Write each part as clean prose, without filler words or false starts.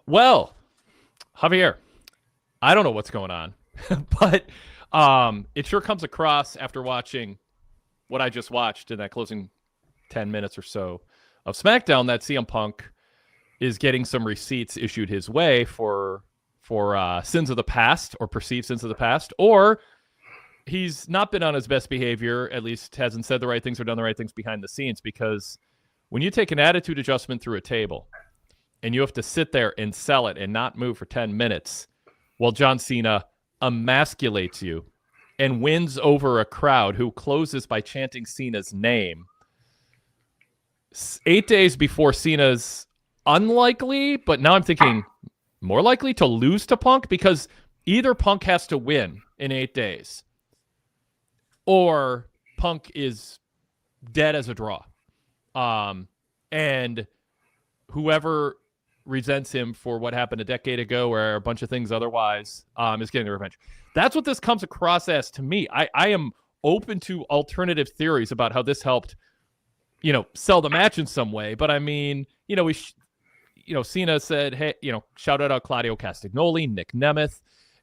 Well, Javier, I don't know what's going on, but it sure comes across after watching what I just watched in that closing 10 minutes or so of SmackDown that CM Punk is getting some receipts issued his way for sins of the past or perceived sins of the past, or he's not been on his best behavior, at least hasn't said the right things or done the right things behind the scenes, because when you take an attitude adjustment through a table and you have to sit there and sell it and not move for 10 minutes while John Cena emasculates you and wins over a crowd who closes by chanting Cena's name 8 days before Cena's unlikely, but now I'm thinking more likely to lose to Punk, because either Punk has to win in 8 days or Punk is dead as a draw. And whoever resents him for what happened a decade ago or a bunch of things otherwise is getting the revenge. That's what this comes across as to me. I am open to alternative theories about how this helped, sell the match in some way. But I mean, Cena said, hey, shouted out Claudio Castagnoli, Nick Nemeth,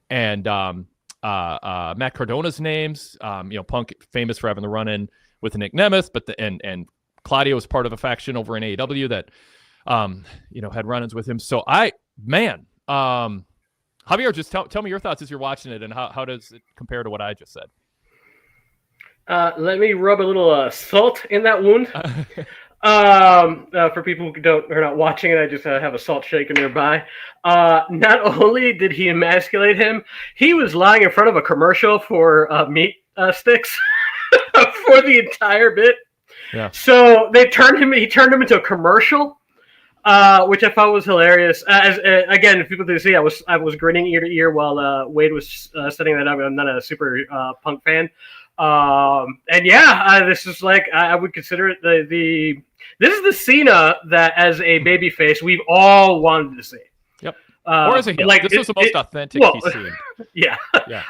and Matt Cardona's names. Punk famous for having the run-in with Nick Nemeth, but and Claudio was part of a faction over in AEW that had run-ins with him. So Javier, just tell me your thoughts as you're watching it, and how does it compare to what I just said? Let me rub a little salt in that wound. For people who are not watching it, I just have a salt shaker nearby. Not only did he emasculate him, he was lying in front of a commercial for meat sticks for the entire bit. Yeah. So he turned him into a commercial, which I thought was hilarious. Again, if people didn't see, I was grinning ear to ear while Wade was setting that up. I'm not a super Punk fan. This is like, I would consider it this is the Cena that as a babyface we've all wanted to see. Yep. Or as a heel. This was the most authentic he's seen. Yeah. Yeah.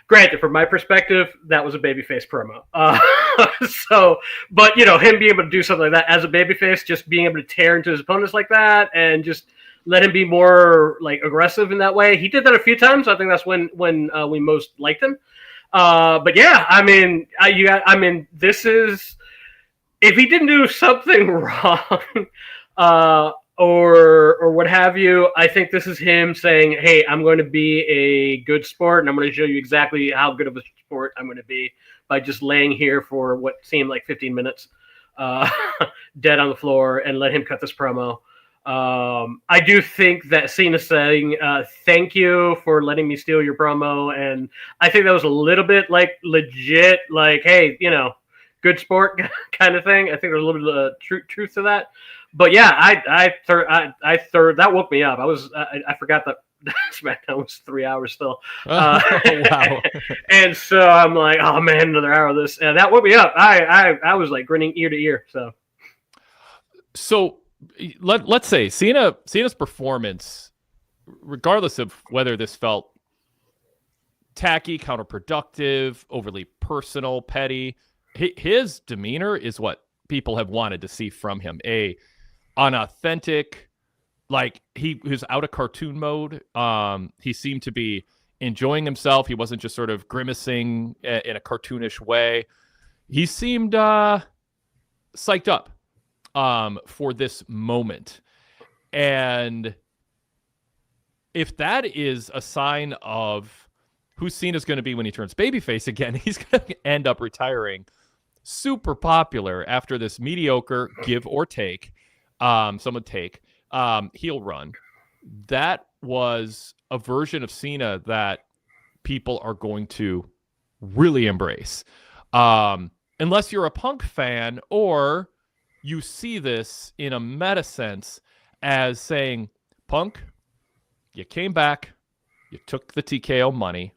Granted, from my perspective, that was a babyface promo. But him being able to do something like that as a babyface, just being able to tear into his opponents like that and just let him be more like aggressive in that way. He did that a few times. I think that's when we most liked him. But yeah, I mean, this is, if he didn't do something wrong, or what have you, I think this is him saying, hey, I'm going to be a good sport, and I'm going to show you exactly how good of a sport I'm going to be by just laying here for what seemed like 15 minutes, dead on the floor, and let him cut this promo. I do think that Cena saying, thank you for letting me steal your promo, and I think that was a little bit like legit, like, hey, good sport kind of thing. I think there's a little bit of truth to that. But yeah, that woke me up. I forgot that SmackDown was 3 hours still. Wow. And so I'm like, oh man, another hour of this. And that woke me up. I was like grinning ear to ear. So let's say Cena's performance, regardless of whether this felt tacky, counterproductive, overly personal, petty, his demeanor is what people have wanted to see from him. Unauthentic, like he was out of cartoon mode. He seemed to be enjoying himself. He wasn't just sort of grimacing in a cartoonish way. He seemed psyched up for this moment. And if that is a sign of who Cena's going to be when he turns babyface again, he's going to end up retiring super popular after this mediocre give or take, heel run. That was a version of Cena that people are going to really embrace. Unless you're a Punk fan, or you see this in a meta sense as saying, Punk, you came back, you took the TKO money,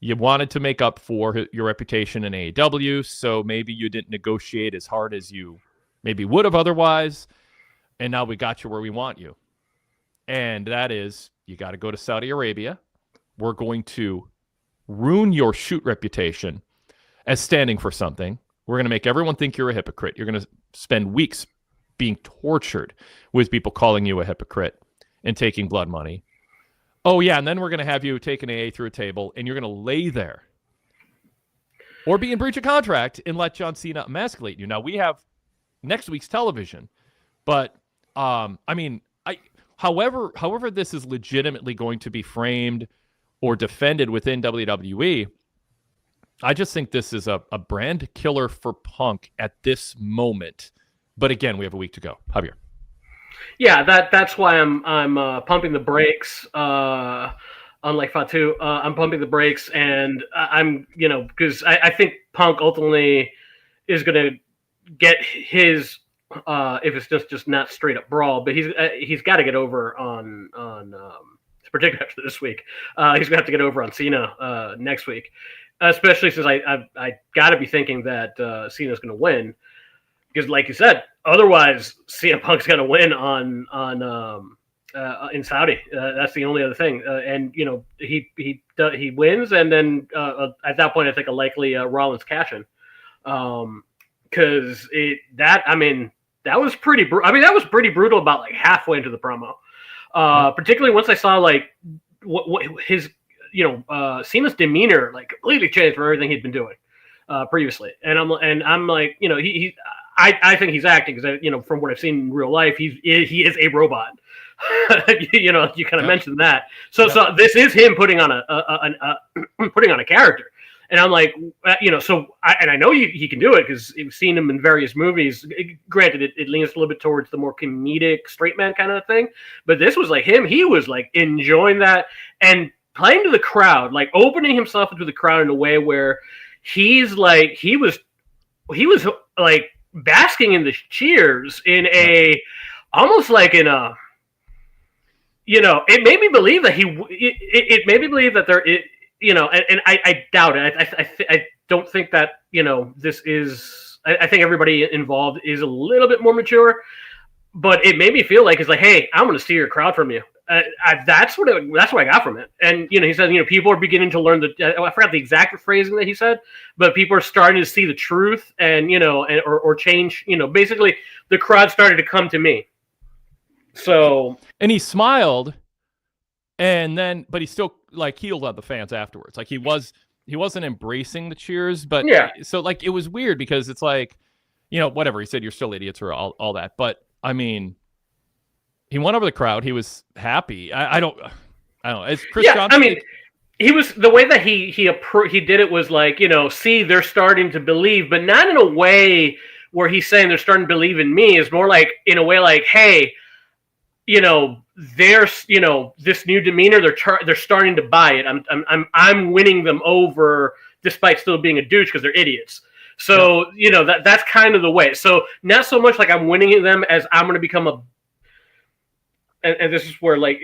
you wanted to make up for your reputation in AEW, so maybe you didn't negotiate as hard as you maybe would have otherwise, and now we got you where we want you. And that is, you got to go to Saudi Arabia. We're going to ruin your shoot reputation as standing for something. We're going to make everyone think you're a hypocrite. You're going to spend weeks being tortured with people calling you a hypocrite and taking blood money. Oh, yeah, and then we're going to have you take an AA through a table, and you're going to lay there or be in breach of contract and let John Cena emasculate you. Now, we have next week's television, but, however this is legitimately going to be framed or defended within WWE, I just think this is a brand killer for Punk at this moment. But again, we have a week to go. Javier. Yeah, that's why I'm pumping the brakes. Unlike Fatu, I'm pumping the brakes, and I'm because I think Punk ultimately is going to get his if it's just not straight up brawl, but he's got to get over on particularly after this week. He's gonna have to get over on Cena next week, especially since I got to be thinking that Cena's going to win. Because, like you said, otherwise CM Punk's going to win on in Saudi. That's the only other thing. And he wins, and then at that point, I think a likely Rollins cash in. Because that was pretty. That was pretty brutal about like halfway into the promo. Particularly once I saw like what his Cena's demeanor like completely changed from everything he'd been doing previously. And I'm like I think he's acting because from what I've seen in real life, he is a robot. You kind of mentioned that. So this is him putting on a character. And I'm like, I know he can do it because I've seen him in various movies. Granted, it leans a little bit towards the more comedic straight man kind of thing. But this was like him. He was like enjoying that and playing to the crowd, like opening himself into the crowd in a way where he's like, he was like basking in the cheers in a, almost like in a, it made me believe that it made me believe that there is, and I doubt it. I don't think that, this is, I think everybody involved is a little bit more mature, but it made me feel like it's like, hey, I'm going to steer your crowd from you. That's what I got from it. And, he said, people are beginning to learn I forgot the exact phrasing that he said, but people are starting to see the truth and, or change, basically the crowd started to come to me. So, and he smiled. And then, but he still like healed on the fans afterwards. Like he wasn't embracing the cheers, but yeah. So like it was weird because it's like, whatever he said, you're still idiots or all that. But I mean, he won over the crowd. He was happy. I don't know. It's Chris Johnson. I mean, he was the way that he did it was like, see, they're starting to believe, but not in a way where he's saying they're starting to believe in me. It's more like in a way like, hey, there's this new demeanor. They're starting to buy it. I'm winning them over despite still being a douche because they're idiots. So that's kind of the way. So not so much like I'm winning them as I'm going to become and this is where like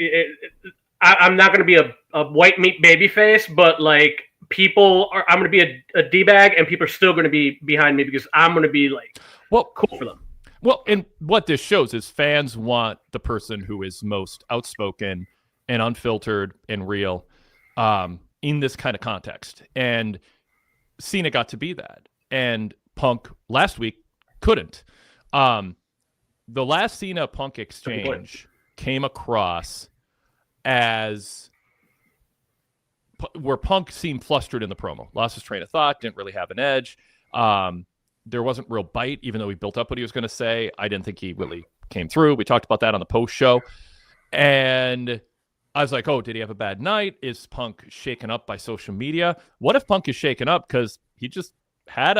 I'm not going to be a white meat baby face, but like I'm going to be a D-bag and people are still going to be behind me because I'm going to be like cool for them. Well, and what this shows is fans want the person who is most outspoken and unfiltered and real in this kind of context. And Cena got to be that. And Punk last week couldn't. The last Cena-Punk exchange came across as where Punk seemed flustered in the promo. Lost his train of thought, didn't really have an edge. There wasn't real bite, even though he built up what he was going to say. I didn't think he really came through. We talked about that on the post show. And I was like, oh, did he have a bad night? Is Punk shaken up by social media? What if Punk is shaken up because he just had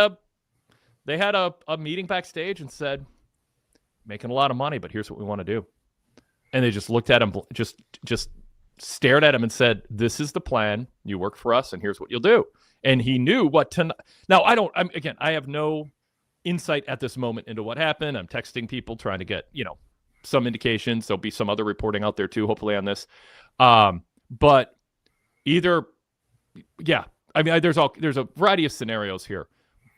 they had a meeting backstage and said, making a lot of money, but here's what we want to do. And they just looked at him, just stared at him and said, this is the plan. You work for us and here's what you'll do. And he knew what to. Now, I have no insight at this moment into what happened. I'm texting people trying to get, some indications. There'll be some other reporting out there too, hopefully on this. But either, yeah, there's a variety of scenarios here.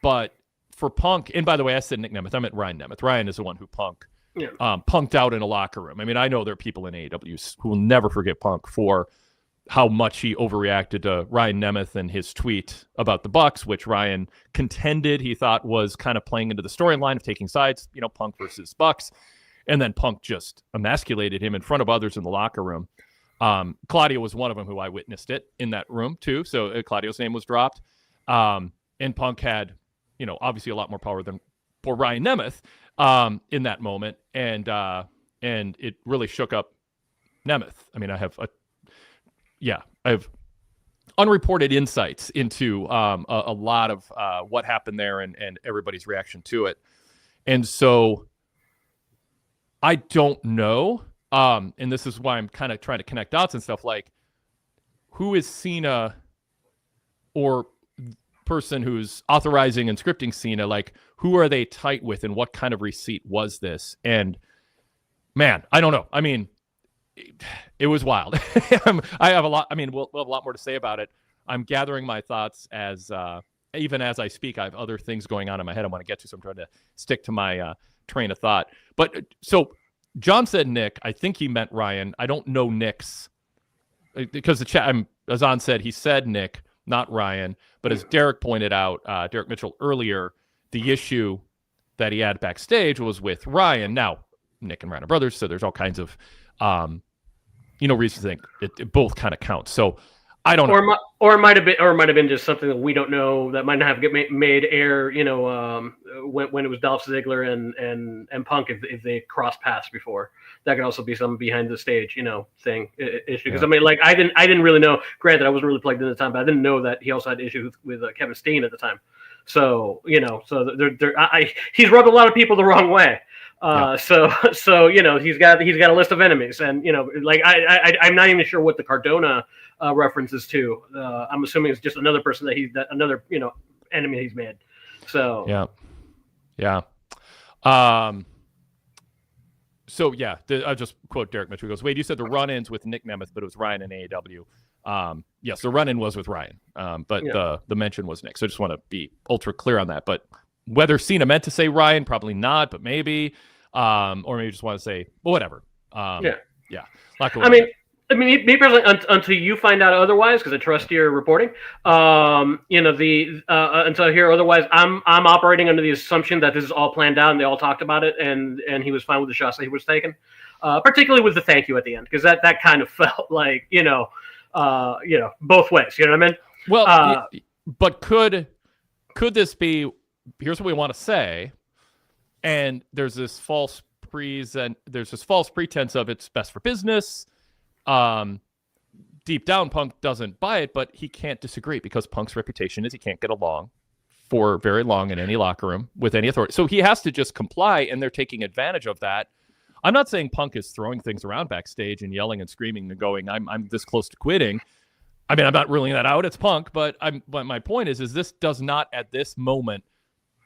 But for Punk, and by the way, I said Nick Nemeth. I meant Ryan Nemeth. Ryan is the one who punked out in a locker room. I know there are people in AEW who will never forget Punk for how much he overreacted to Ryan Nemeth and his tweet about the Bucks, which Ryan contended he thought was kind of playing into the storyline of taking sides, Punk versus Bucks. And then Punk just emasculated him in front of others in the locker room. Claudio was one of them who I witnessed it in that room too. So Claudio's name was dropped. And Punk had, obviously a lot more power than poor Ryan Nemeth in that moment. And it really shook up Nemeth. I mean, I have unreported insights into a lot of what happened there and everybody's reaction to it. And so I don't know. And this is why I'm kind of trying to connect dots and stuff, like who is Cena or person who's authorizing and scripting Cena? Like, who are they tight with and what kind of receipt was this? And man, I don't know. I mean, it was wild. I have a lot. I mean, we'll have a lot more to say about it. I'm gathering my thoughts even as I speak. I have other things going on in my head I want to get to, so I'm trying to stick to my train of thought. But so John said Nick. I think he meant Ryan. I don't know Nick's because the chat. Azan said he said Nick, not Ryan. But as Derek pointed out, Derek Mitchell earlier, the issue that he had backstage was with Ryan. Now Nick and Ryan are brothers, so there's all kinds of reasons to think it both kind of counts. So I don't know. Or it might have been just something that we don't know that might not have made air. When it was Dolph Ziggler and Punk, if they crossed paths before, that could also be some behind the stage, thing issue. Because I mean, like I didn't really know. Granted, I wasn't really plugged in at the time, but I didn't know that he also had issues with Kevin Steen at the time. So he's rubbed a lot of people the wrong way. So he's got a list of enemies, and I'm not even sure what the Cardona references to. I'm assuming it's just another person that another enemy he's made. So I'll just quote Derek Mitchell. He goes, Wade, you said the run-ins with Nick Nemeth, but it was Ryan and AEW. Yes, the run-in was with Ryan, but the mention was Nick. So I just want to be ultra clear on that. But whether Cena meant to say Ryan, probably not, but maybe. Or maybe just want to say, well, whatever. I mean, me personally, until you find out otherwise, because I trust your reporting. Until I hear otherwise, I'm operating under the assumption that this is all planned out and they all talked about it, and he was fine with the shots that he was taking, particularly with the thank you at the end, because that kind of felt like both ways. You know what I mean? Well, but could this be? Here's what we want to say. And there's this false pretense of it's best for business. Deep down, Punk doesn't buy it, but he can't disagree because Punk's reputation is he can't get along for very long in any locker room with any authority. So he has to just comply, and they're taking advantage of that. I'm not saying Punk is throwing things around backstage and yelling and screaming and going, I'm this close to quitting. I mean, I'm not ruling that out. It's Punk, but my point is this does not at this moment,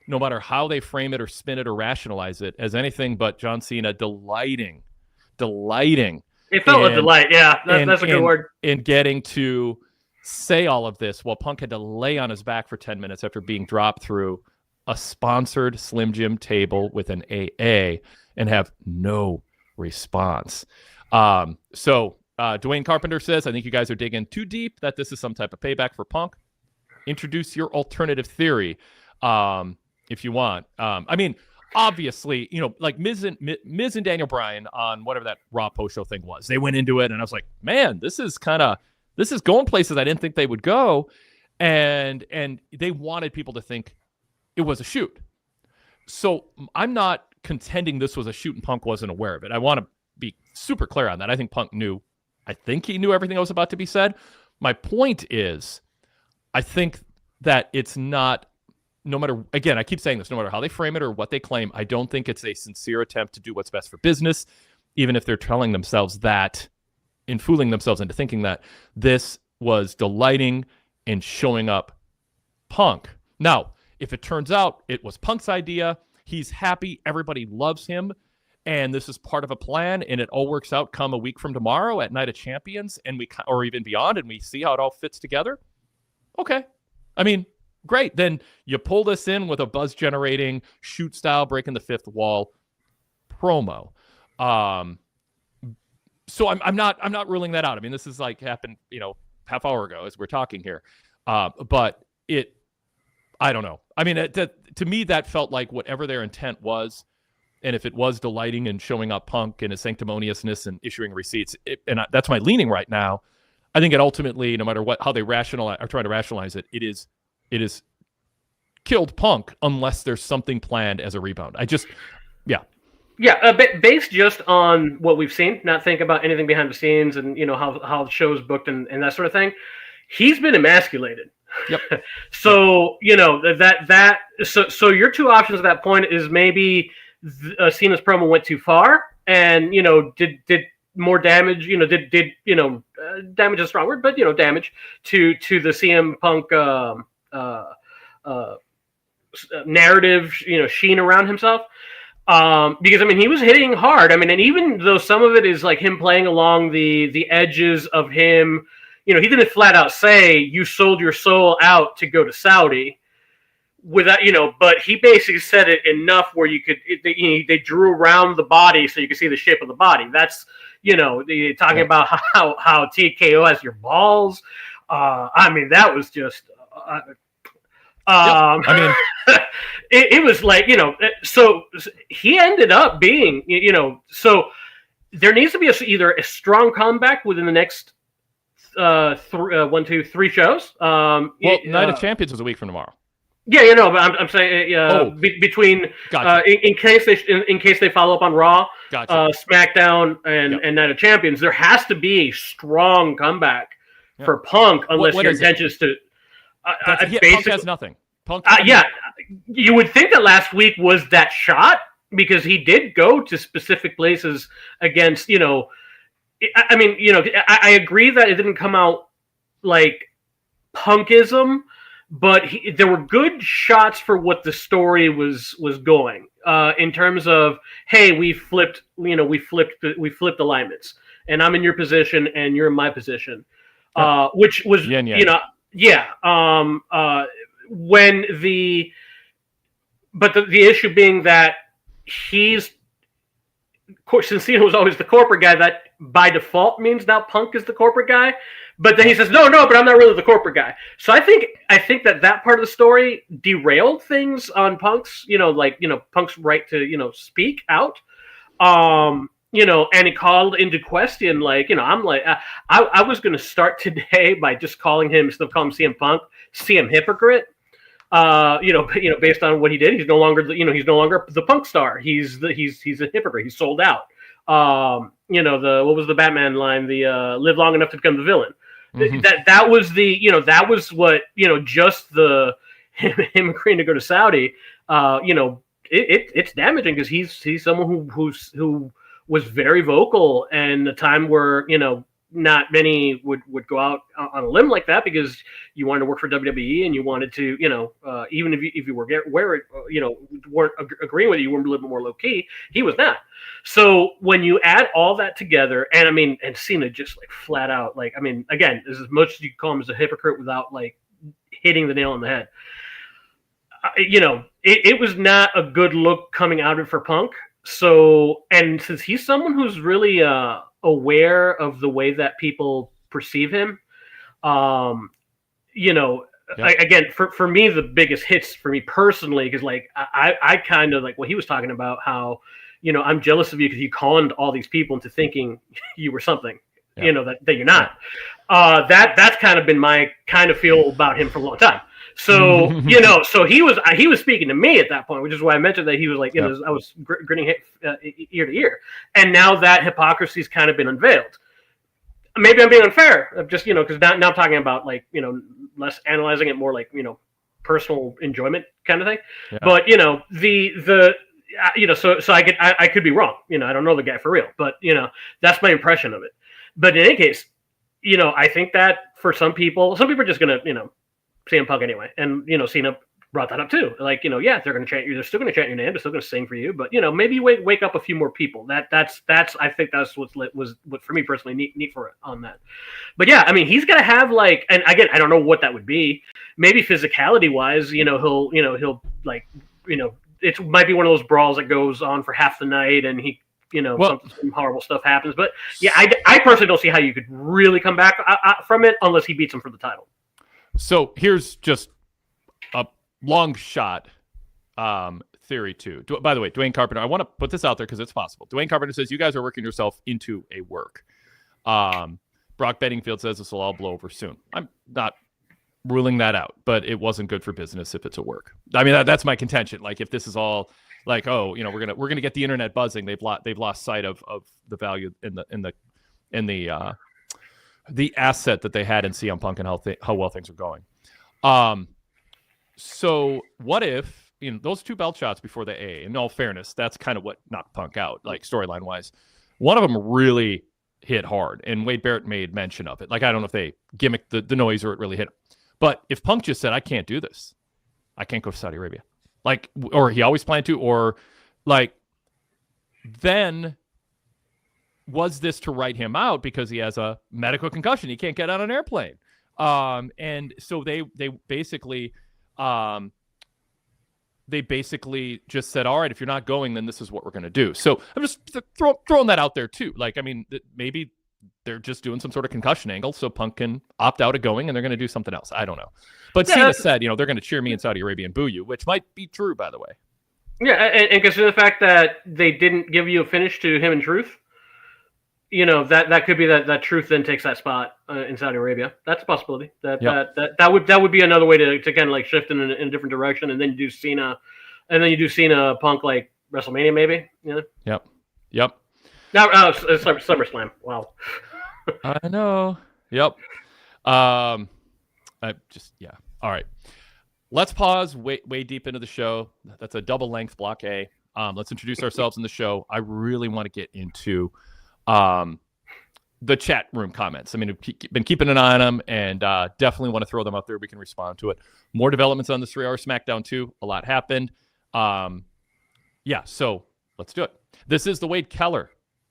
no matter how they frame it or spin it or rationalize it, as anything but John Cena delighting. It felt a delight, yeah. That's a good word. In getting to say all of this while Punk had to lay on his back for 10 minutes after being dropped through a sponsored Slim Jim table with an AA and have no response. So Dwayne Carpenter says, I think you guys are digging too deep that this is some type of payback for Punk. Introduce your alternative theory. If you want. I mean, obviously, like Miz and Daniel Bryan on whatever that Raw post show thing was. They went into it, and I was like, man, this is going places I didn't think they would go, and they wanted people to think it was a shoot. So I'm not contending this was a shoot and Punk wasn't aware of it. I want to be super clear on that. I think Punk knew. I think he knew everything that was about to be said. My point is, I think that it's not. No matter, again, I keep saying this, no matter how they frame it or what they claim, I don't think it's a sincere attempt to do what's best for business, even if they're telling themselves that and fooling themselves into thinking that this was delighting in showing up Punk. Now, if it turns out it was Punk's idea, he's happy, everybody loves him, and this is part of a plan, and it all works out come a week from tomorrow at Night of Champions, or even beyond, and we see how it all fits together, okay. I mean, great. Then you pull this in with a buzz-generating, shoot-style, breaking the fifth wall promo. So I'm not ruling that out. I mean, this is like happened, half hour ago as we're talking here. But I don't know. I mean, to me, that felt like whatever their intent was. And if it was delighting in showing up Punk and his sanctimoniousness and issuing receipts, that's my leaning right now. I think it ultimately, no matter how they rationalize or try to rationalize it, it is killed Punk unless there's something planned as a rebound. Based just on what we've seen, not think about anything behind the scenes and how the show's booked and that sort of thing. He's been emasculated. Yep. So so your two options at that point is maybe Cena's promo went too far and did more damage. Damage is a strong word, but damage to the CM Punk narrative. Sheen around himself. Because he was hitting hard. And even though some of it is like him playing along the edges of him, he didn't flat out say you sold your soul out to go to Saudi. Without but he basically said it enough where you could they drew around the body so you could see the shape of the body. That's talking about how TKO has your balls. That was just. It was like so he ended up being so there needs to be either a strong comeback within the next 3 shows. Night of Champions is a week from tomorrow. Yeah, but I'm saying between gotcha. in case they follow up on Raw, gotcha. SmackDown, and Night of Champions, there has to be a strong comeback for Punk unless your intention is to. Punk has nothing. Punk. You would think that last week was that shot because he did go to specific places against. I agree that it didn't come out like Punkism. But there were good shots for what the story was going in terms of, hey, we flipped alignments, and I'm in your position and you're in my position, which was the issue being that he's, of course, since Cena was always the corporate guy, that by default means now Punk is the corporate guy. But then he says, no, but I'm not really the corporate guy. So I think that part of the story derailed things on Punk's, Punk's right to, speak out. And he called into question, I'm like, I was going to start today by just calling him, instead of calling him CM Punk, CM Hypocrite. Based on what he did, he's no longer the Punk star. He's a hypocrite. He's sold out. What was the Batman line? The live long enough to become the villain. Mm-hmm. That was that was what just the him agreeing to go to Saudi. It's damaging because he's someone who was very vocal, and a time where not many would go out on a limb like that because you wanted to work for WWE and you wanted to, even if you were weren't agreeing with it, you were a little bit more low key. He was not. So when you add all that together, and Cena just flat out, again, as much as you call him as a hypocrite without hitting the nail on the head, it was not a good look coming out of it for Punk. So, and since he's someone who's really, aware of the way that people perceive him, again, for me, the biggest hits for me personally, because I kind of what he was talking about, how I'm jealous of you because you conned all these people into thinking you were something, that you're not. That's kind of been my kind of feel about him for a long time. So so he was speaking to me at that point, which is why I mentioned that he was I was grinning ear to ear, and now that hypocrisy's kind of been unveiled. Maybe I'm being unfair, just because now I'm talking about less analyzing it, more personal enjoyment kind of thing. Yeah. But so I could be wrong. I don't know the guy for real, but that's my impression of it. But in any case, I think that for some people are just gonna CM Punk anyway, and Cena brought that up too. They're going to chant you. They're still going to chant your name. They're still going to sing for you. But maybe wake up a few more people. That's I think that's what for me personally neat for it on that. But yeah, he's going to have and again, I don't know what that would be. Maybe physicality wise, he'll it might be one of those brawls that goes on for half the night, and he some horrible stuff happens. But yeah, I personally don't see how you could really come back from it unless he beats him for the title. So here's just a long shot theory too. By the way, Dwayne Carpenter, I want to put this out there because it's possible. Dwayne Carpenter says you guys are working yourself into a work. Brock Bedingfield says this will all blow over soon. I'm not ruling that out, but it wasn't good for business if it's a work. I mean, that's my contention. Like, if this is all like, oh, we're gonna get the internet buzzing, they've lost sight of the value in the asset that they had in CM Punk and how well things are going. So what if those two belt shots before the A? In all fairness, that's kind of what knocked Punk out, like storyline wise. One of them really hit hard, and Wade Barrett made mention of it. Like, I don't know if they gimmicked the noise or it really hit him. But if Punk just said, I can't do this, I can't go to Saudi Arabia, like, or he always planned to, or like, then was this to write him out because he has a medical concussion? He can't get on an airplane. And so they basically just said, all right, if you're not going, then this is what we're going to do. So I'm just throwing that out there too. Like, I mean, maybe they're just doing some sort of concussion angle so Punk can opt out of going and they're going to do something else. I don't know. But Cena said, they're going to cheer me in Saudi Arabia and boo you, which might be true, by the way. Yeah, and consider the fact that they didn't give you a finish to him in Truth. That could be that Truth then takes that spot in Saudi Arabia. That's a possibility. That would be another way to kind of like shift in a different direction, and then you do Cena, Punk like WrestleMania maybe. Yep. Now it's SummerSlam. Wow. I know. Yep. All right. Let's pause way deep into the show. That's a double length block A. Let's introduce ourselves in the show. I really want to get into the chat room comments. I mean, I've been keeping an eye on them, and definitely want to throw them out there. We can respond to it. More developments on this 3-hour SmackDown too. A lot happened. So let's do it. This is the Wade Keller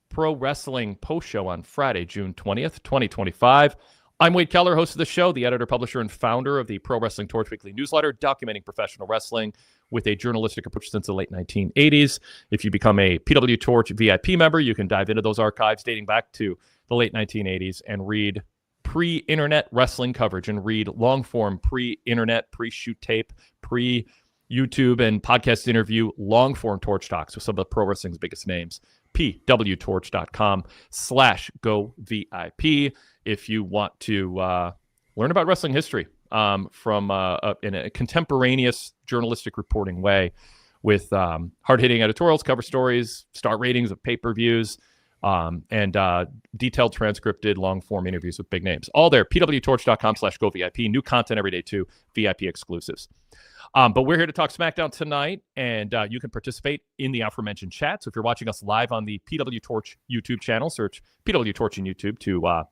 Pro Wrestling Post Show on Friday, June 20th, 2025. I'm Wade Keller, host of the show, the editor, publisher, and founder of the Pro Wrestling Torch weekly newsletter, documenting professional wrestling with a journalistic approach since the late 1980s. If you become a PWTorch VIP member, you can dive into those archives dating back to the late 1980s and read pre-internet wrestling coverage and read long-form pre-internet, pre-shoot tape, pre-YouTube and podcast interview, long-form Torch talks with some of the pro wrestling's biggest names. PWTorch.com/GoVIP if you want to learn about wrestling history from in a contemporaneous journalistic reporting way with hard-hitting editorials, cover stories, star ratings of pay-per-views, and detailed transcripted long-form interviews with big names. All there, PWTorch.com/GoVIP. New content every day too, VIP exclusives. But we're here to talk SmackDown tonight, and you can participate in the aforementioned chat. So if you're watching us live on the PWTorch YouTube channel, search PWTorch in YouTube to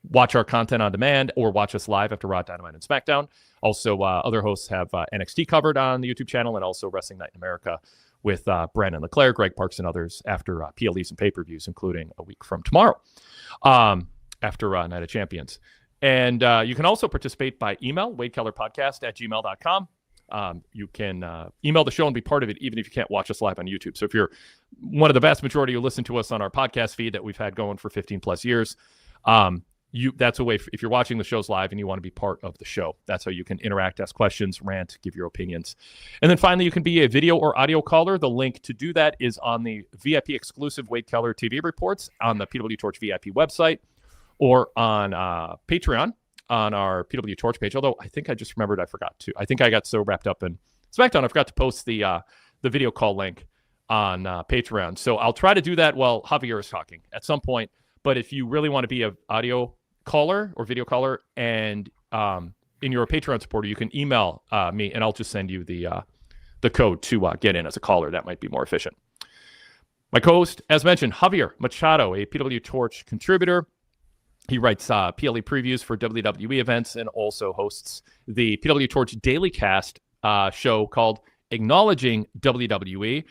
watch our content on demand, or watch us live after Raw, Dynamite, and SmackDown. Also, other hosts have NXT covered on the YouTube channel, and also Wrestling Night in America with Brandon LeClaire, Greg Parks, and others after PLEs and pay-per-views, including a week from tomorrow after Night of Champions. And you can also participate by email, wadekellerpodcast@gmail.com. You can email the show and be part of it, even if you can't watch us live on YouTube. So if you're one of the vast majority who listen to us on our podcast feed that we've had going for 15 plus years, that's a way, if you're watching the shows live and you want to be part of the show, that's how you can interact, ask questions, rant, give your opinions. And then finally, you can be a video or audio caller. The link to do that is on the VIP exclusive Wade Keller TV reports on the PWTorch VIP website, or on Patreon on our PWTorch page. Although I think I just remembered I forgot to. I think I got so wrapped up in SmackDown, I forgot to post the video call link on Patreon. So I'll try to do that while Javier is talking at some point. But if you really want to be an audio caller or video caller, and in your Patreon supporter, you can email me, and I'll just send you the code to get in as a caller. That might be more efficient. My co-host, as mentioned, Javier Machado, a PWTorch contributor. He writes PLE previews for WWE events and also hosts the PWTorch Daily Cast show called Acknowledging WWE.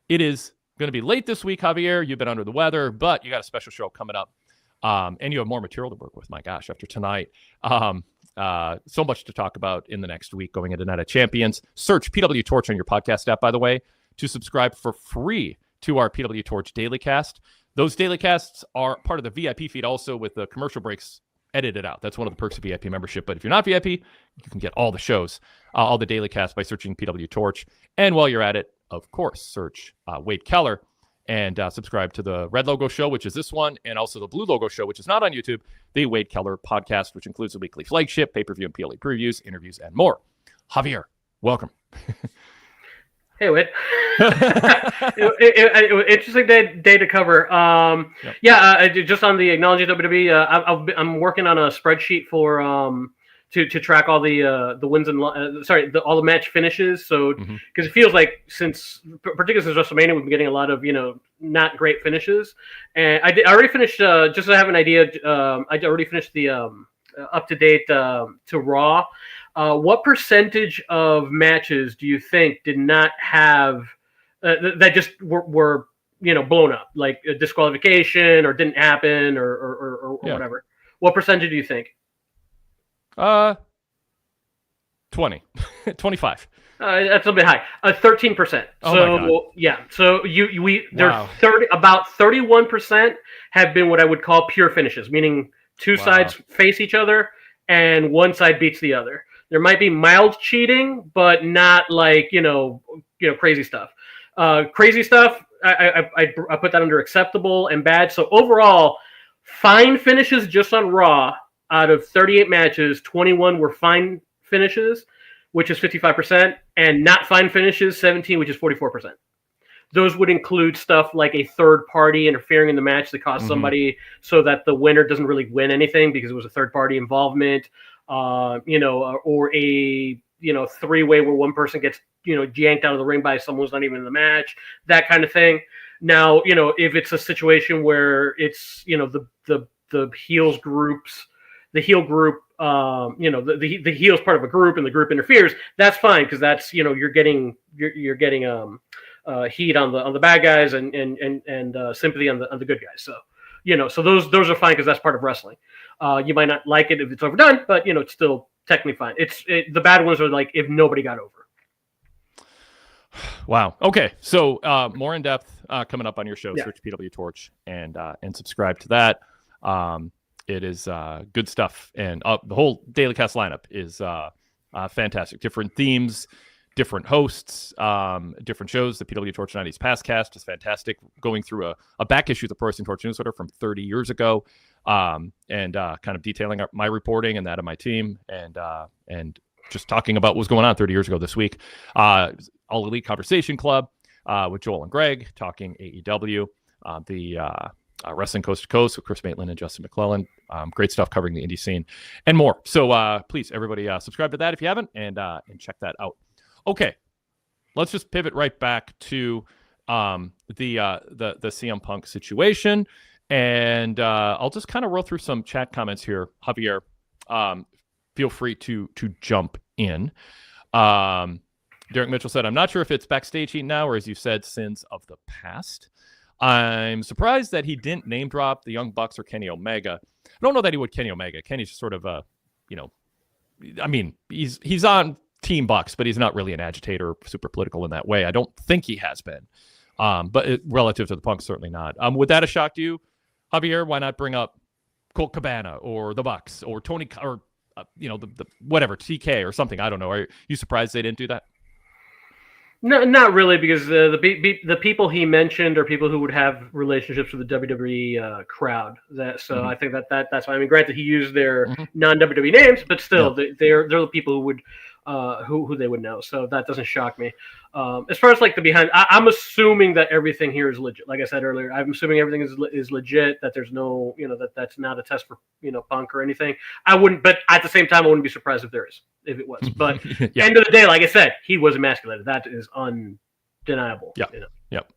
It is going to be late this week, Javier. You've been under the weather, but you got a special show coming up. And you have more material to work with. My gosh, after tonight. So much to talk about in the next week going into Night of Champions. Search PWTorch on your podcast app, by the way, to subscribe for free to our PWTorch daily cast. Those daily casts are part of the VIP feed also, with the commercial breaks edited out. That's one of the perks of VIP membership. But if you're not VIP, you can get all the shows, all the daily casts, by searching PWTorch. And while you're at it, of course, search Wade Keller and subscribe to the red logo show, which is this one, and also the blue logo show, which is not on YouTube, the Wade Keller podcast, which includes the weekly flagship, pay-per-view and PLE previews, interviews, and more. Javier, welcome. Hey, Wade. It was interesting day to cover. Yep. Yeah, just on the Acknowledging WWE, I'm working on a spreadsheet for to track all the wins and all the match finishes. So because it feels like particularly since WrestleMania, we've been getting a lot of not great finishes. And I already finished. Just to have an idea, I already finished the up to date to Raw. What percentage of matches do you think did not have that just were blown up, like a disqualification or didn't happen or whatever? What percentage do you think? 20, 25. That's a bit high. 13%. Oh my God. Yeah. So there's 31% have been what I would call pure finishes, meaning two sides face each other and one side beats the other. There might be mild cheating, but not like crazy stuff. Crazy stuff, I put that under acceptable and bad. So overall, fine finishes just on Raw. Out of 38 matches, 21 were fine finishes, which is 55%, and not fine finishes, 17, which is 44%. Those would include stuff like a third party interfering in the match that cost somebody, so that the winner doesn't really win anything because it was a third party involvement. Or a three-way where one person gets yanked out of the ring by someone who's not even in the match, that kind of thing. Now, if it's a situation where it's the heels groups, the heel group, the heels part of a group and the group interferes, that's fine because that's you're getting heat on the bad guys and sympathy on the good guys. So so those are fine because that's part of wrestling. You might not like it if it's overdone, but it's still technically fine. The bad ones are like if nobody got over. Wow. Okay. So more in depth coming up on your show. Search PWTorch and subscribe to that. It is good stuff, and the whole daily cast lineup is fantastic. Different themes, different hosts, different shows. The PWTorch 90s Past cast is fantastic, going through a back issue of the Pro Wrestling Torch newsletter from 30 years ago, and kind of detailing my reporting and that of my team, and just talking about what was going on 30 years ago this week. All Elite Conversation Club with Joel and Greg talking AEW, Wrestling Coast to Coast with Chris Maitland and Justin McClellan. Great stuff covering the indie scene and more. So please, everybody, subscribe to that if you haven't, and check that out. Okay, let's just pivot right back to the CM Punk situation, and I'll just kind of roll through some chat comments here. Javier, feel free to jump in. Derek Mitchell said, "I'm not sure if it's backstage heat now, or as you said, sins of the past. I'm surprised that he didn't name drop the Young Bucks or Kenny Omega. I don't know that he would Kenny Omega. Kenny's just sort of he's on Team Bucks, but he's not really an agitator, super political in that way. I don't think he has been. But relative to the Punk, certainly not. Would that have shocked you, Javier? Why not bring up Colt Cabana or the Bucks or Tony or the whatever, TK or something? I don't know. Are you surprised they didn't do that? No, not really, because the people he mentioned are people who would have relationships with the WWE crowd. I think that's fine. I mean, granted, he used their non-WWE names, but still, they're the people who would who they would know. So that doesn't shock me. As far as like the behind, I'm assuming that everything here is legit. Like I said earlier, I'm assuming everything is legit. That there's no, that's not a test for Punk or anything. I wouldn't, but at the same time, I wouldn't be surprised if it was. But end of the day, like I said, he was emasculated. That is undeniable. Yeah. Yep.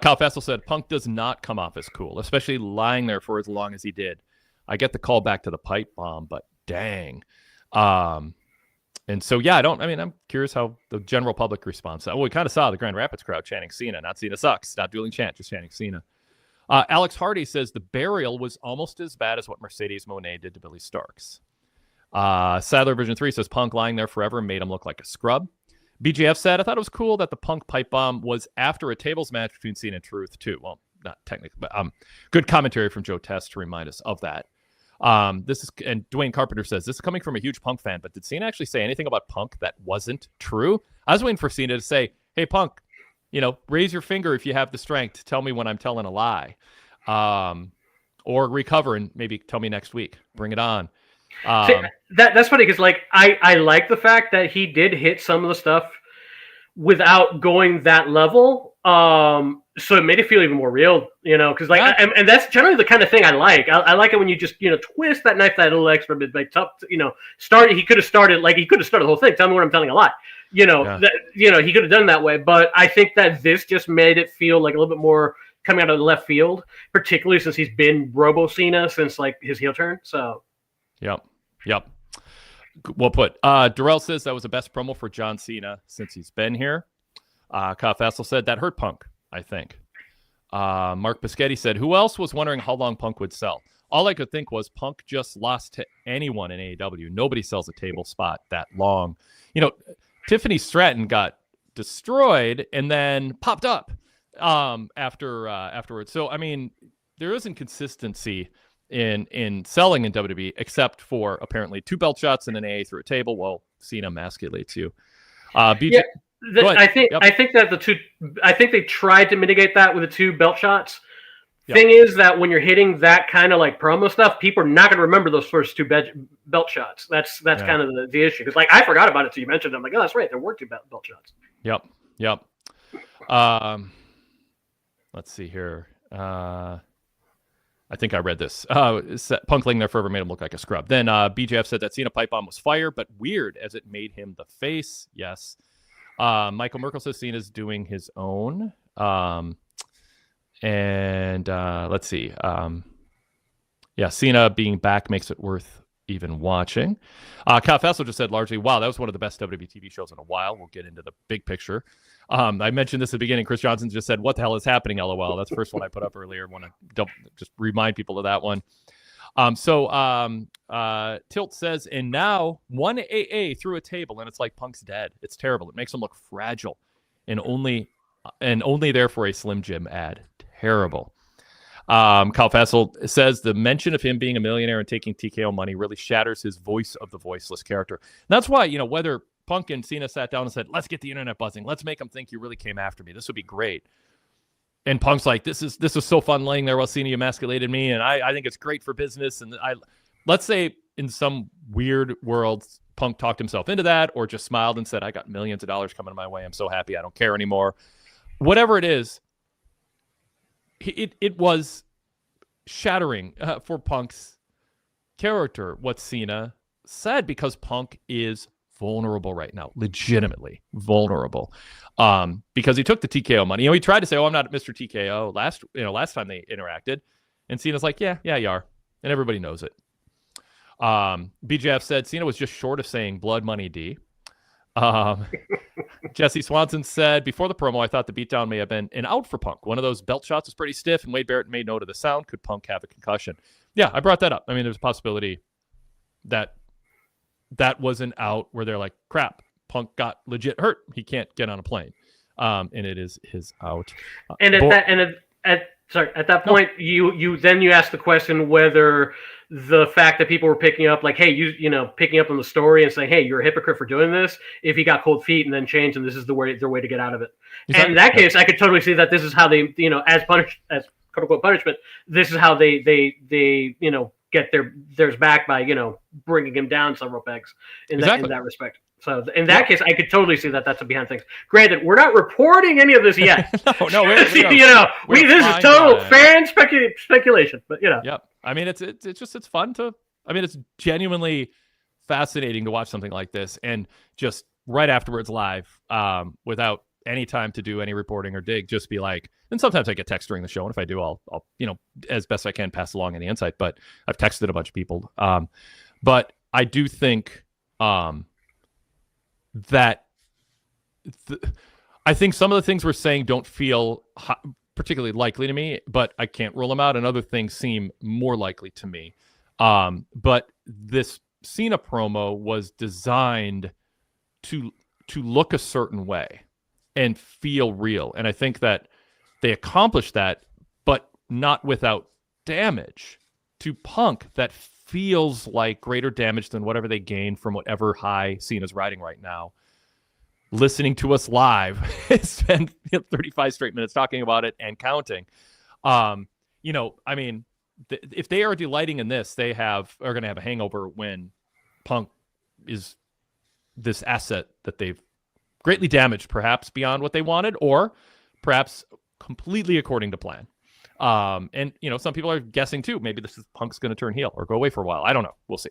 Kyle Fassel said Punk does not come off as cool, especially lying there for as long as he did. I get the call back to the pipe bomb, but dang. And so, I'm curious how the general public responds. We kind of saw the Grand Rapids crowd chanting Cena, not Cena sucks, not dueling chant, just chanting Cena. Alex Hardy says the burial was almost as bad as what Mercedes Moné did to Billy Starks. Sadler Vision 3 says Punk lying there forever made him look like a scrub. BJF said, I thought it was cool that the Punk pipe bomb was after a tables match between Cena and Truth, too. Well, not technically, but good commentary from Joe Test to remind us of that. This is, and Dwayne Carpenter says, this is coming from a huge Punk fan, but did Cena actually say anything about Punk that wasn't true? I was waiting for Cena to say, hey, Punk, raise your finger if you have the strength. Tell me when I'm telling a lie. Or recover and maybe tell me next week. Bring it on. See, that's funny because I like the fact that he did hit some of the stuff without going that level. So it made it feel even more real, because and that's generally the kind of thing I like. I like it when you just twist that knife that little extra bit, like tough. He could have started the whole thing. Tell me when I'm telling a lie. He could have done that way. But I think that this just made it feel like a little bit more coming out of the left field, particularly since he's been Robo Cena since his heel turn. So. Yep. Well put. Darrell says that was the best promo for John Cena since he's been here. Kyle Fassel said that hurt Punk, I think. Mark Biscotti said, who else was wondering how long Punk would sell? All I could think was Punk just lost to anyone in AEW. Nobody sells a table spot that long. Tiffany Stratton got destroyed and then popped up afterwards. So, there isn't consistency in selling in WWE, except for apparently 2 belt shots and an AA through a table. Well, Cena emasculates you. BJ, I think that I think they tried to mitigate that with the 2 belt shots. Yep. Thing is that when you're hitting that kind of promo stuff, people are not going to remember those first 2 belt shots. That's kind of the issue. Because I forgot about it until you mentioned it. I'm like, oh, that's right, there were 2 belt shots. Yep. Let's see here. I think I read this. Punk laying there forever made him look like a scrub. Then BJF said that Cena pipe bomb was fire, but weird as it made him the face. Yes. Michael Merkel says Cena's doing his own. Let's see. Cena being back makes it worth even watching. Kyle Fessel just said largely, wow, that was one of the best WWE TV shows in a while. We'll get into the big picture. I mentioned this at the beginning. Chris Johnson just said, what the hell is happening, LOL? That's the first one I put up earlier. I want to just remind people of that one. Tilt says, and now 1 AA through a table, and it's like Punk's dead. It's terrible. It makes him look fragile and only there for a Slim Jim ad. Terrible. Kyle Fessel says the mention of him being a millionaire and taking TKO money really shatters his voice of the voiceless character. And that's why, whether Punk and Cena sat down and said, let's get the internet buzzing. Let's make them think you really came after me. This would be great. And Punk's like, this is so fun laying there while Cena emasculated me. And I think it's great for business. And let's say in some weird world, Punk talked himself into that or just smiled and said, I got millions of dollars coming my way. I'm so happy. I don't care anymore. Whatever it is, it was shattering for Punk's character, what Cena said, because Punk is vulnerable right now, legitimately vulnerable, because he took the TKO money. He tried to say, "Oh, I'm not Mr. TKO." Last time they interacted, and Cena's like, "Yeah, you are," and everybody knows it. BJF said Cena was just short of saying "blood money D." Jesse Swanson said, before the promo, I thought the beatdown may have been an out for Punk. One of those belt shots was pretty stiff, and Wade Barrett made note of the sound. Could Punk have a concussion? Yeah, I brought that up. There's a possibility that was an out where they're like, crap, Punk got legit hurt. He can't get on a plane. And it is his out. And at that point, you ask the question whether the fact that people were picking up, like, hey, picking up on the story and saying, hey, you're a hypocrite for doing this, if he got cold feet and then changed, and this is their way to get out of it. Exactly. And in that case, I could totally see that this is how they, as quote unquote punishment, this is how they get theirs back by bringing him down several pegs in that respect. So in that case, I could totally see that that's a behind things. Granted, we're not reporting any of this yet. no, this is total fan speculation. But Yep. It's fun to. It's genuinely fascinating to watch something like this, and just right afterwards live, without any time to do any reporting or dig, just be like. And sometimes I get text during the show, and if I do, I'll as best I can pass along any insight. But I've texted a bunch of people. But I do think. I think some of the things we're saying don't feel particularly likely to me, but I can't rule them out. And other things seem more likely to me. But this Cena promo was designed to to look a certain way and feel real. And I think that they accomplished that, but not without damage to Punk that feels like greater damage than whatever they gain from whatever high Cena's riding right now. Listening to us live, spend 35 straight minutes talking about it and counting. If they are delighting in this, they are going to have a hangover when Punk is this asset that they've greatly damaged, perhaps beyond what they wanted, or perhaps completely according to plan. Some people are guessing too. Maybe this is Punk's going to turn heel or go away for a while. I don't know. We'll see.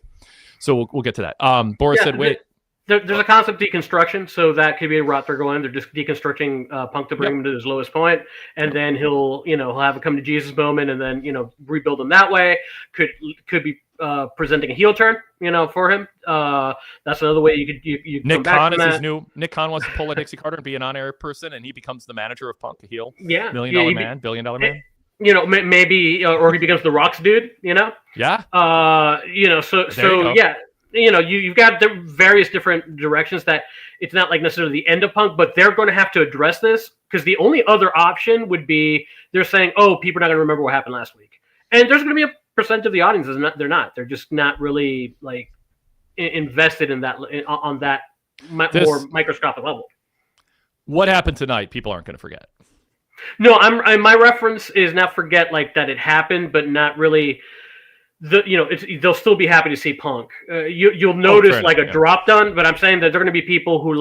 So we'll get to that. Boris said, "Wait." There's a concept deconstruction, so that could be a route they're going. They're just deconstructing Punk to bring him to his lowest point, and then he'll have a come to Jesus moment, and then rebuild him that way. Could be presenting a heel turn, for him. That's another way you could. Nick Khan is his new. Nick Khan wants to pull a Dixie Carter and be an on-air person, and he becomes the manager of Punk, a heel. Yeah, $1 million man, $1 billion man. Maybe, or he becomes the Rock's dude. Yeah. Yeah. You've got the various different directions that it's not like necessarily the end of Punk, but they're going to have to address this because the only other option would be they're saying, oh, people are not going to remember what happened last week. And there's going to be a percent of the audience they're not. They're just not really like invested in that on that more microscopic level. What happened tonight, people aren't going to forget. No, my reference is not forget like that it happened, but not really. They'll still be happy to see Punk. You'll notice a drop done, but I'm saying that they're going to be people who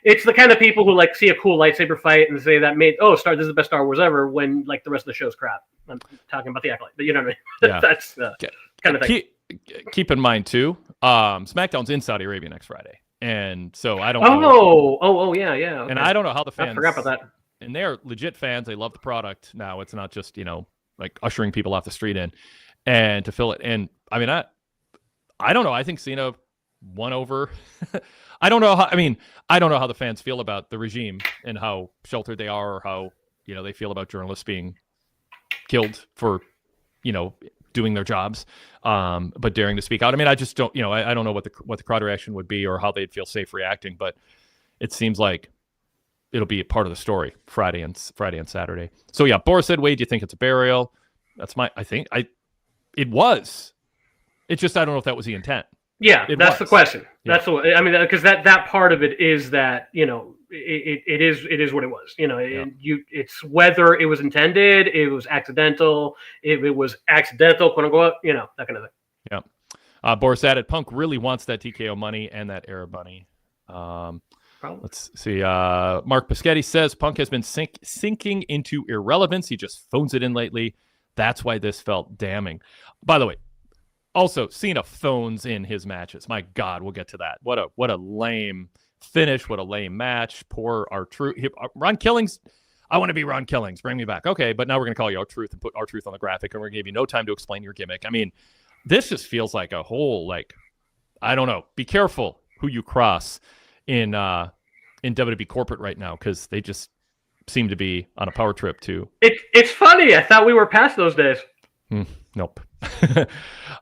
it's the kind of people who see a cool lightsaber fight and say that this is the best Star Wars ever when the rest of the show's crap. I'm talking about the Acolyte, but you know what I mean? Yeah. That's kind of thing. Keep in mind too, SmackDown's in Saudi Arabia next Friday, and so I don't. Yeah. Okay. And I don't know how the fans. I forgot about that. And they're legit fans. They love the product. Now it's not just ushering people off the street in. And to fill it. And I mean, I don't know. I think Cena won over. I don't know how the fans feel about the regime and how sheltered they are, or how, they feel about journalists being killed for, doing their jobs, but daring to speak out. I mean, I just don't, I don't know what the crowd reaction would be or how they'd feel safe reacting, but it seems like it'll be a part of the story Friday and Saturday. So yeah, Boris said, Wade, do you think it's a burial? That's it was. It's just I don't know if that was the intent. Yeah, that's the question. Yeah. That's because that part of it is that it is what it was. It's whether it was intended, it was accidental, if it was accidental, quote unquote, that kind of thing. Yeah. Boris added, Punk really wants that TKO money and that Arab money. Let's see. Mark Paschetti says Punk has been sinking into irrelevance. He just phones it in lately. That's why this felt damning. By the way, also Cena phones in his matches. My God, we'll get to that. What a lame finish. What a lame match. Poor R-Truth. Ron Killings. I want to be Ron Killings. Bring me back. Okay, but now we're going to call you R-Truth and put R-Truth on the graphic, and we're going to give you no time to explain your gimmick. I mean, this just feels like a whole I don't know. Be careful who you cross in WWE corporate right now, because they just seem to be on a power trip too. It's funny. I thought we were past those days. Nope.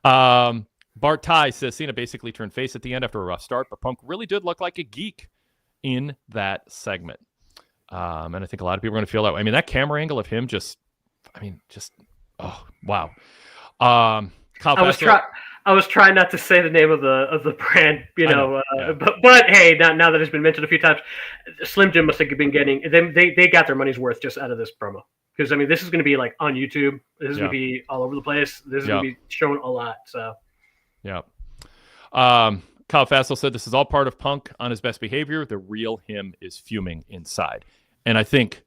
Bart Ty says Cena basically turned face at the end after a rough start, but Punk really did look like a geek in that segment. And I think a lot of people are going to feel that way. I mean, that camera angle of him oh, wow. I was trying not to say the name of the brand, but hey, now that it's been mentioned a few times, Slim Jim must have been getting they got their money's worth just out of this promo, because I mean this is going to be on YouTube, this is going to be all over the place, this is going to be shown a lot. So, yeah. Kyle Fassel said this is all part of Punk on his best behavior. The real him is fuming inside, and I think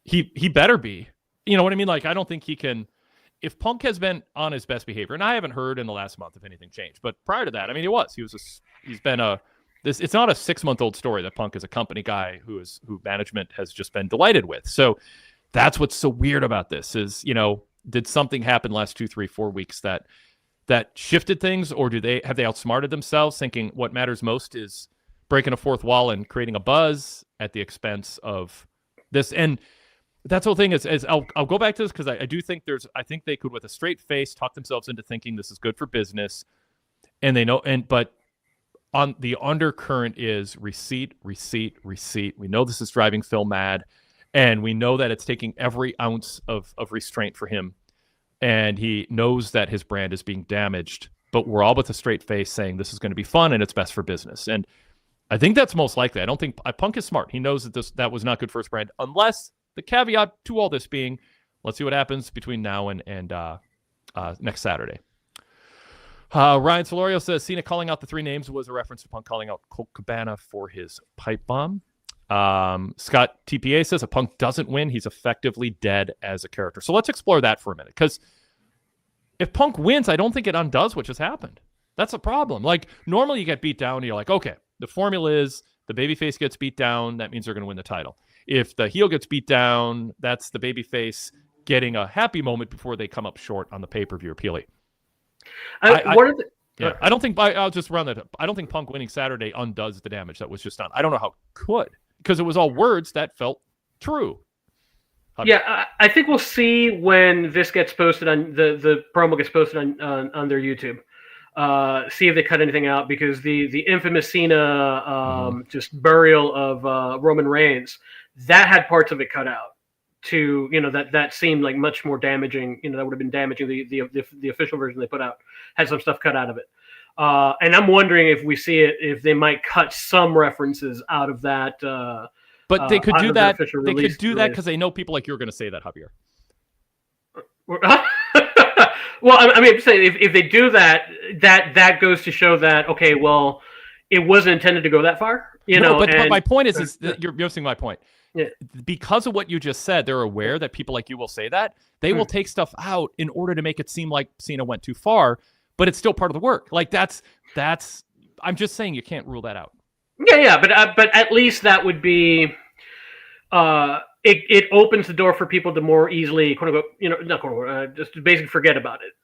he better be. You know what I mean? I don't think he can. If Punk has been on his best behavior, and I haven't heard in the last month if anything changed, but prior to that, I mean, it's not a 6-month-old story that Punk is a company guy who management has just been delighted with. So that's what's so weird about this is, did something happen last 2, 3, 4 weeks that shifted things, or have they outsmarted themselves thinking what matters most is breaking a fourth wall and creating a buzz at the expense of this? And that's the whole thing is I'll go back to this because I do think I think they could with a straight face talk themselves into thinking this is good for business, and they know. But on the undercurrent is receipt. We know this is driving Phil mad, and we know that it's taking every ounce of restraint for him, and he knows that his brand is being damaged, but we're all with a straight face saying this is going to be fun and it's best for business. And I think that's most likely. I don't think Punk is smart. He knows that that was not good for his brand, unless the caveat to all this being, let's see what happens between now and next Saturday. Ryan Solorio says Cena calling out the 3 names was a reference to Punk calling out Colt Cabana for his pipe bomb. Scott TPA says if Punk doesn't win, he's effectively dead as a character. So let's explore that for a minute, because if Punk wins, I don't think it undoes what just happened. That's a problem. Like, normally you get beat down and you're like, okay, the formula is the babyface gets beat down, that means they're going to win the title. If the heel gets beat down, that's the babyface getting a happy moment before they come up short on the pay-per-view or PLE. I don't think I'll just round that up. I don't think Punk winning Saturday undoes the damage that was just done. I don't know how it could, because it was all words that felt true. I think we'll see when this gets posted on the promo gets posted on their YouTube. See if they cut anything out, because the infamous Cena just burial of Roman Reigns, that had parts of it cut out. To that seemed like much more damaging. That would have been damaging. The official version they put out had some stuff cut out of it, and I'm wondering if we see it, if they might cut some references out of that. But they could do that. They could do that because they know people like you're going to say that, Javier. Well, I mean, I'm saying if they do that, that goes to show that, okay, well, it wasn't intended to go that far. But my point is that you're missing my point. Yeah. Because of what you just said, they're aware that people like you will say that. They will take stuff out in order to make it seem like Cena went too far, but it's still part of the work. Like that's. I'm just saying you can't rule that out. Yeah, but at least that would be. It opens the door for people to more easily, quote unquote, not quote unquote, just to basically forget about it.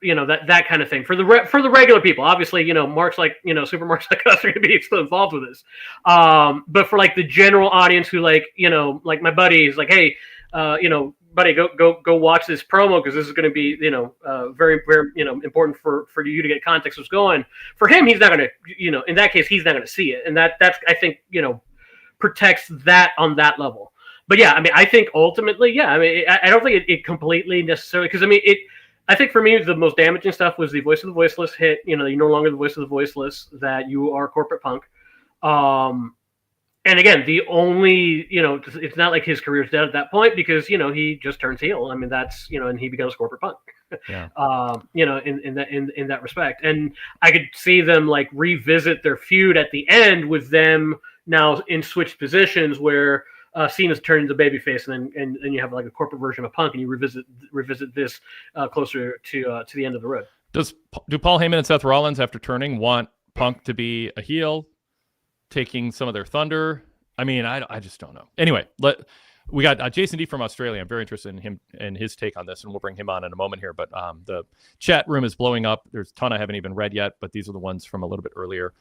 That kind of thing for the regular people. Obviously, marks like super marks like us are going to be still involved with this. But for like the general audience who like my buddy is like, hey, buddy, go watch this promo because this is going to be very very important for you to get context what's going. For him, he's not going to in that case he's not going to see it, and that's I think protects that on that level. But yeah, I mean, I think ultimately, yeah, I mean, I don't think it completely necessarily, because I mean, I think for me, the most damaging stuff was the voice of the voiceless hit. You're no longer the voice of the voiceless, that you are corporate Punk. And again, the only, it's not like his career's dead at that point, because, he just turns heel. I mean, that's, and he becomes corporate Punk. Yeah. In that respect. And I could see them like revisit their feud at the end with them now in switched positions where Cena's turning to babyface, and then you have like a corporate version of Punk, and you revisit this closer to the end of the road. Do Paul Heyman and Seth Rollins, after turning, want Punk to be a heel, taking some of their thunder? I mean, I just don't know. Anyway, we got Jason D from Australia. I'm very interested in him and his take on this, and we'll bring him on in a moment here. But the chat room is blowing up. There's a ton I haven't even read yet, but these are the ones from a little bit earlier.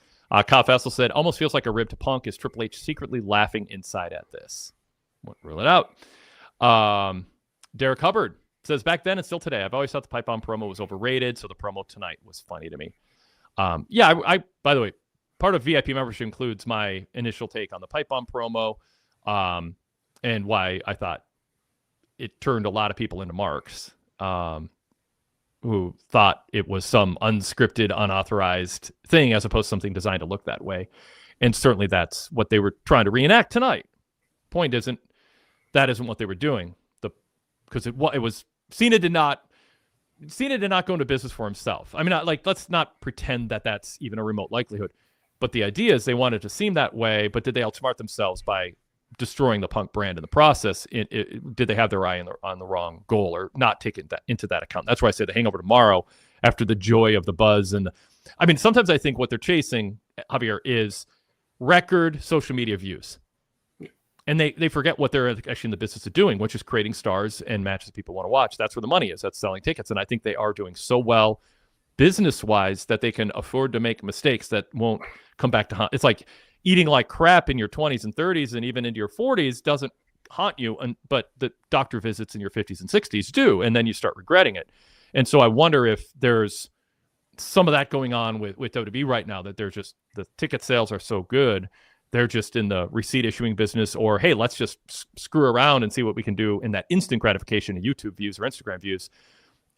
Kyle Fessel said, almost feels like a rib to Punk. Is Triple H secretly laughing inside at this? Won't rule it out. Derek Hubbard says, back then and still today, I've always thought the pipe bomb promo was overrated, so the promo tonight was funny to me. I by the way, part of VIP membership includes my initial take on the pipe bomb promo, and why I thought it turned a lot of people into marks. Who thought it was some unscripted, unauthorized thing as opposed to something designed to look that way. And certainly that's what they were trying to reenact tonight. Point isn't, that isn't what they were doing. Because it was, Cena did not go into business for himself. I mean, let's not pretend that that's even a remote likelihood. But the idea is they wanted to seem that way, but did they outsmart themselves by destroying the Punk brand in the process? Did they have their eye on the wrong goal, or not taking that into that account? That's why I say the hangover tomorrow, after the joy of the buzz. And I mean, sometimes I think what they're chasing, Javier, is record social media views. And they forget what they're actually in the business of doing, which is creating stars and matches people want to watch. That's where the money is. That's selling tickets. And I think they are doing so well business-wise that they can afford to make mistakes that won't come back to haunt. It's like eating like crap in your 20s and 30s and even into your 40s doesn't haunt you, but the doctor visits in your 50s and 60s do, and then you start regretting it. And so I wonder if there's some of that going on with WWE right now, that they're just, the ticket sales are so good. They're just in the receipt issuing business, or, hey, let's just screw around and see what we can do in that instant gratification of YouTube views or Instagram views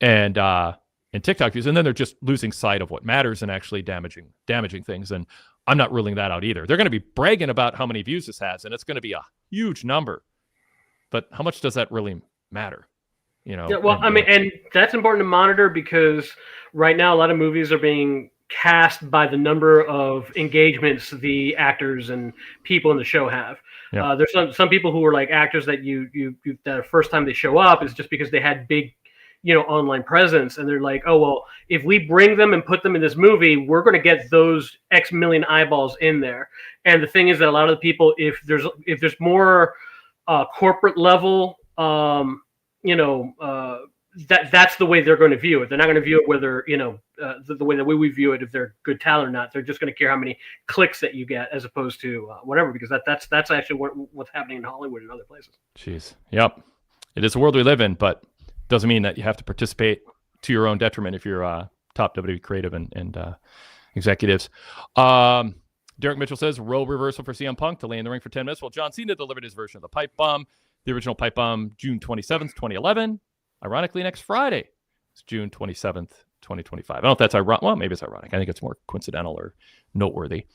and TikTok views. And then they're just losing sight of what matters and actually damaging things. And I'm not ruling that out either. They're going to be bragging about how many views this has, and it's going to be a huge number. But how much does that really matter? Yeah, well, and that's important to monitor, because right now a lot of movies are being cast by the number of engagements the actors and people in the show have. Yeah. There's some people who are like actors that the first time they show up is just because they had big, online presence, and they're like, oh, well, if we bring them and put them in this movie, we're going to get those X million eyeballs in there. And the thing is that a lot of the people, if there's more corporate level, that's the way they're going to view it. They're not going to view it whether, the way that we view it, if they're good talent or not. They're just going to care how many clicks that you get, as opposed to whatever, because that's actually what's happening in Hollywood and other places. Jeez. Yep. It is the world we live in, but doesn't mean that you have to participate to your own detriment if you're top WWE creative and executives. Derek Mitchell says, role reversal for CM Punk to lay in the ring for 10 minutes while John Cena delivered his version of the pipe bomb. The original pipe bomb, June 27th, 2011. Ironically, next Friday, it's June 27th, 2025. I don't know if that's ironic. Well, maybe it's ironic. I think it's more coincidental or noteworthy.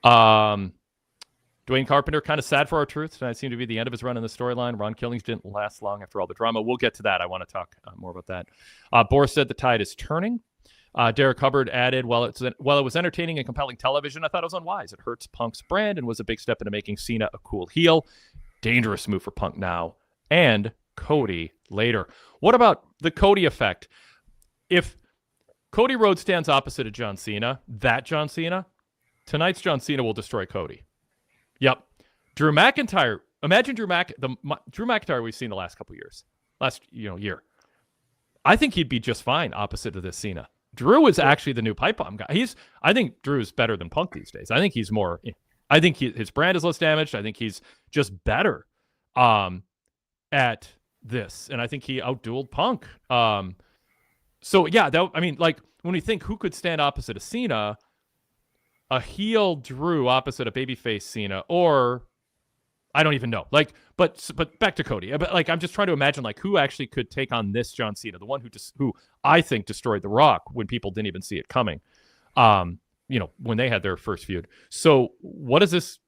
Dwayne Carpenter, kind of sad for our truth. Tonight seemed to be the end of his run in the storyline. Ron Killings didn't last long after all the drama. We'll get to that. I want to talk more about that. Boris said the tide is turning. Derek Hubbard added, while it was entertaining and compelling television, I thought it was unwise. It hurts Punk's brand and was a big step into making Cena a cool heel. Dangerous move for Punk now. And Cody later. What about the Cody effect? If Cody Rhodes stands opposite of John Cena, tonight's John Cena will destroy Cody. Yep. Drew McIntyre. Imagine Drew McIntyre we've seen the last couple years. Year. I think he'd be just fine opposite of this Cena. Drew is actually the new pipe bomb guy. I think Drew's better than Punk these days. I think he's more. I think his brand is less damaged. I think he's just better at this, and I think he outdueled Punk. So yeah, when we think who could stand opposite of Cena, a heel Drew opposite a babyface Cena, or I don't even know. But back to Cody. But I'm just trying to imagine who actually could take on this John Cena, the one who I think destroyed The Rock when people didn't even see it coming. When they had their first feud. So what is this?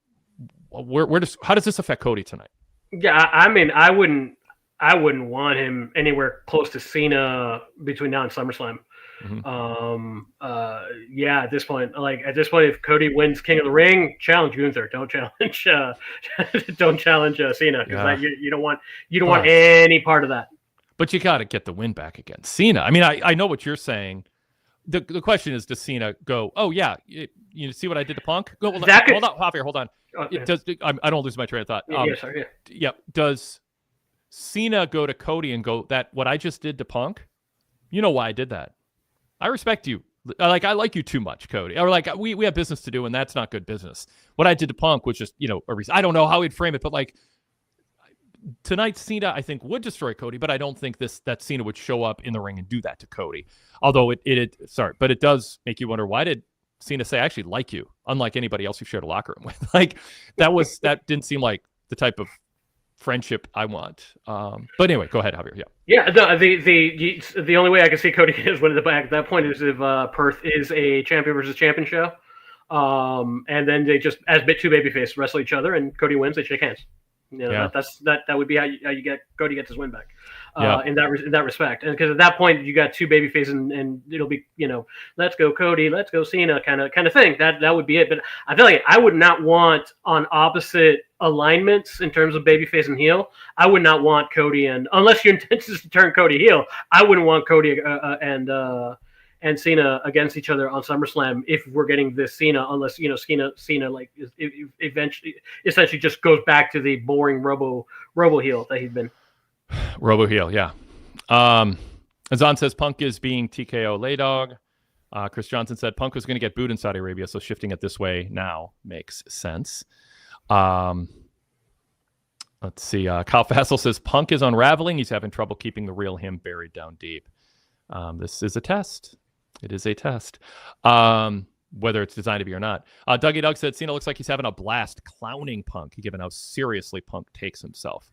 How does this affect Cody tonight? Yeah, I wouldn't want him anywhere close to Cena between now and SummerSlam. Mm-hmm. At this point, if Cody wins King of the Ring, challenge Gunther. Don't challenge Cena, because you don't want any part of that. But you got to get the win back against Cena. I know what you're saying. The question is, does Cena go, oh yeah, you see what I did to Punk? Go, hold on, Javier, hold on. I don't lose my train of thought. Sorry. Yeah. Does Cena go to Cody and go, that what I just did to Punk? You know why I did that? I respect you. I like you too much, Cody. Or we have business to do, and that's not good business. What I did to Punk was just, a reason. I don't know how he'd frame it, but tonight Cena, I think, would destroy Cody, but I don't think that Cena would show up in the ring and do that to Cody. Although but it does make you wonder, why did Cena say, I actually like you, unlike anybody else you shared a locker room with? That didn't seem like the type of friendship I want. But anyway, go ahead, Javier. Yeah. Yeah. The only way I can see Cody is winning the back at that point is if Perth is a champion versus champion show, and then they just as two babyface wrestle each other, and Cody wins. They shake hands. That would be how you get Cody gets his win back. In that respect, and because at that point you got two babyfaces, and it'll be let's go Cody, let's go Cena kind of thing. That would be it. But I feel like I would not want on opposite alignments in terms of babyface and heel. I would not want Cody, and unless your intention is to turn Cody heel, I wouldn't want Cody and Cena against each other on SummerSlam if we're getting this Cena, unless Cena eventually essentially just goes back to the boring robo heel that he's been. Robo heel, yeah. Azan says Punk is being TKO lay dog. Chris Johnson said Punk was going to get booed in Saudi Arabia, so shifting it this way now makes sense. Let's see. Kyle Fassel says Punk is unraveling. He's having trouble keeping the real him buried down deep. This is a test. It is a test. Whether it's designed to be or not. Dougie Doug said Cena looks like he's having a blast clowning Punk, given how seriously Punk takes himself.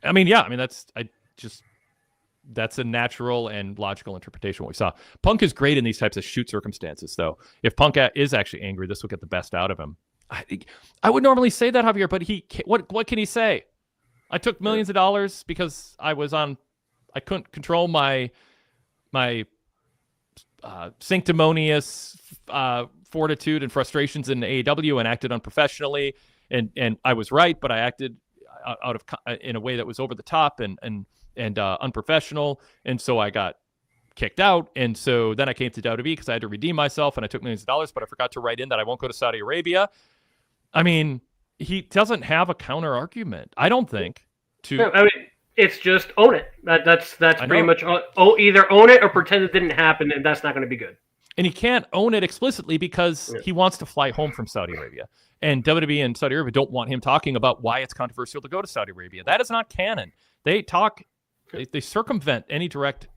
I mean, yeah, that's a natural and logical interpretation of what we saw. Punk is great in these types of shoot circumstances, though. If Punk is actually angry, this will get the best out of him. I would normally say that, Javier, but what can he say? I took millions of dollars because I couldn't control my sanctimonious fortitude and frustrations in AEW and acted unprofessionally, and I was right, but I acted in a way that was over the top and unprofessional, and so I got kicked out, and so then I came to WWE because I had to redeem myself, and I took millions of dollars, but I forgot to write in that I won't go to Saudi Arabia. I mean, he doesn't have a counter argument, I don't think. It's just own it. That's pretty much either own it or pretend it didn't happen, and that's not going to be good. And he can't own it explicitly because he wants to fly home from Saudi Arabia. And WWE and Saudi Arabia don't want him talking about why it's controversial to go to Saudi Arabia. That is not canon. They circumvent any direct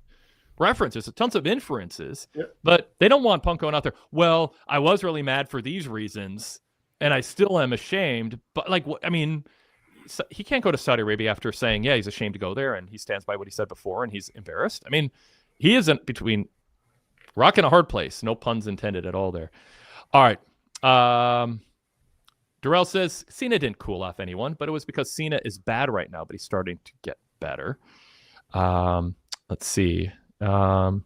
references, tons of inferences, but they don't want Punk going out there. Well, I was really mad for these reasons, and I still am ashamed. But he can't go to Saudi Arabia after saying, yeah, he's ashamed to go there, and he stands by what he said before, and he's embarrassed. I mean, he isn't between rock and a hard place. No puns intended at all there. All right. Darrell says, Cena didn't cool off anyone, but it was because Cena is bad right now, but he's starting to get better. Let's see. Derek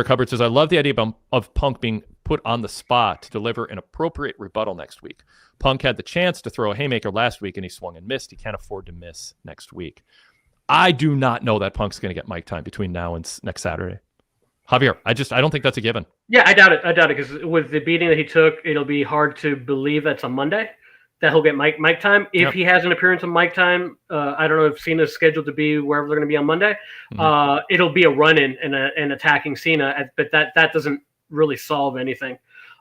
Hubbard says, I love the idea of Punk being put on the spot to deliver an appropriate rebuttal next week. Punk had the chance to throw a haymaker last week, and he swung and missed. He can't afford to miss next week. I do not know that Punk's going to get mic time between now and next Saturday. Javier, I don't think that's a given. Yeah, I doubt it because with the beating that he took, it'll be hard to believe that's a Monday that he'll get mic time. If he has an appearance on mic time, I don't know if Cena's scheduled to be wherever they're going to be on Monday. It'll be a run-in and attacking Cena, but that doesn't really solve anything.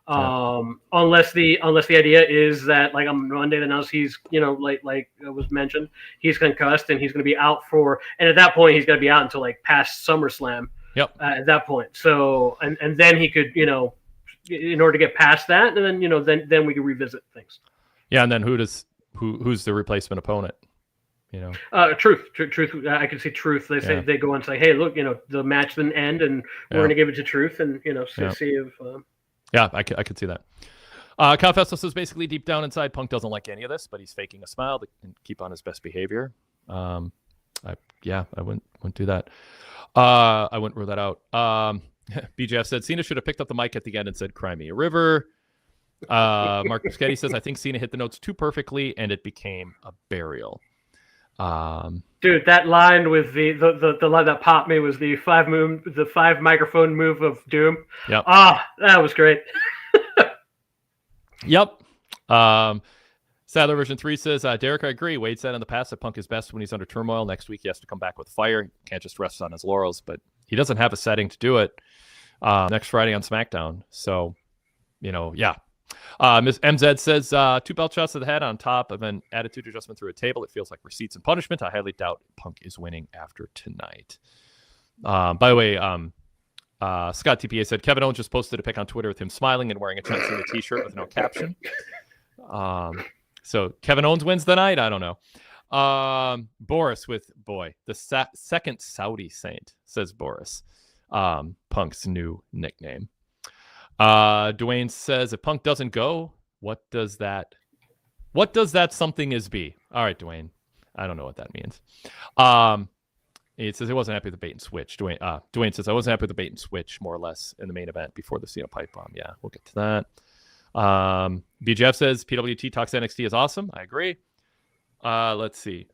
Unless the idea is that like on Monday they announce he's like was mentioned, he's concussed and he's going to be out and at that point he's going to be out until like past SummerSlam. At that point, so and then he could in order to get past that, and then we can revisit things. Yeah, and then who's the replacement opponent? Truth. I can see Truth. They say they go and say, hey, look, the match didn't end, and we're going to give it to Truth, and see if. I could see that. Kyle Festo says basically deep down inside, Punk doesn't like any of this, but he's faking a smile to keep on his best behavior. I wouldn't do that. I wouldn't rule that out. BJF said Cena should have picked up the mic at the end and said, "Cry me a river." Mark Muschetti says, I think Cena hit the notes too perfectly, and it became a burial. Dude, that line with the line that popped me was the five microphone move of Doom. Yep. That was great. Yep. Sadler version 3 says, Derek, I agree. Wade said in the past that Punk is best when he's under turmoil. Next week he has to come back with fire. Can't just rest on his laurels, but he doesn't have a setting to do it next Friday on SmackDown. So, yeah. Ms. MZ says, 2 belt shots to the head on top of an attitude adjustment through a table. It feels like receipts and punishment. I highly doubt Punk is winning after tonight. By the way, Scott TPA said, Kevin Owens just posted a pic on Twitter with him smiling and wearing a John Cena t-shirt with no caption. So Kevin Owens wins the night? I don't know. Boris with, the second Saudi saint, says Boris. Punk's new nickname. Dwayne says, if Punk doesn't go, what does that something is be? All right, Dwayne. I don't know what that means. It says he wasn't happy with the bait and switch. Dwayne says, I wasn't happy with the bait and switch, more or less, in the main event before the Cena pipe bomb. Yeah, we'll get to that. BJF says PWT talks NXT is awesome. I agree. Let's see.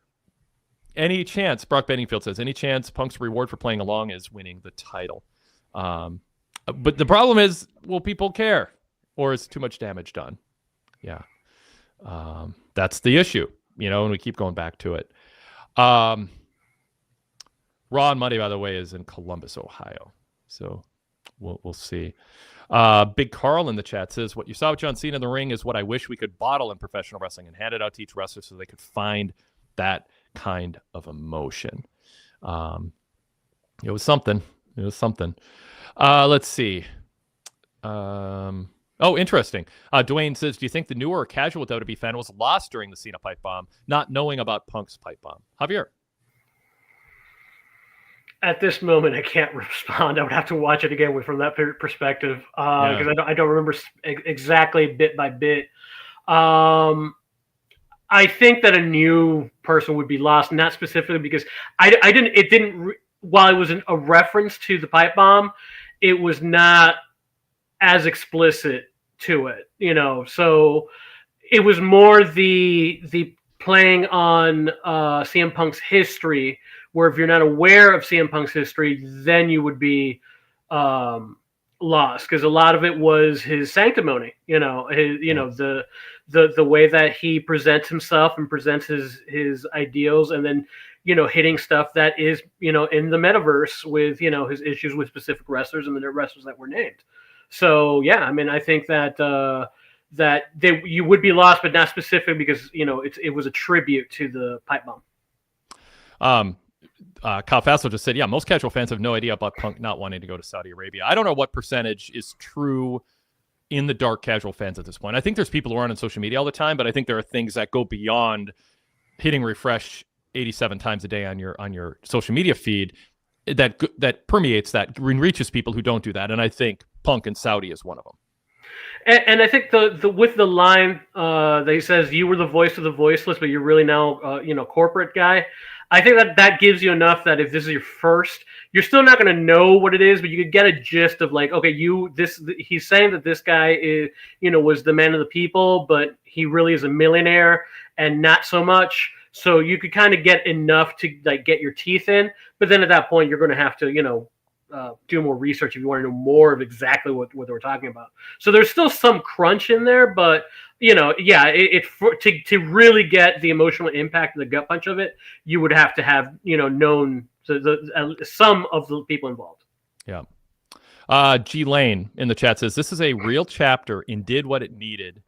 Any chance, Brock Bedingfield says, any chance Punk's reward for playing along is winning the title? But the problem is, will people care? Or is too much damage done? Yeah. That's the issue, and we keep going back to it. Raw on Monday, by the way, is in Columbus, Ohio. So we'll see. Big Carl in the chat says, what you saw with John Cena in the ring is what I wish we could bottle in professional wrestling and hand it out to each wrestler so they could find that kind of emotion. It was something. It was something. Let's see. Interesting. Dwayne says, do you think the newer or casual WWE fan was lost during the Cena pipe bomb, not knowing about Punk's pipe bomb? Javier? At this moment, I can't respond. I would have to watch it again from that perspective because I don't remember exactly bit by bit. I think that a new person would be lost, not specifically because while it was a reference to the pipe bomb, it was not as explicit to it, so it was more the playing on CM Punk's history, where if you're not aware of CM Punk's history, then you would be lost, because a lot of it was his sanctimony, the way that he presents himself and presents his ideals, and then hitting stuff that is in the metaverse with his issues with specific wrestlers and the wrestlers that were named. So yeah, I mean, I think that you would be lost, but not specific, because it was a tribute to the pipe bomb. Kyle Fassel just said, yeah, most casual fans have no idea about Punk not wanting to go to Saudi Arabia. I don't know what percentage is true in the dark casual fans at this point. I think there's people who aren't on social media all the time, but I think there are things that go beyond hitting refresh 87 times a day on your social media feed that permeates that and reaches people who don't do that. And I think Punk and Saudi is one of them. And I think the with the line that he says, you were the voice of the voiceless, but you're really now corporate guy. I think that gives you enough that if this is your first, you're still not going to know what it is, but you could get a gist of like, okay, he's saying that this guy is, was the man of the people, but he really is a millionaire and not so much. So you could kind of get enough to like get your teeth in, but then at that point you're going to have to, do more research if you want to know more of exactly what we're talking about. So there's still some crunch in there, but to really get the emotional impact and the gut punch of it, you would have to have known some of the people involved. Yeah. G Lane in the chat says, this is a real chapter and did what it needed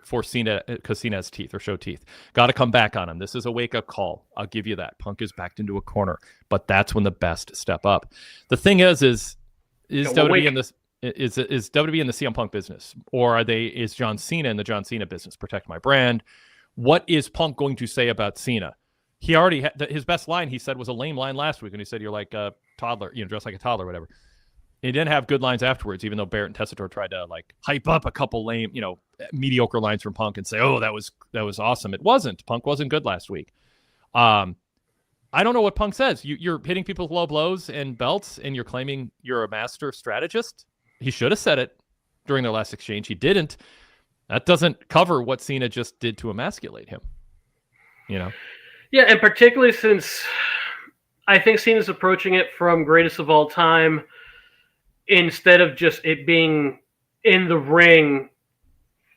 for Cena, because Cena has teeth or show teeth. Got to come back on him. This is a wake-up call. I'll give you that. Punk is backed into a corner, but that's when the best step up. The thing is WWE in this is WWE in the CM Punk business, or is John Cena in the John Cena business? Protect my brand. What is Punk going to say about Cena? He already had his best line. He said was a lame line last week, and he said you're like a toddler, dressed like a toddler, whatever. He didn't have good lines afterwards, even though Barrett and Tessitore tried to like hype up a couple lame, mediocre lines from Punk and say, "Oh, that was awesome." It wasn't. Punk wasn't good last week. I don't know what Punk says. You're hitting people with low blows and belts, and you're claiming you're a master strategist. He should have said it during their last exchange. He didn't. That doesn't cover what Cena just did to emasculate him. Yeah, and particularly since I think Cena's approaching it from greatest of all time, instead of just it being in the ring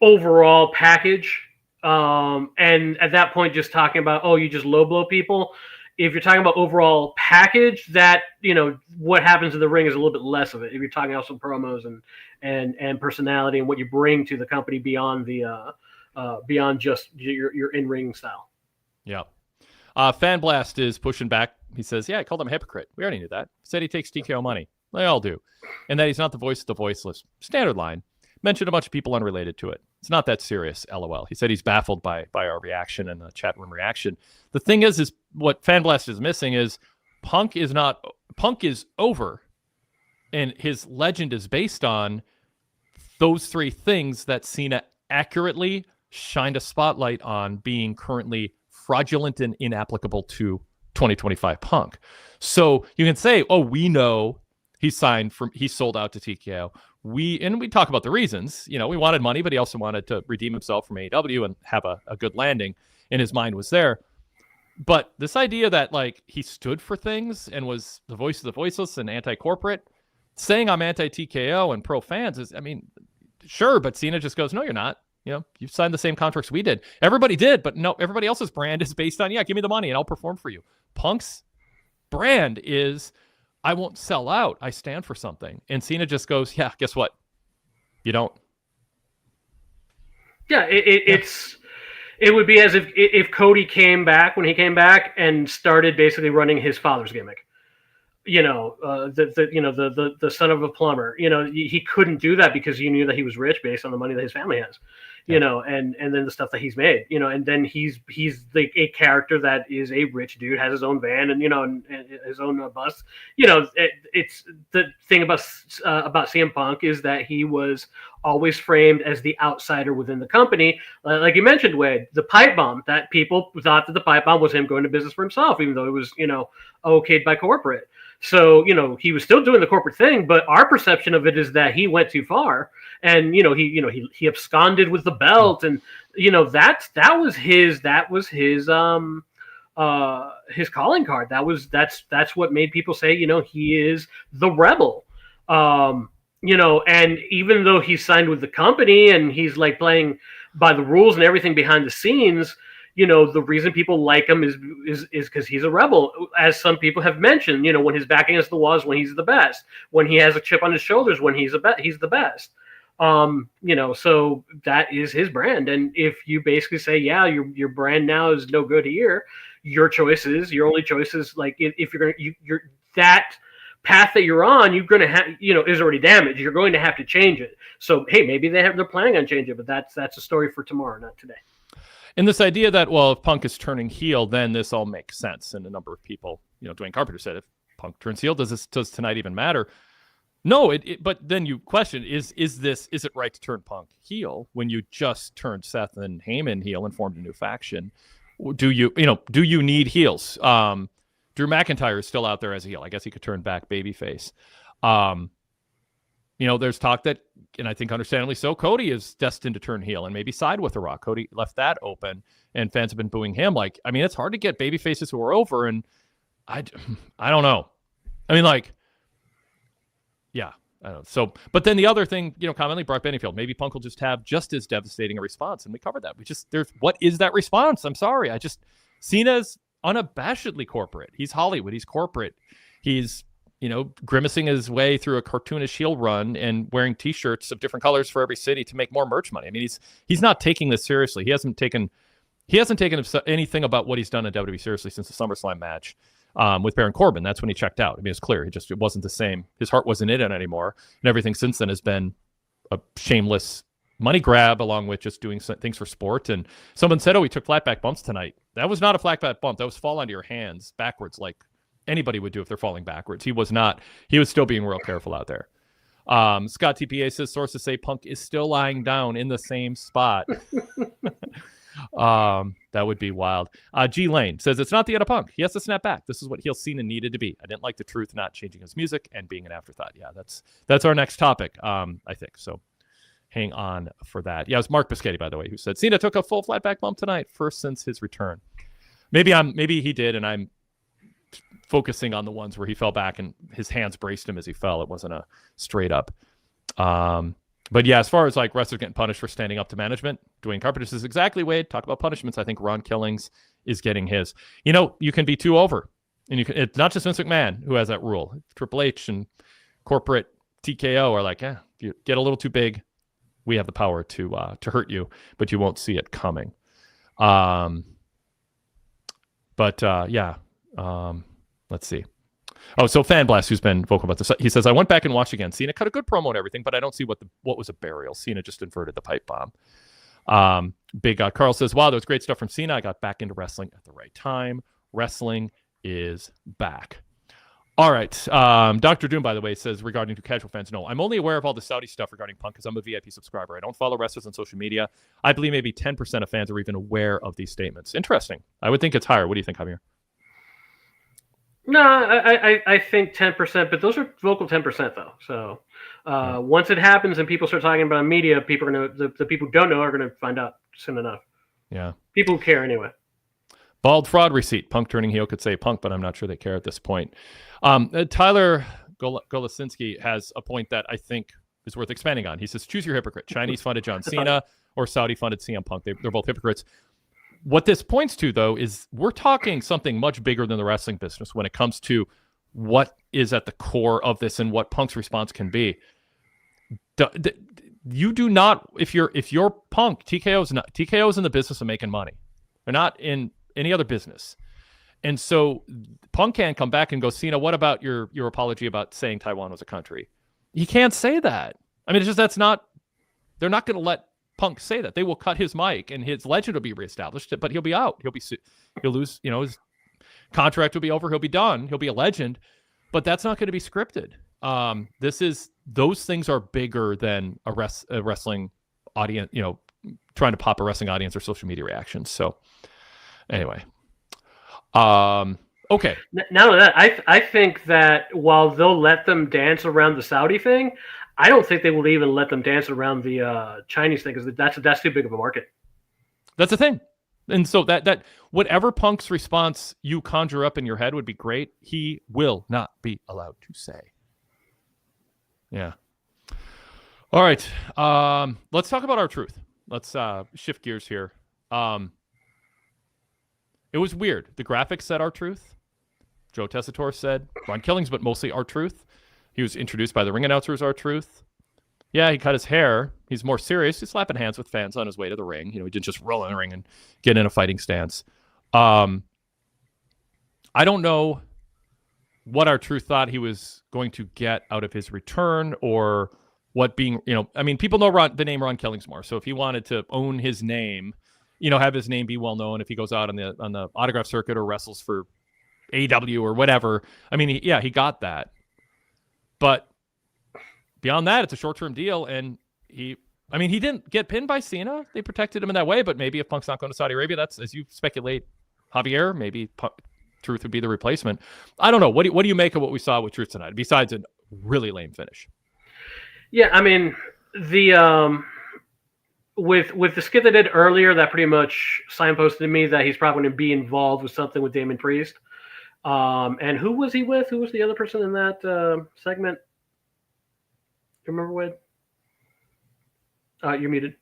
overall package. And at that point, just talking about, you just low blow people. If you're talking about overall package, that, what happens in the ring is a little bit less of it. If you're talking also promos and personality and what you bring to the company beyond beyond just your in-ring style. Yeah. Fan Blast is pushing back. He says, yeah, I called him a hypocrite. We already knew that. Said he takes TKO money. They all do. And that he's not the voice of the voiceless. Standard line. Mentioned a bunch of people unrelated to it. It's not that serious, LOL. He said he's baffled by our reaction and the chat room reaction. The thing is what Fan Blast is missing is Punk is over. And his legend is based on those three things that Cena accurately shined a spotlight on being currently fraudulent and inapplicable to 2025 Punk. So you can say, we know he sold out to TKO. We talk about the reasons. We wanted money, but he also wanted to redeem himself from AEW and have a good landing, and his mind was there. But this idea that like he stood for things and was the voice of the voiceless and anti-corporate, saying I'm anti-TKO and pro fans is, sure, but Cena just goes, no, you're not. You signed the same contracts we did. Everybody did, but no, everybody else's brand is based on, give me the money and I'll perform for you. Punk's brand is, I won't sell out. I stand for something. And Cena just goes, yeah, guess what? You don't. Yeah, it would be as if Cody came back when he came back and started basically running his father's gimmick. the son of a plumber. He couldn't do that because you knew that he was rich based on the money that his family has. And then the stuff that he's made, and then he's like a character that is a rich dude, has his own van and his own bus. It's the thing about CM Punk is that he was always framed as the outsider within the company. Like you mentioned, Wade, the pipe bomb, that people thought that the pipe bomb was him going to business for himself, even though it was, okayed by corporate. So, he was still doing the corporate thing, but our perception of it is that he went too far, and he absconded with the belt, and that was his calling card. That's what made people say, he is the rebel. And even though he's signed with the company and he's like playing by the rules and everything behind the scenes, the reason people like him is because he's a rebel, as some people have mentioned. When his back against the wall is when he's the best. When he has a chip on his shoulders, when he's the best. So that is his brand. And if you basically say, yeah, your brand now is no good here, your only choices, like if you're that path that you're on, you're going to have, is already damaged. You're going to have to change it. So, hey, maybe they're planning on changing it, but that's a story for tomorrow, not today. And this idea that, well, if Punk is turning heel, then this all makes sense. And a number of people, Dwayne Carpenter said, if Punk turns heel, does tonight even matter? No, but then you question, is it right to turn Punk heel when you just turned Seth and Heyman heel and formed a new faction? Do you need heels? Drew McIntyre is still out there as a heel. I guess he could turn back babyface. There's talk that, and I think understandably so, Cody is destined to turn heel and maybe side with The Rock. Cody left that open, and fans have been booing him. It's hard to get babyfaces who are over, and I don't know. I don't know. So, but then the other thing, commonly, Brock Benfield, maybe Punk will just have just as devastating a response, and we covered that. What is that response? I'm sorry. Cena's unabashedly corporate. He's Hollywood. He's corporate. He's grimacing his way through a cartoonish heel run and wearing T-shirts of different colors for every city to make more merch money. I mean, he's not taking this seriously. He hasn't taken anything about what he's done in WWE seriously since the SummerSlam match with Baron Corbin. That's when he checked out. I mean, it's clear. It wasn't the same. His heart wasn't in it anymore. And everything since then has been a shameless money grab, along with just doing things for sport. And someone said, he took flat back bumps tonight. That was not a flat back bump. That was fall onto your hands backwards, like anybody would do if they're falling backwards. He was not. He was still being real careful out there. Scott TPA says sources say Punk is still lying down in the same spot. That would be wild. G Lane says it's not the end of Punk. He has to snap back. This is what heel Cena needed to be. I didn't like the truth not changing his music and being an afterthought. Yeah, that's our next topic. I think so. Hang on for that. Yeah, it was Mark Biscotti, by the way, who said Cena took a full flat back bump tonight, first since his return. Maybe he did, and I'm focusing on the ones where he fell back and his hands braced him as he fell. It wasn't a straight up. But yeah, as far as like wrestlers getting punished for standing up to management, Dwayne Carpenter says exactly, Wade. Talk about punishments. I think Ron Killings is getting his. You can be too over, and it's not just Vince McMahon who has that rule. Triple H and corporate TKO are like, if you get a little too big, we have the power to hurt you, but you won't see it coming. Let's see. Oh, so Fan Blast, who's been vocal about this, he says, I went back and watched again. Cena cut a good promo and everything, but I don't see what was a burial. Cena just inverted the pipe bomb. Big Carl says, wow, that was great stuff from Cena. I got back into wrestling at the right time. Wrestling is back. All right. Dr. Doom, by the way, says regarding to casual fans, no, I'm only aware of all the Saudi stuff regarding Punk because I'm a VIP subscriber. I don't follow wrestlers on social media. I believe maybe 10% of fans are even aware of these statements. Interesting. I would think it's higher. What do you think, Javier? No, I think 10%, but those are vocal 10% though. So once it happens and people start talking about media, people are gonna the people who don't know are gonna find out soon enough. Yeah, people who care anyway. Bald fraud receipt. Punk turning heel could say Punk, but I'm not sure they care at this point. Tyler Golasinski has a point that I think is worth expanding on. He says, choose your hypocrite. Chinese funded John Cena or Saudi funded CM Punk. They're both hypocrites. What this points to, though, is we're talking something much bigger than the wrestling business when it comes to what is at the core of this and what Punk's response can be. You do not, if you're Punk, TKO's in the business of making money. They're not in any other business. And so Punk can't come back and go, Cena, what about your apology about saying Taiwan was a country? He can't say that. I mean, it's just they're not going to let Punk say that. They will cut his mic and his legend will be reestablished, but he'll be out. He'll lose, his contract will be over. He'll be done. He'll be a legend, but that's not going to be scripted. Those things are bigger than a wrestling audience, trying to pop a wrestling audience or social media reactions. So anyway, okay. Now that I think that while they'll let them dance around the Saudi thing, I don't think they will even let them dance around the Chinese thing, because that's too big of a market. That's the thing. And so that whatever Punk's response you conjure up in your head would be great. He will not be allowed to say. Yeah. All right. Let's talk about R-Truth. Let's shift gears here. It was weird. The graphics said R-Truth. Joe Tessitore said Ron Killings, but mostly R-Truth. He was introduced by the ring announcer as R-Truth. Yeah, he cut his hair. He's more serious. He's slapping hands with fans on his way to the ring. He didn't just roll in the ring and get in a fighting stance. I don't know what R-Truth thought he was going to get out of his return, or what being, people know the name Ron Killings more. So if he wanted to own his name, have his name be well known, if he goes out on the autograph circuit or wrestles for AEW or whatever, he got that. But beyond that, it's a short-term deal, and he didn't get pinned by Cena. They protected him in that way, but maybe if Punk's not going to Saudi Arabia, that's, as you speculate, Javier, maybe Truth would be the replacement. I don't know. What do you make of what we saw with Truth tonight, besides a really lame finish? Yeah, the with the skit they did earlier, that pretty much signposted to me that he's probably going to be involved with something with Damon Priest. And who was he with? Who was the other person in that segment? Do you remember, Wade? You're muted.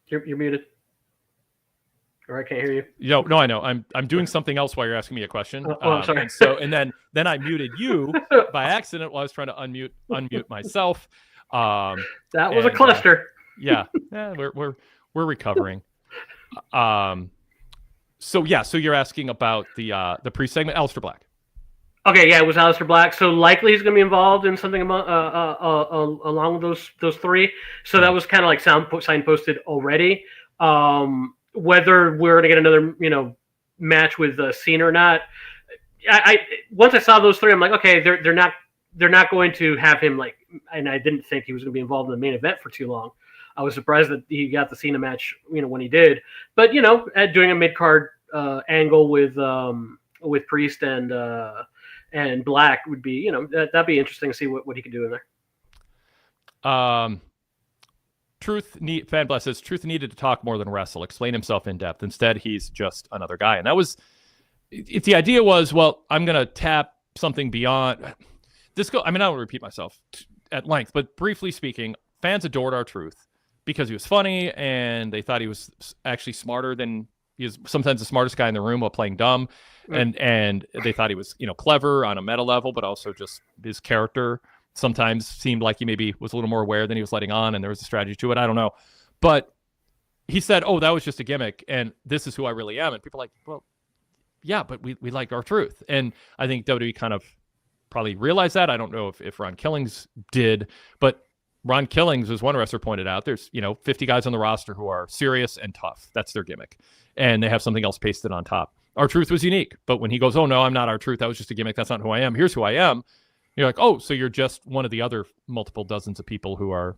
You're muted. Or I can't hear you. No, I know. I'm doing something else while you're asking me a question. I'm sorry. And then I muted you by accident while I was trying to unmute myself. That was a cluster. Yeah, we're recovering. So you're asking about the pre-segment, Aleister Black. Okay, yeah, it was Aleister Black. So likely he's going to be involved in something along with those three. So that was kind of like signposted already. Whether we're going to get another match with Cena or not, I once I saw those three, I'm like, okay, they're not going to have him and I didn't think he was going to be involved in the main event for too long. I was surprised that he got the Cena match, when he did. But doing a mid card angle with Priest and Black would be, that'd be interesting to see what he could do in there. Fan Bless says Truth needed to talk more than wrestle, explain himself in depth. Instead, he's just another guy, and that was. If the idea was, well, I'm gonna tap something beyond this. I don't repeat myself at length, but briefly speaking, fans adored R-Truth because he was funny, and they thought he was actually smarter than he was. Sometimes the smartest guy in the room while playing dumb, and they thought he was clever on a meta level, but also just his character sometimes seemed like he maybe was a little more aware than he was letting on, and there was a strategy to it. I don't know. But he said, oh, that was just a gimmick, and this is who I really am. And people are like, well, yeah, but we like R-Truth. And I think WWE kind of probably realized that. I don't know if Ron Killings did, but Ron Killings, as one wrestler pointed out, there's 50 guys on the roster who are serious and tough. That's their gimmick. And they have something else pasted on top. R-Truth was unique. But when he goes, oh, no, I'm not R-Truth. That was just a gimmick. That's not who I am. Here's who I am. You're like, oh, so you're just one of the other multiple dozens of people who are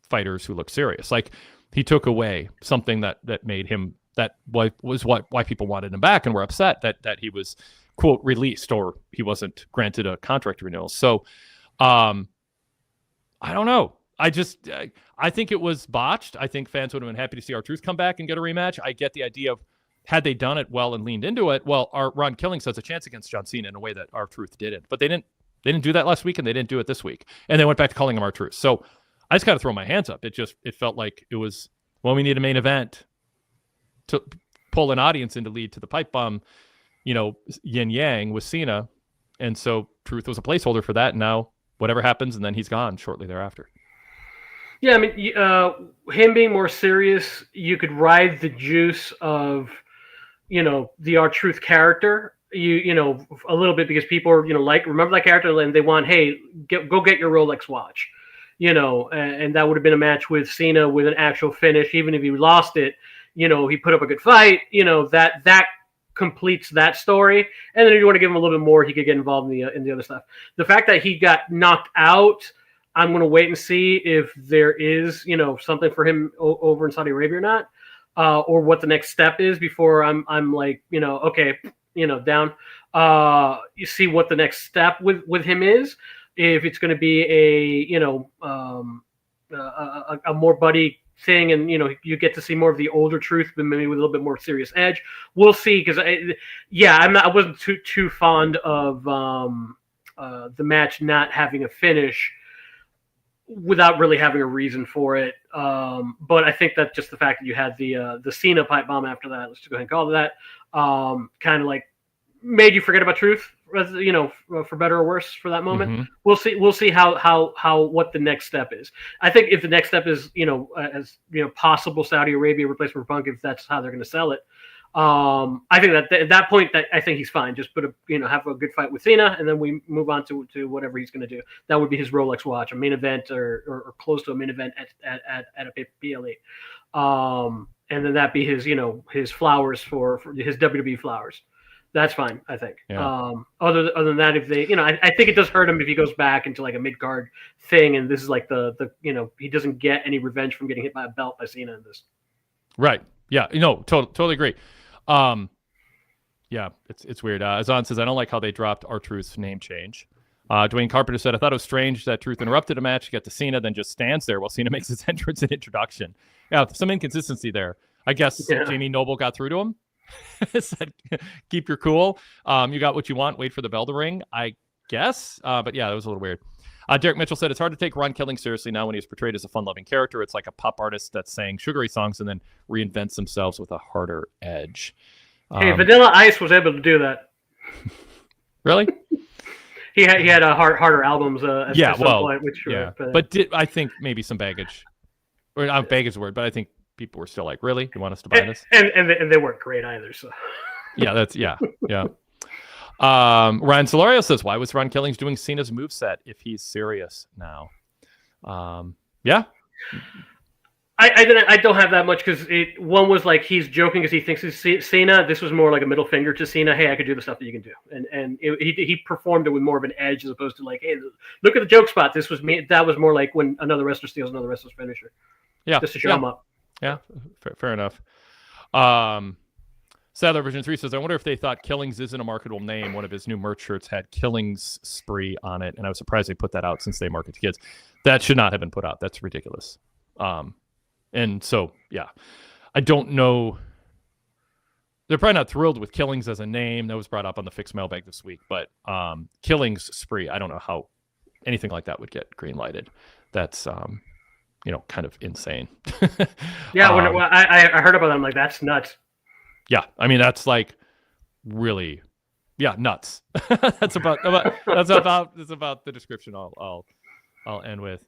fighters who look serious. Like, he took away something that made him, that was why people wanted him back and were upset that he was, quote, released, or he wasn't granted a contract renewal. So, I don't know. I think it was botched. I think fans would have been happy to see R-Truth come back and get a rematch. I get the idea of, had they done it well and leaned into it, well, Ron Killings has a chance against John Cena in a way that R-Truth didn't. But they didn't do that last week, and they didn't do it this week. And they went back to calling him R-Truth. So I just got to throw my hands up. It felt like it was, well, we need a main event to pull an audience in to lead to the pipe bomb, yin yang with Cena. And so Truth was a placeholder for that. And now whatever happens, and then he's gone shortly thereafter. Yeah, him being more serious, you could ride the juice of the R-Truth character, a little bit, because people are, remember that character and they want, hey, go get your Rolex watch, and that would have been a match with Cena with an actual finish. Even if he lost it, he put up a good fight, that completes that story. And then if you want to give him a little bit more, he could get involved in the other stuff. The fact that he got knocked out, I'm going to wait and see if there is, something for him over in Saudi Arabia or not, or what the next step is before I'm like, okay, down. You see what the next step with him is. If it's going to be a more buddy thing, and you get to see more of the older Truth, but maybe with a little bit more serious edge. We'll see, because I wasn't too fond of the match not having a finish without really having a reason for it. But I think that just the fact that you had the Cena pipe bomb after that, let's just go ahead and call it that, kind of like made you forget about Truth, for better or worse for that moment. Mm-hmm. We'll see how what the next step is. I think if the next step is, possible Saudi Arabia replacement for Punk, if that's how they're going to sell it, I think that at that point, that I think he's fine. Just have a good fight with Cena, and then we move on to whatever he's going to do. That would be his Rolex watch, a main event or close to a main event at a PLE. And then that be his, his flowers for his WWE flowers. That's fine, I think. Yeah. Other than that, if they, I think it does hurt him if he goes back into like a mid card thing, and this is like the he doesn't get any revenge from getting hit by a belt by Cena in this. Right. Yeah. Totally agree. Yeah, it's weird. Azan says, I don't like how they dropped R-Truth's name change. Dwayne Carpenter said, I thought it was strange that Truth interrupted a match to get to Cena, then just stands there while Cena makes his entrance and introduction. Yeah, some inconsistency there. I guess Jamie Noble got through to him. Said, keep your cool. You got what you want. Wait for the bell to ring, I guess. But yeah, that was a little weird. Derek Mitchell said, it's hard to take Ron Killings seriously now when he's portrayed as a fun-loving character. It's like a pop artist that's saying sugary songs and then reinvents themselves with a harder edge. Hey, Vanilla Ice was able to do that. Really? he had a harder albums at some point. But I think maybe some baggage. Or not baggage is the word, but I think people were still like, really? You want us to buy this? And they weren't great either. So yeah. Ryan Solario says, why was Ron Killings doing Cena's moveset if he's serious now? Yeah. I don't have that much, because one was like he's joking because he thinks he's Cena. This was more like a middle finger to Cena. Hey, I could do the stuff that you can do, and he performed it with more of an edge as opposed to like, hey, look at the joke spot. This was me. That was more like when another wrestler steals another wrestler's finisher. Yeah, just to show him up. Yeah, fair enough. Sadler Version 3 says, I wonder if they thought Killings isn't a marketable name. One of his new merch shirts had Killings Spree on it, and I was surprised they put that out since they market to kids. That should not have been put out. That's ridiculous. And so, yeah, I don't know. They're probably not thrilled with Killings as a name. That was brought up on the Fixed Mailbag this week. But Killings Spree, I don't know how anything like that would get green-lighted. That's, kind of insane. Yeah, when I heard about that, I'm like, that's nuts. Yeah, I mean, that's like really, nuts. That's about the description I'll end with.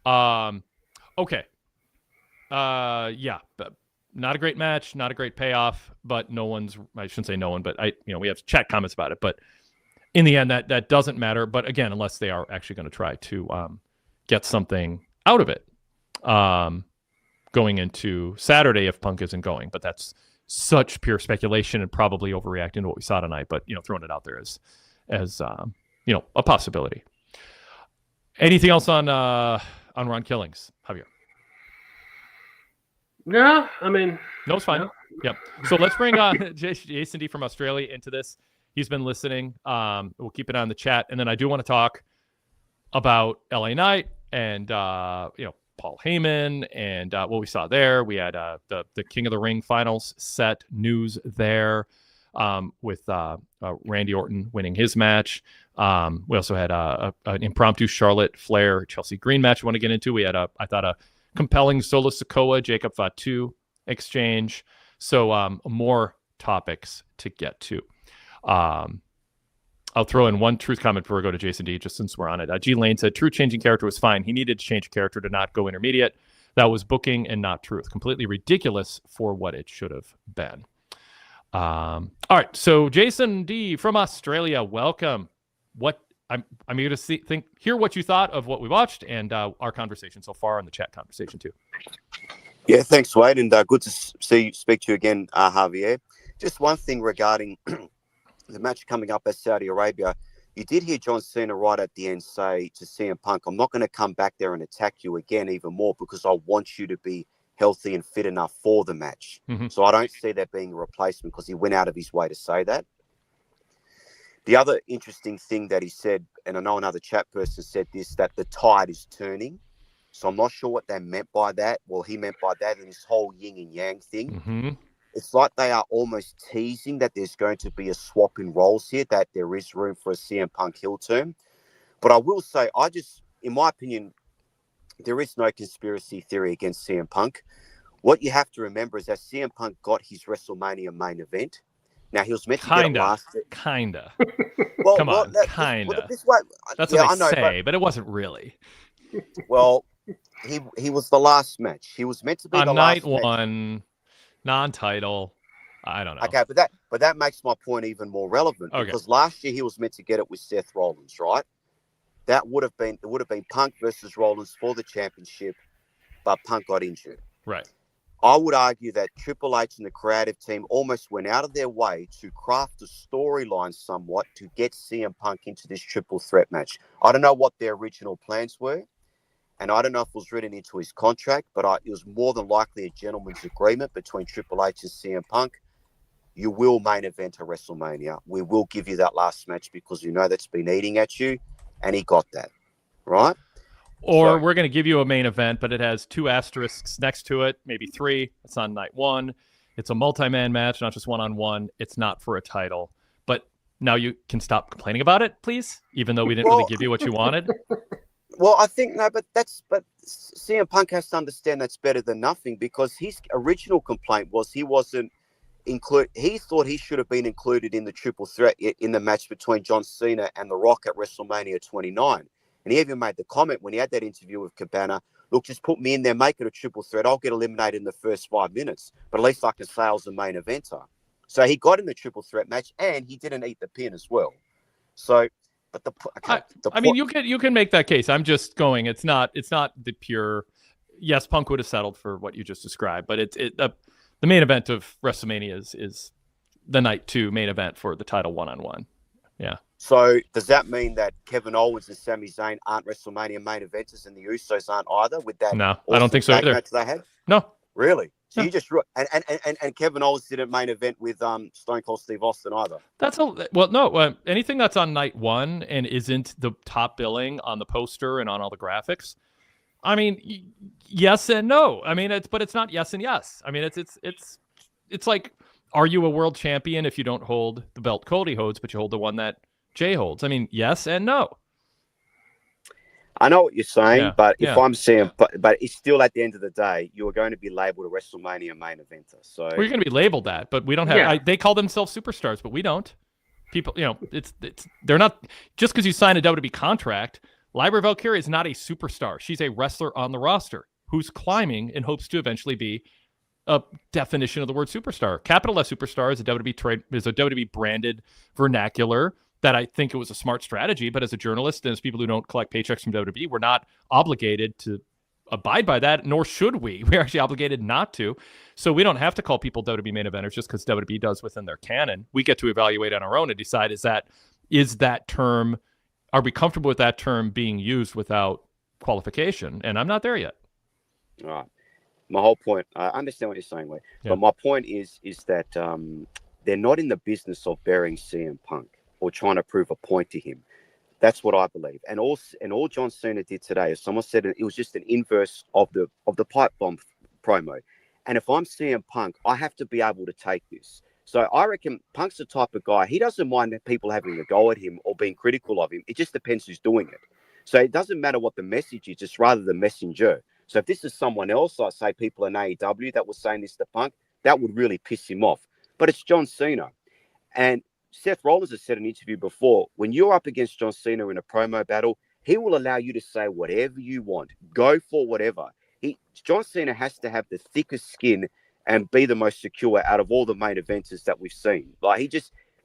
Okay. But not a great match, not a great payoff, but I shouldn't say no one, but we have chat comments about it, but in the end that doesn't matter. But again, unless they are actually going to try to get something out of it going into Saturday if Punk isn't going, but that's such pure speculation and probably overreacting to what we saw tonight, but throwing it out there as a possibility. Anything else on Ron Killings, Javier? No, I mean... No, it's fine. No. Yep. So let's bring Jason D from Australia into this. He's been listening. We'll keep it on the chat. And then I do want to talk about LA Knight and, Paul Heyman and what we saw there. We had the King of the Ring finals set news there with Randy Orton winning his match. We also had an impromptu Charlotte Flair Chelsea Green match we want to get into. We had I thought a compelling Solo Sikoa Jacob Fatu exchange. So more topics to get to. I'll throw in one truth comment before we go to Jason D, just since we're on it. G Lane said, Truth changing character was fine. He needed to change character to not go intermediate. That was booking and not truth. Completely ridiculous for what it should have been. All right, so Jason D from Australia, welcome. I'm eager to hear what you thought of what we watched and our conversation so far and the chat conversation too. Yeah, thanks, Wade, and good to speak to you again, Javier. Just one thing regarding the match coming up at Saudi Arabia. You did hear John Cena right at the end say to CM Punk, I'm not going to come back there and attack you again even more because I want you to be healthy and fit enough for the match. Mm-hmm. So I don't see that being a replacement because he went out of his way to say that. The other interesting thing that he said, and I know another chat person said this, that the tide is turning. So I'm not sure what they meant by that. Well, he meant by that and this whole yin and yang thing. Mm-hmm. It's like they are almost teasing that there's going to be a swap in roles here, that there is room for a CM Punk heel turn. But I will say, in my opinion, there is no conspiracy theory against CM Punk. What you have to remember is that CM Punk got his WrestleMania main event. Now, he was meant to get it last. Kinda. Well, Come on, kinda. That's what I know, say, but it wasn't really. Well, he was the last match. He was meant to be on the night last one, match. Non-title. I don't know. Okay, but that makes my point even more relevant because last year he was meant to get it with Seth Rollins, right? It would have been Punk versus Rollins for the championship, but Punk got injured. Right. I would argue that Triple H and the creative team almost went out of their way to craft a storyline somewhat to get CM Punk into this triple threat match. I don't know what their original plans were, and I don't know if it was written into his contract, but it was more than likely a gentleman's agreement between Triple H and CM Punk. You will main event a WrestleMania. We will give you that last match because we know that's been eating at you, and he got that, right? Or we're going to give you a main event, but it has 2 asterisks next to it, maybe 3. It's on night 1. It's a multi-man match, not just one-on-one. It's not for a title. But now you can stop complaining about it, please, even though we didn't really give you what you wanted. Well, I think, no, but CM Punk has to understand that's better than nothing because his original complaint was he wasn't included. He thought he should have been included in the triple threat in the match between John Cena and The Rock at WrestleMania 29. And he even made the comment when he had that interview with Cabana, look, just put me in there, make it a triple threat. I'll get eliminated in the first 5 minutes, but at least I can say I was the main eventer. So he got in the triple threat match and he didn't eat the pin as well. So, but I mean, you can make that case. I'm just going, it's not the pure, yes, Punk would have settled for what you just described, but the main event of WrestleMania is the night 2 main event for the title one-on-one. Yeah. So does that mean that Kevin Owens and Sami Zayn aren't WrestleMania main eventers and the Usos aren't either with that? No, I don't think so either. Match they had? No. Really? So no. you just and Kevin Owens didn't main event with Stone Cold Steve Austin either. Anything that's on night 1 and isn't the top billing on the poster and on all the graphics. I mean, yes and no. I mean, it's not yes and yes. I mean, it's like, are you a world champion if you don't hold the belt Cody holds, but you hold the one that Jay holds? I mean, yes and no. I know what you're saying, but if I'm saying, but it's still at the end of the day, you are going to be labeled a WrestleMania main eventer. So you're going to be labeled that, but we don't have. They call themselves superstars, but we don't. People, they're not just because you sign a WWE contract. Lyra Valkyria is not a superstar. She's a wrestler on the roster who's climbing in hopes to eventually be a definition of the word superstar. Capital S superstar is a WWE branded vernacular that I think it was a smart strategy, but as a journalist and as people who don't collect paychecks from WWE, we're not obligated to abide by that, nor should we. We're actually obligated not to. So we don't have to call people WWE main eventers just because WWE does within their canon. We get to evaluate on our own and decide, is that term, are we comfortable with that term being used without qualification? And I'm not there yet. All right. My whole point, I understand what you're saying, Wade, but my point is that they're not in the business of burying CM Punk or trying to prove a point to him. That's what I believe. And all John Cena did today, as someone said, it was just an inverse of the pipe bomb promo. And if I'm CM Punk, I have to be able to take this. So I reckon Punk's the type of guy, he doesn't mind people having a go at him or being critical of him. It just depends who's doing it. So it doesn't matter what the message is, just rather the messenger. So if this is someone else, like say people in AEW that was saying this to Punk, that would really piss him off. But it's John Cena. And Seth Rollins has said in an interview before, when you're up against John Cena in a promo battle, he will allow you to say whatever you want. Go for whatever. John Cena has to have the thickest skin and be the most secure out of all the main eventers that we've seen. Like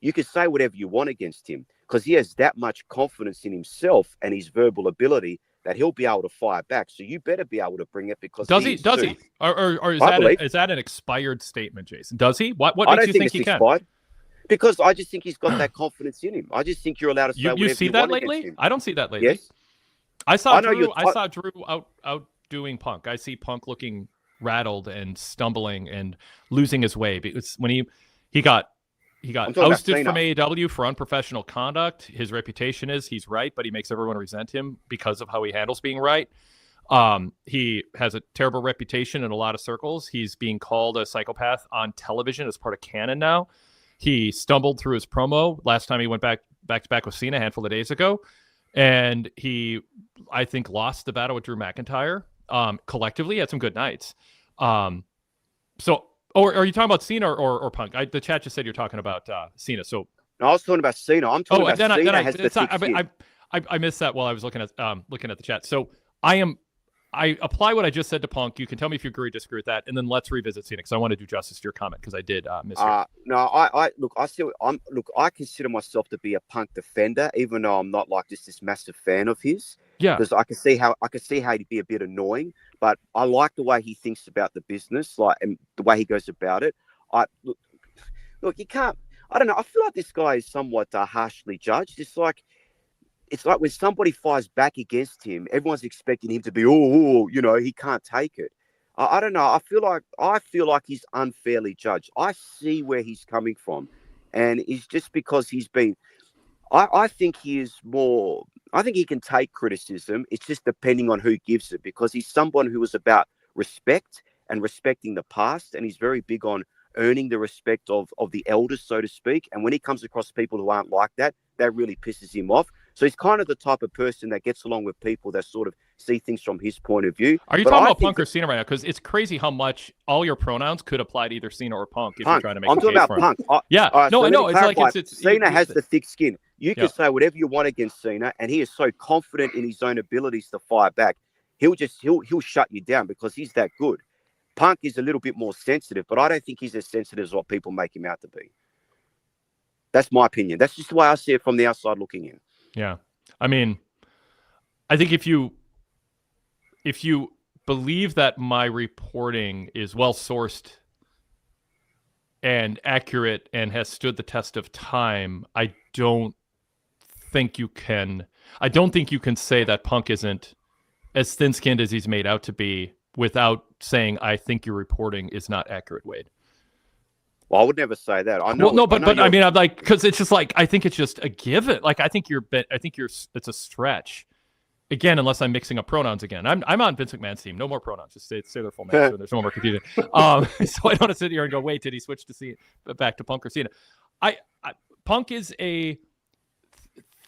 you could say whatever you want against him because he has that much confidence in himself and his verbal ability that he'll be able to fire back. So you better be able to bring it because does he? Or is that an expired statement, Jason? Does he? What makes you think he expired. Can? Because I just think he's got that confidence in him. I just think you're allowed to say whatever you see you that want lately? against him. I don't see that lately. Yes. I saw Drew outdoing Punk. I see Punk looking rattled and stumbling and losing his way because when he got ousted from AEW for unprofessional conduct. His reputation is he's right, but he makes everyone resent him because of how he handles being right. He has a terrible reputation in a lot of circles. He's being called a psychopath on television as part of canon now. He stumbled through his promo last time he went back to back with Cena a handful of days ago. And he, I think, lost the battle with Drew McIntyre. Collectively, he had some good nights. Or are you talking about Cena or Punk? The chat just said you're talking about Cena. So no, I was talking about Cena. I'm talking about Cena has the thick skin. I missed that while I was looking at the chat. So I apply what I just said to Punk. You can tell me if you agree or disagree with that, and then let's revisit Cena because I want to do justice to your comment because I did miss it. No, I consider myself to be a Punk defender, even though I'm not like just this massive fan of his. Yeah, because I can see how he'd be a bit annoying, but I like the way he thinks about the business, like and the way he goes about it. Look, you can't. I don't know. I feel like this guy is somewhat harshly judged. It's like when somebody fires back against him, everyone's expecting him to be, he can't take it. I don't know. I feel like he's unfairly judged. I see where he's coming from, and it's just because he's been. I think he is more. I think he can take criticism. It's just depending on who gives it, because he's someone who is about respect and respecting the past, and he's very big on earning the respect of the elders, so to speak. And when he comes across people who aren't like that, that really pisses him off. So he's kind of the type of person that gets along with people that sort of see things from his point of view. Are you talking about Punk or Cena right now? Because it's crazy how much all your pronouns could apply to either Cena or Punk if you're trying to make. I'm talking about Punk. I know. Cena has the thick skin. You can say whatever you want against Cena, and he is so confident in his own abilities to fire back. He'll shut you down because he's that good. Punk is a little bit more sensitive, but I don't think he's as sensitive as what people make him out to be. That's my opinion. That's just the way I see it from the outside looking in. Yeah. I mean, I think if you believe that my reporting is well sourced and accurate and has stood the test of time, I don't think you can say that Punk isn't as thin-skinned as he's made out to be without saying I think your reporting is not accurate, Wade. Well, I would never say that. I know. Well, no, but I mean, I'm like, because it's just like I think it's just a given. Like I think it's a stretch. Again, unless I'm mixing up pronouns again. I'm on Vince McMahon's team. No more pronouns. Just say their full name. So there's no more confusion. So I don't want to sit here and go, wait, did he switch to Cena back to Punk or Cena? Punk is a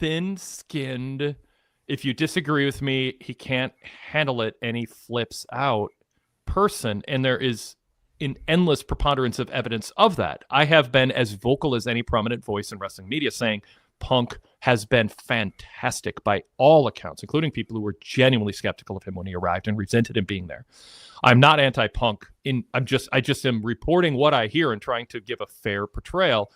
thin-skinned. If you disagree with me, he can't handle it, and he flips out person. And there is an endless preponderance of evidence of that. I have been as vocal as any prominent voice in wrestling media saying Punk has been fantastic by all accounts, including people who were genuinely skeptical of him when he arrived and resented him being there. I'm not anti-Punk. I just am reporting what I hear and trying to give a fair portrayal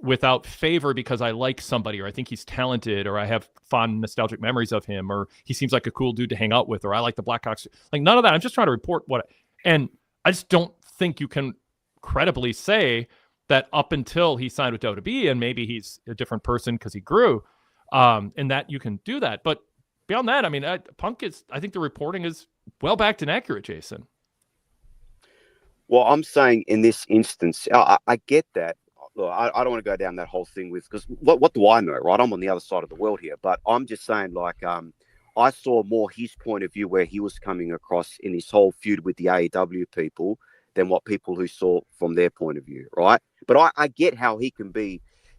without favor because I like somebody or I think he's talented or I have fond nostalgic memories of him or he seems like a cool dude to hang out with or I like the Blackhawks. Like none of that. I'm just trying to report and I just don't think you can credibly say that up until he signed with WWE and maybe he's a different person because he grew and that you can do that. But beyond that, I mean, Punk I think the reporting is well backed and accurate, Jason. Well, I'm saying in this instance, I get that. Look, I don't want to go down that whole thing because what do I know, right? I'm on the other side of the world here, but I'm just saying like I saw more his point of view where he was coming across in his whole feud with the AEW people than what people who saw from their point of view, right? But I get how he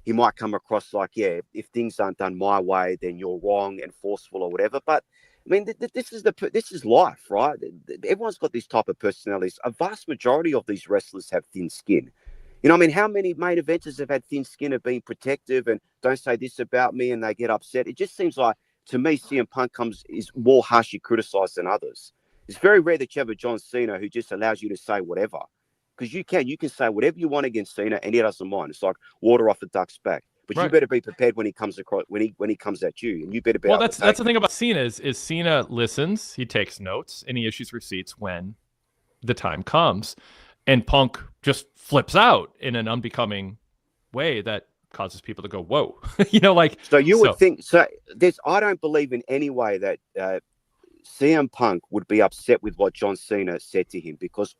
might come across like, yeah, if things aren't done my way, then you're wrong and forceful or whatever. But I mean, this is life, right? Everyone's got these type of personalities. A vast majority of these wrestlers have thin skin. You know, I mean, how many main eventers have had thin skin of being protective and don't say this about me and they get upset? It just seems like, to me, CM Punk is more harshly criticized than others. It's very rare that you have a John Cena who just allows you to say whatever. because you can say whatever you want against Cena, and he doesn't mind. It's like water off a duck's back. But you better be prepared when he comes across when he comes at you, and you better be. Well, that's the thing about Cena is Cena listens, he takes notes, and he issues receipts when the time comes, and Punk just flips out in an unbecoming way that causes people to go, "Whoa," So you would think so. I don't believe in any way that CM Punk would be upset with what John Cena said to him because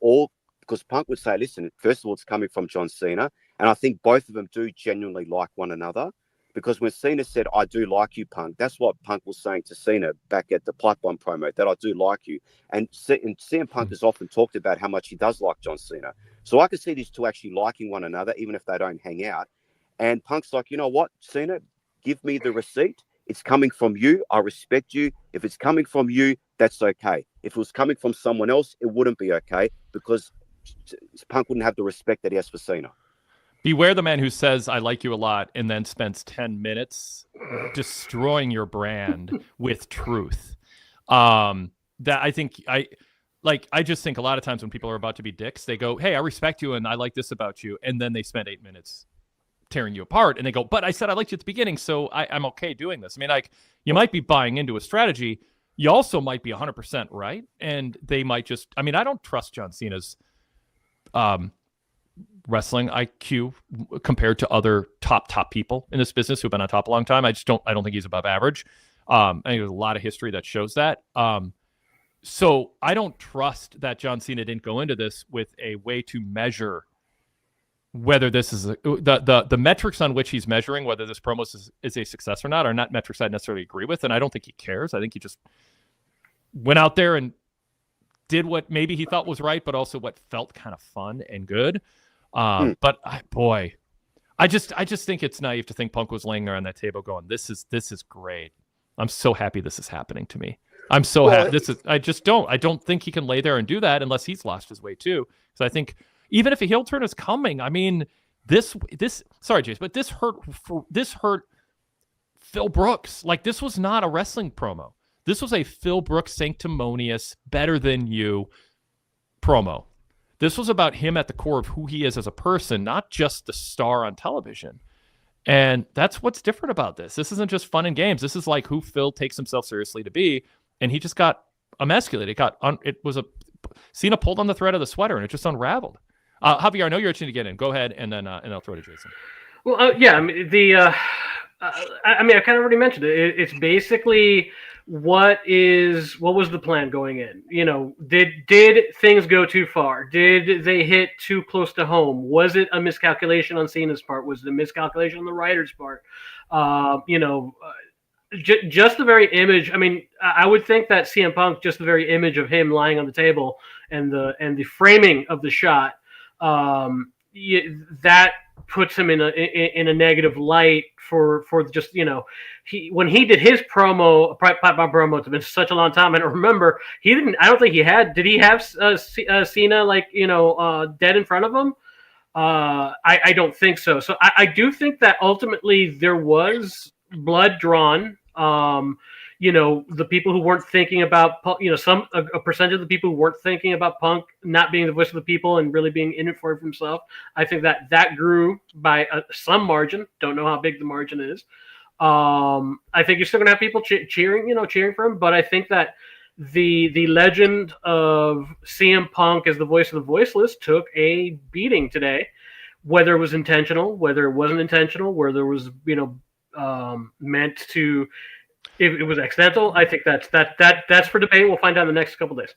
Punk would say, "Listen, first of all, it's coming from John Cena." And I think both of them do genuinely like one another because when Cena said, "I do like you, Punk," that's what Punk was saying to Cena back at the Pipeline promo, that I do like you. And CM Punk has often talked about how much he does like John Cena. So I could see these two actually liking one another, even if they don't hang out. And Punk's like, you know what, Cena, give me the receipt. It's coming from you. I respect you. If it's coming from you, that's okay. If it was coming from someone else, it wouldn't be okay because Punk wouldn't have the respect that he has for Cena. Beware the man who says, "I like you a lot," and then spends 10 minutes destroying your brand with truth. That I just think a lot of times when people are about to be dicks, they go, "Hey, I respect you and I like this about you." And then they spend 8 minutes tearing you apart. And they go, "But I said I liked you at the beginning, so I'm okay doing this." I mean, you might be buying into a strategy. You also might be 100% right. And they might just, I don't trust John Cena's wrestling IQ compared to other top people in this business who've been on top a long time. I don't think he's above average. I think there's a lot of history that shows that. So I don't trust that John Cena didn't go into this with a way to measure whether this is the metrics on which he's measuring whether this promo is a success or not are not metrics I necessarily agree with, and I don't think he cares. I think he just went out there and did what maybe he thought was right, but also what felt kind of fun and good. But I just think it's naive to think Punk was laying there on that table going, this is great. I'm so happy this is happening to me. I'm so happy. I don't think he can lay there and do that unless he's lost his way too. Because I think even if a heel turn is coming, sorry, Jace, but this hurt Phil Brooks. Like, this was not a wrestling promo. This was a Phil Brooks sanctimonious, better than you promo. This was about him at the core of who he is as a person, not just the star on television. And that's what's different about this. This isn't just fun and games. This is like who Phil takes himself seriously to be. And he just got emasculated. Cena pulled on the thread of the sweater and it just unraveled. Javier, I know you're itching to get in. Go ahead, and then I'll throw it to Jason. Well, I kind of already mentioned it. It's basically what was the plan going in? Did things go too far? Did they hit too close to home? Was it a miscalculation on Cena's part? Was it a miscalculation on the writer's part? Just the very image. I would think that CM Punk, just the very image of him lying on the table and the framing of the shot, that puts him in a negative light for just when he did his promo, promo. It's been such a long time. I don't remember. I don't think he had. Did he have Cena dead in front of him? I don't think so. So I do think that ultimately there was blood drawn. The people who weren't thinking about, a percentage of the people who weren't thinking about Punk not being the voice of the people and really being in it for himself. I think that grew by some margin. Don't know how big the margin is. I think you're still gonna have people cheering for him, but I think that the legend of CM Punk as the voice of the voiceless took a beating today, whether it was intentional, whether it wasn't intentional, whether it was meant to. If it was accidental, I think that's for debate. We'll find out in the next couple days.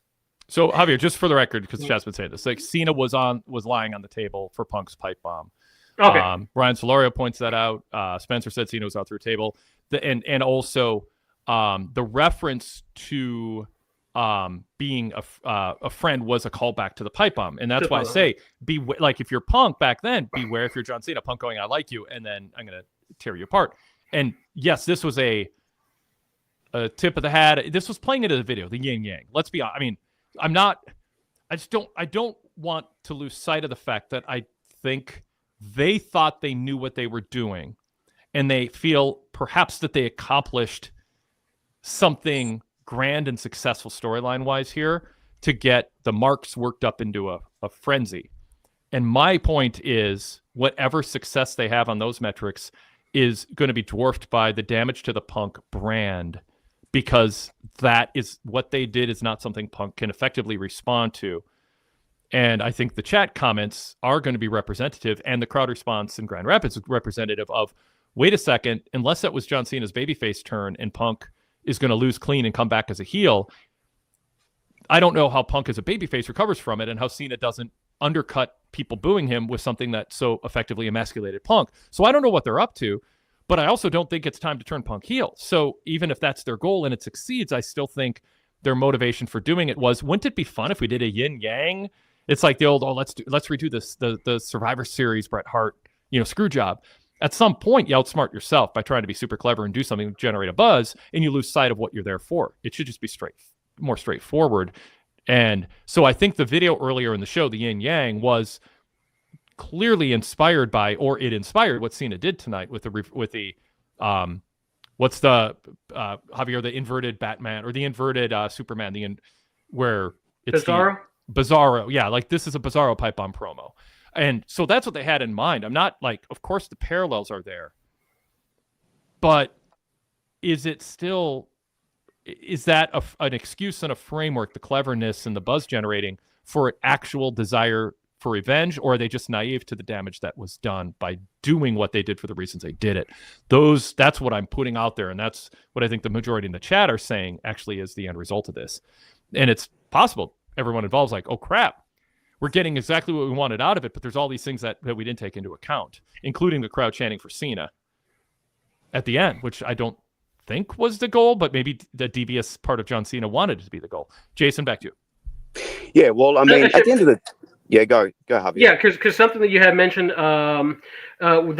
So Javier, just for the record, because Chad's been saying this, like Cena was lying on the table for Punk's pipe bomb. Okay. Ryan Solorio points that out. Spencer said Cena was out through a table, and also the reference to being a friend was a callback to the pipe bomb, and that's why I say like if you're Punk back then, beware if you're John Cena. Punk going, "I like you," and then I'm gonna tear you apart. And yes, this was a tip of the hat. This was playing into the video, the yin yang. Let's be honest. I don't want to lose sight of the fact that I think they thought they knew what they were doing, and they feel perhaps that they accomplished something grand and successful storyline wise here to get the marks worked up into a frenzy. And my point is, whatever success they have on those metrics is going to be dwarfed by the damage to the Punk brand, because that is what they did is not something Punk can effectively respond to. And I think the chat comments are going to be representative, and the crowd response in Grand Rapids is representative of, wait a second, unless that was John Cena's babyface turn and Punk is going to lose clean and come back as a heel, I don't know how Punk as a babyface recovers from it, and how Cena doesn't undercut people booing him with something that so effectively emasculated Punk. So I don't know what they're up to, but I also don't think it's time to turn Punk heel. So even if that's their goal and it succeeds, I still think their motivation for doing it was, wouldn't it be fun if we did a yin yang? It's like the old, let's redo this, the Survivor Series Bret Hart, screw job. At some point, you outsmart yourself by trying to be super clever and do something to generate a buzz, and you lose sight of what you're there for. It should just be more straightforward. And so I think the video earlier in the show, the yin yang, was clearly inspired by, or it inspired what Cena did tonight with the what's the Javier, the inverted Batman or the inverted Superman, where it's Bizarro. Yeah, like this is a Bizarro pipe bomb promo. And so that's what they had in mind. I'm not like, of course the parallels are there, but is that an excuse and a framework, the cleverness and the buzz generating, for actual desire for revenge, or are they just naive to the damage that was done by doing what they did for the reasons they did it? That's what I'm putting out there, and that's what I think the majority in the chat are saying actually is the end result of this. And it's possible everyone involved is like, oh crap, we're getting exactly what we wanted out of it, but there's all these things that we didn't take into account, including the crowd chanting for Cena at the end, which I don't think was the goal, but maybe the devious part of John Cena wanted it to be the goal. Jason, back to you. Yeah, well, I mean, at the end of the go Javier. Yeah, because something that you had mentioned, what was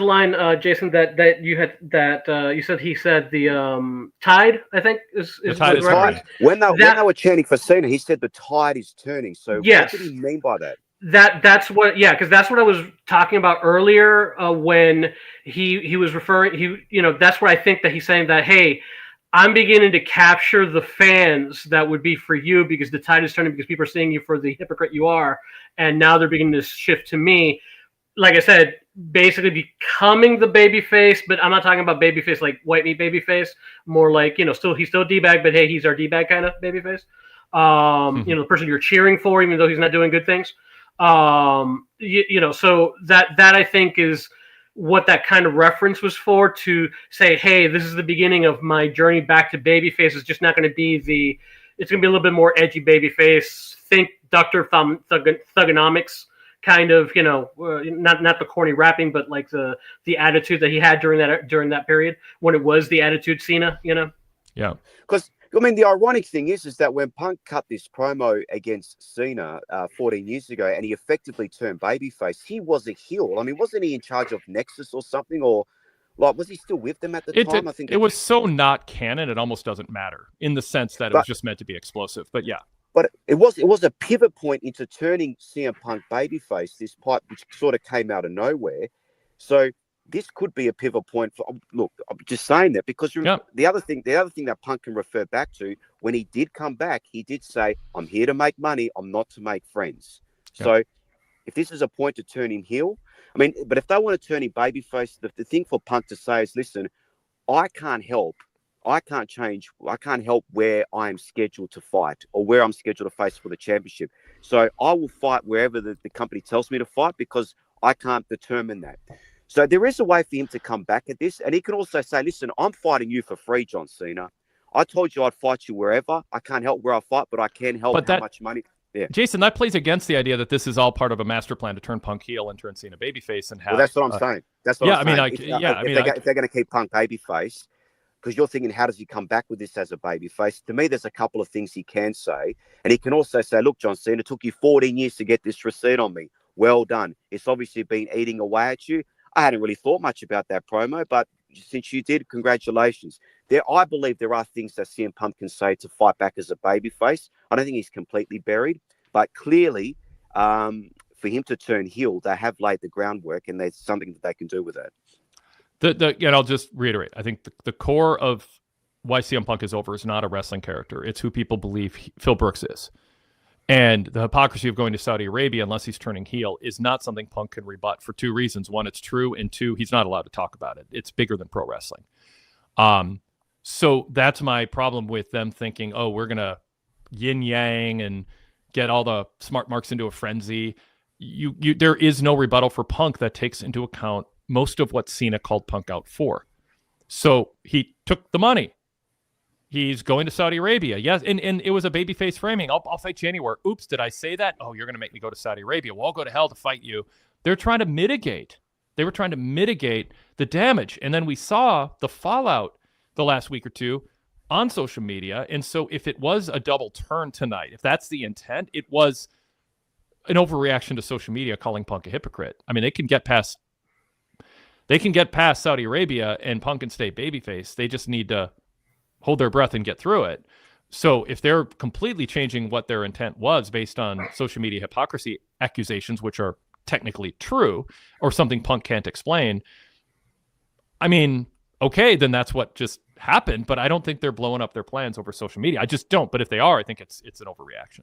the line, Jason, that you had, that you said he said the tide, I think is the tide is turning. When they were chanting for Cena, he said the tide is turning. So yes. What did he mean by that? That's what, yeah, because that's what I was talking about earlier when he was referring, that's what I think that he's saying, that, hey, I'm beginning to capture the fans that would be for you because the tide is turning, because people are seeing you for the hypocrite you are, and now they're beginning to shift to me. Like I said, basically becoming the babyface, but I'm not talking about babyface like white meat babyface, more like, he's still D-bag, but hey, he's our D-bag kind of babyface. The person you're cheering for, even though he's not doing good things. So that I think is what that kind of reference was for, to say, hey, this is the beginning of my journey back to babyface. It's just not going to be it's going to be a little bit more edgy babyface. Think Dr. Thugonomics kind of, not the corny rapping, but like the attitude that he had during that period when it was the Attitude Cena, Yeah. Because I mean, the ironic thing is that when Punk cut this promo against Cena 14 years ago, and he effectively turned babyface, he was a heel. I mean, wasn't he in charge of Nexus or something, or like was he still with them at the time? I think it was so not canon; it almost doesn't matter in the sense that it was just meant to be explosive. But yeah, but it was a pivot point into turning CM Punk babyface. This pipe, which sort of came out of nowhere, so. This could be a pivot point for. Look, I'm just saying that because the other thing that Punk can refer back to, when he did come back, he did say, "I'm here to make money. I'm not to make friends." Yep. So, if this is a point to turn him heel, I mean, but if they want to turn him babyface, the thing for Punk to say is, "Listen, I can't change. I can't help where I am scheduled to fight or where I'm scheduled to face for the championship. So I will fight wherever the company tells me to fight because I can't determine that." So there is a way for him to come back at this. And he can also say, listen, I'm fighting you for free, John Cena. I told you I'd fight you wherever. I can't help where I fight, but I can help how much money. Yeah. Jason, that plays against the idea that this is all part of a master plan to turn Punk heel and turn Cena babyface and have. Well, that's what I'm saying. That's what I'm saying. If they're going to keep Punk babyface, because you're thinking, how does he come back with this as a babyface? To me, there's a couple of things he can say. And he can also say, look, John Cena, it took you 14 years to get this receipt on me. Well done. It's obviously been eating away at you. I hadn't really thought much about that promo, but since you did, congratulations. I believe there are things that CM Punk can say to fight back as a babyface. I don't think he's completely buried, but clearly, for him to turn heel, they have laid the groundwork, and there's something that they can do with it. And I'll just reiterate. I think the core of why CM Punk is over is not a wrestling character. It's who people believe Phil Brooks is. And the hypocrisy of going to Saudi Arabia, unless he's turning heel, is not something Punk can rebut for two reasons. One, it's true, and two, he's not allowed to talk about it. It's bigger than pro wrestling. So that's my problem with them thinking, oh, we're going to yin-yang and get all the smart marks into a frenzy. There is no rebuttal for Punk that takes into account most of what Cena called Punk out for. So he took the money. He's going to Saudi Arabia. Yes, and it was a babyface framing. I'll fight you anywhere. Oops, did I say that? Oh, you're going to make me go to Saudi Arabia. Well, I'll go to hell to fight you. They're trying to mitigate. They were trying to mitigate the damage. And then we saw the fallout the last week or two on social media. And so if it was a double turn tonight, if that's the intent, it was an overreaction to social media calling Punk a hypocrite. I mean, they can get past Saudi Arabia and Punk can stay babyface. They just need to hold their breath and get through it. So if they're completely changing what their intent was based on social media hypocrisy accusations, which are technically true, or something Punk can't explain, I mean, okay, then that's what just happened, but I don't think they're blowing up their plans over social media. I just don't. But if they are, I think it's an overreaction.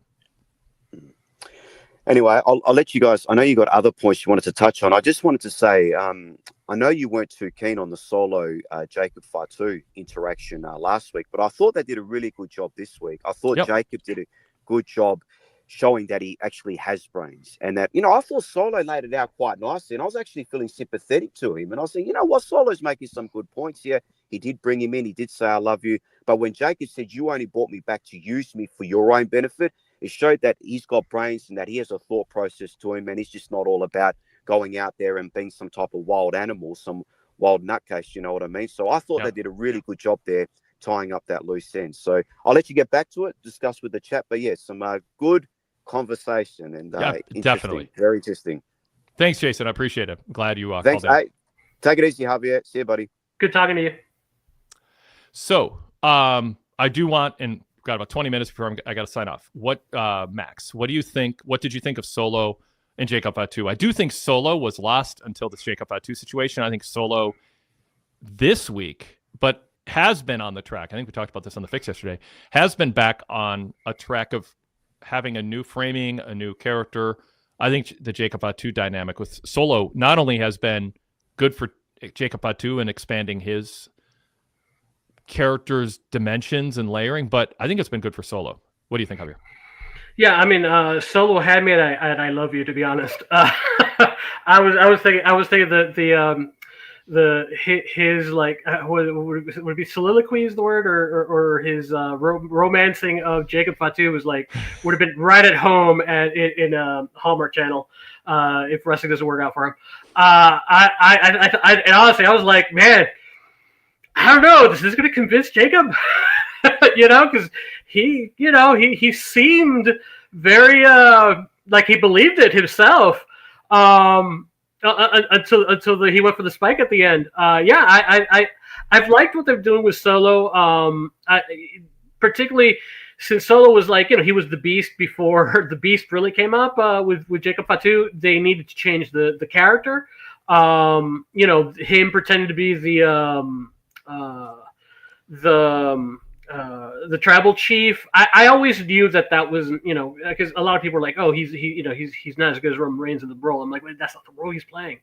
Anyway, I'll let you guys, I know you got other points you wanted to touch on. I just wanted to say, I know you weren't too keen on the Solo Jacob Fatu interaction last week, but I thought they did a really good job this week. I thought Jacob did a good job showing that he actually has brains, and that, I thought Solo laid it out quite nicely, and I was actually feeling sympathetic to him. And I was saying, you know what, Solo's making some good points here. He did bring him in. He did say, I love you. But when Jacob said, you only brought me back to use me for your own benefit, it showed that he's got brains and that he has a thought process to him, and he's just not all about going out there and being some type of wild animal, some wild nutcase, you know what I mean? So I thought they did a really good job there tying up that loose end. So I'll let you get back to it, discuss with the chat. But yeah, some good conversation and definitely very interesting. Thanks, Jason. I appreciate it. Glad you thanks. Called in. Hey, take it easy, Javier. See you, buddy. Good talking to you. So I do want, and got about 20 minutes before I got to sign off. What, Max, what do you think? What did you think of Solo and Jacob Fatu? I do think Solo was lost until the Jacob Fatu situation. I think Solo this week, but has been on the track. I think we talked about this on the Fix yesterday, has been back on a track of having a new framing, a new character. I think the Jacob Fatu dynamic with Solo not only has been good for Jacob Fatu and expanding his character's dimensions and layering, but I think it's been good for Solo. What do you think, Javier? Yeah, I mean, Solo had me at I love you, to be honest. I was thinking his like would it be soliloquy is the word, or his romancing of Jacob Fatu was like would have been right at home in Hallmark Channel if wrestling doesn't work out for him. And honestly, I was like, man, I don't know, this is going to convince Jacob, because he seemed very like he believed it himself. Until he went for the spike at the end. I've liked what they're doing with Solo. Particularly since Solo was like, he was the Beast before the Beast really came up with Jacob Fatu. They needed to change the character. Him pretending to be the tribal chief. I always knew that wasn't, because a lot of people were like, oh, he's not as good as Roman Reigns in the role. I'm like, wait, that's not the role he's playing.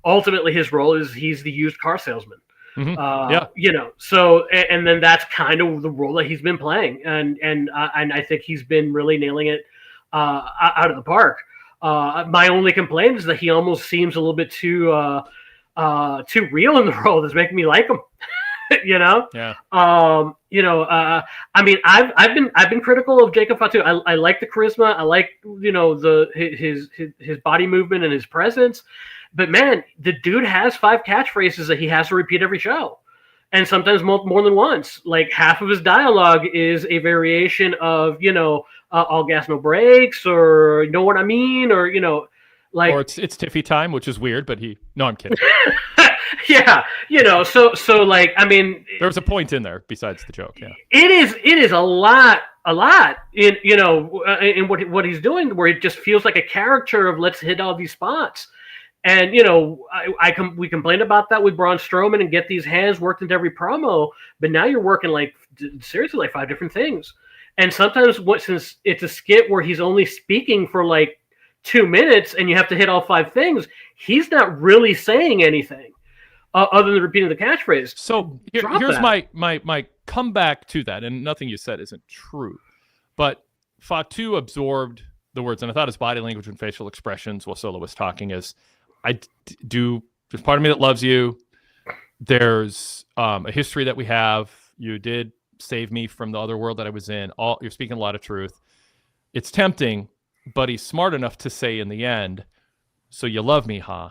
Ultimately, his role is he's the used car salesman. Mm-hmm. So and then that's kind of the role that he's been playing, and I think he's been really nailing it out of the park. My only complaint is that he almost seems a little bit too real in the role. That's making me like him. Yeah. I mean, I've been critical of Jacob Fatu. I like the charisma. I like, his body movement and his presence. But man, the dude has 5 catchphrases that he has to repeat every show, and sometimes more than once. Like half of his dialogue is a variation of, all gas no brakes, or you know what I mean, or like, or it's Tiffy time, which is weird. But no, I'm kidding. Yeah, so like, I mean, there's a point in there besides the joke. Yeah, it is a lot in in what he's doing, where it just feels like a character of let's hit all these spots. And we complained about that with Braun Strowman and get these hands worked into every promo, but now you're working like seriously like 5 different things. And sometimes since it's a skit where he's only speaking for like 2 minutes and you have to hit all 5 things, he's not really saying anything other than repeating the catchphrase. So here's my comeback to that, and nothing you said isn't true, but Fatu absorbed the words, and I thought his body language and facial expressions while Solo was talking is, there's part of me that loves you. There's a history that we have. You did save me from the other world that I was in. You're speaking a lot of truth. It's tempting, but he's smart enough to say in the end, so you love me, huh?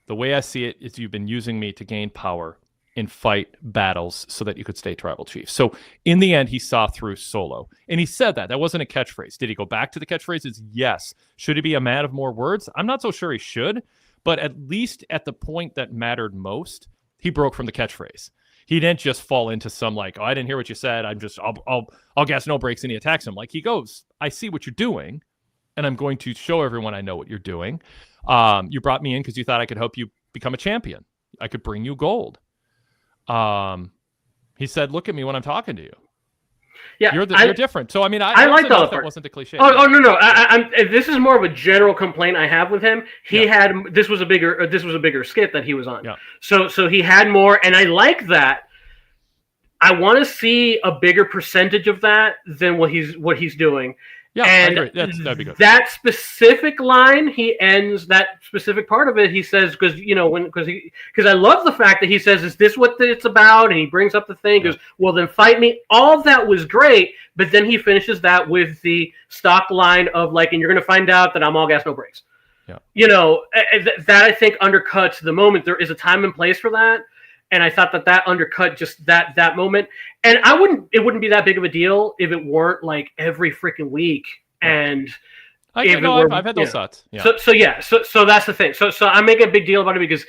The way I see it is you've been using me to gain power and fight battles so that you could stay tribal chief. So in the end, he saw through Solo. And he said that. That wasn't a catchphrase. Did he go back to the catchphrases? Yes. Should he be a man of more words? I'm not so sure he should, but at least at the point that mattered most, he broke from the catchphrase. He didn't just fall into some like, oh, I didn't hear what you said. I'll gas no brakes, and he attacks him. Like, he goes, I see what you're doing, and I'm going to show everyone I know what you're doing. You brought me in because you thought I could help you become a champion. I could bring you gold. He said, look at me when I'm talking to you. Yeah, you're different. So, I mean, I like that. That wasn't the cliche. Oh no. This is more of a general complaint I have with him. This was a bigger skit that he was on. Yeah. So he had more, and I like that. I want to see a bigger percentage of that than what he's doing. Yeah, and I agree. That'd be good. That specific line, he ends that specific part of it. He says, because I love the fact that he says, "Is this what it's about?" And he brings up the thing. Goes, "Well, then fight me." All that was great, but then he finishes that with the stock line of like, "And you're going to find out that I'm all gas, no brakes." Yeah, that I think undercuts the moment. There is a time and place for that. And I thought that undercut just that moment. And it wouldn't be that big of a deal if it weren't like every freaking week. And I've had those thoughts. Yeah. So that's the thing. So I'm making a big deal about it because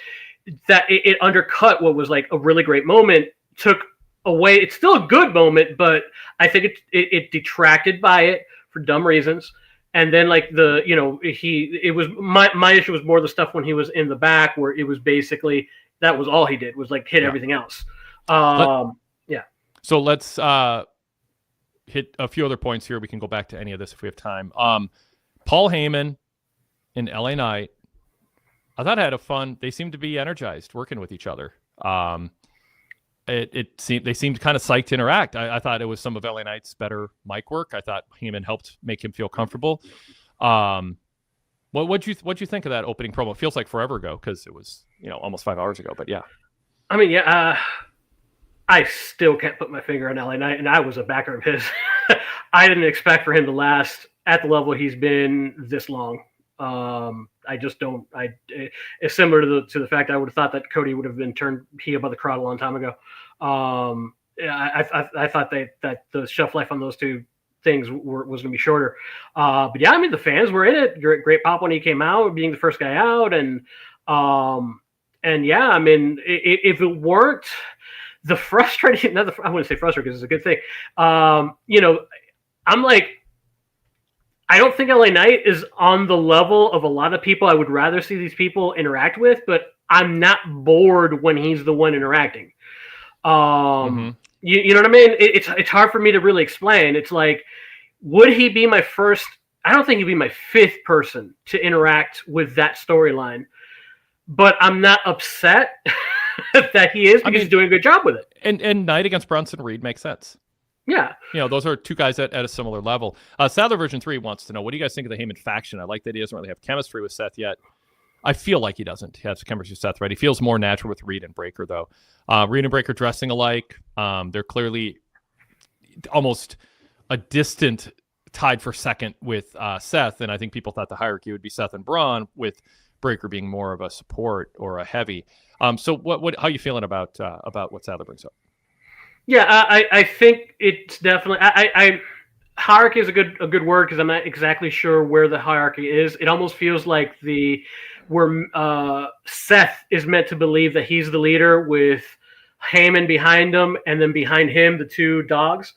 that it undercut what was like a really great moment, took away. It's still a good moment, but I think it detracted by it for dumb reasons. And then like my issue was more the stuff when he was in the back where it was basically, that was all he did was like hit everything else. So let's hit a few other points here. We can go back to any of this if we have time. Paul Heyman and LA Knight, I thought had a fun. They seemed to be energized working with each other. They seemed kind of psyched to interact. I thought it was some of LA Knight's better mic work. I thought Heyman helped make him feel comfortable. What'd you think of that opening promo? It feels like forever ago because it was almost 5 hours ago. But yeah, I mean, I still can't put my finger on LA Knight, and I was a backer of his. I didn't expect for him to last at the level he's been this long. I just don't. It's similar to the fact I would have thought that Cody would have been turned heel by the crowd a long time ago. I thought that the shelf life on those two things was going to be shorter. But yeah, I mean, the fans were in it. Great pop when he came out, being the first guy out. And yeah, I mean, if it weren't the frustrating, I wouldn't say frustrating because it's a good thing. I'm like, I don't think LA Knight is on the level of a lot of people I would rather see these people interact with, but I'm not bored when he's the one interacting. You know what I mean? It's hard for me to really explain. It's like, would he be my first? I don't think he'd be my fifth person to interact with that storyline, but I'm not upset that he is because he's doing a good job with it. And Knight against Bronson Reed makes sense. Yeah. Those are two guys at a similar level. Sadler version 3 wants to know, what do you guys think of the Heyman faction? I like that he doesn't really have chemistry with Seth yet. I feel like he doesn't have chemistry with Seth, right? He feels more natural with Reed and Breaker, though. Reed and Breaker dressing alike. They're clearly almost a distant tied for second with Seth, and I think people thought the hierarchy would be Seth and Braun, with Breaker being more of a support or a heavy. So how are you feeling about what Sadler brings up? Yeah, I think it's definitely. Hierarchy is a good word because I'm not exactly sure where the hierarchy is. It almost feels like where Seth is meant to believe that he's the leader with Heyman behind him, and then behind him the two dogs.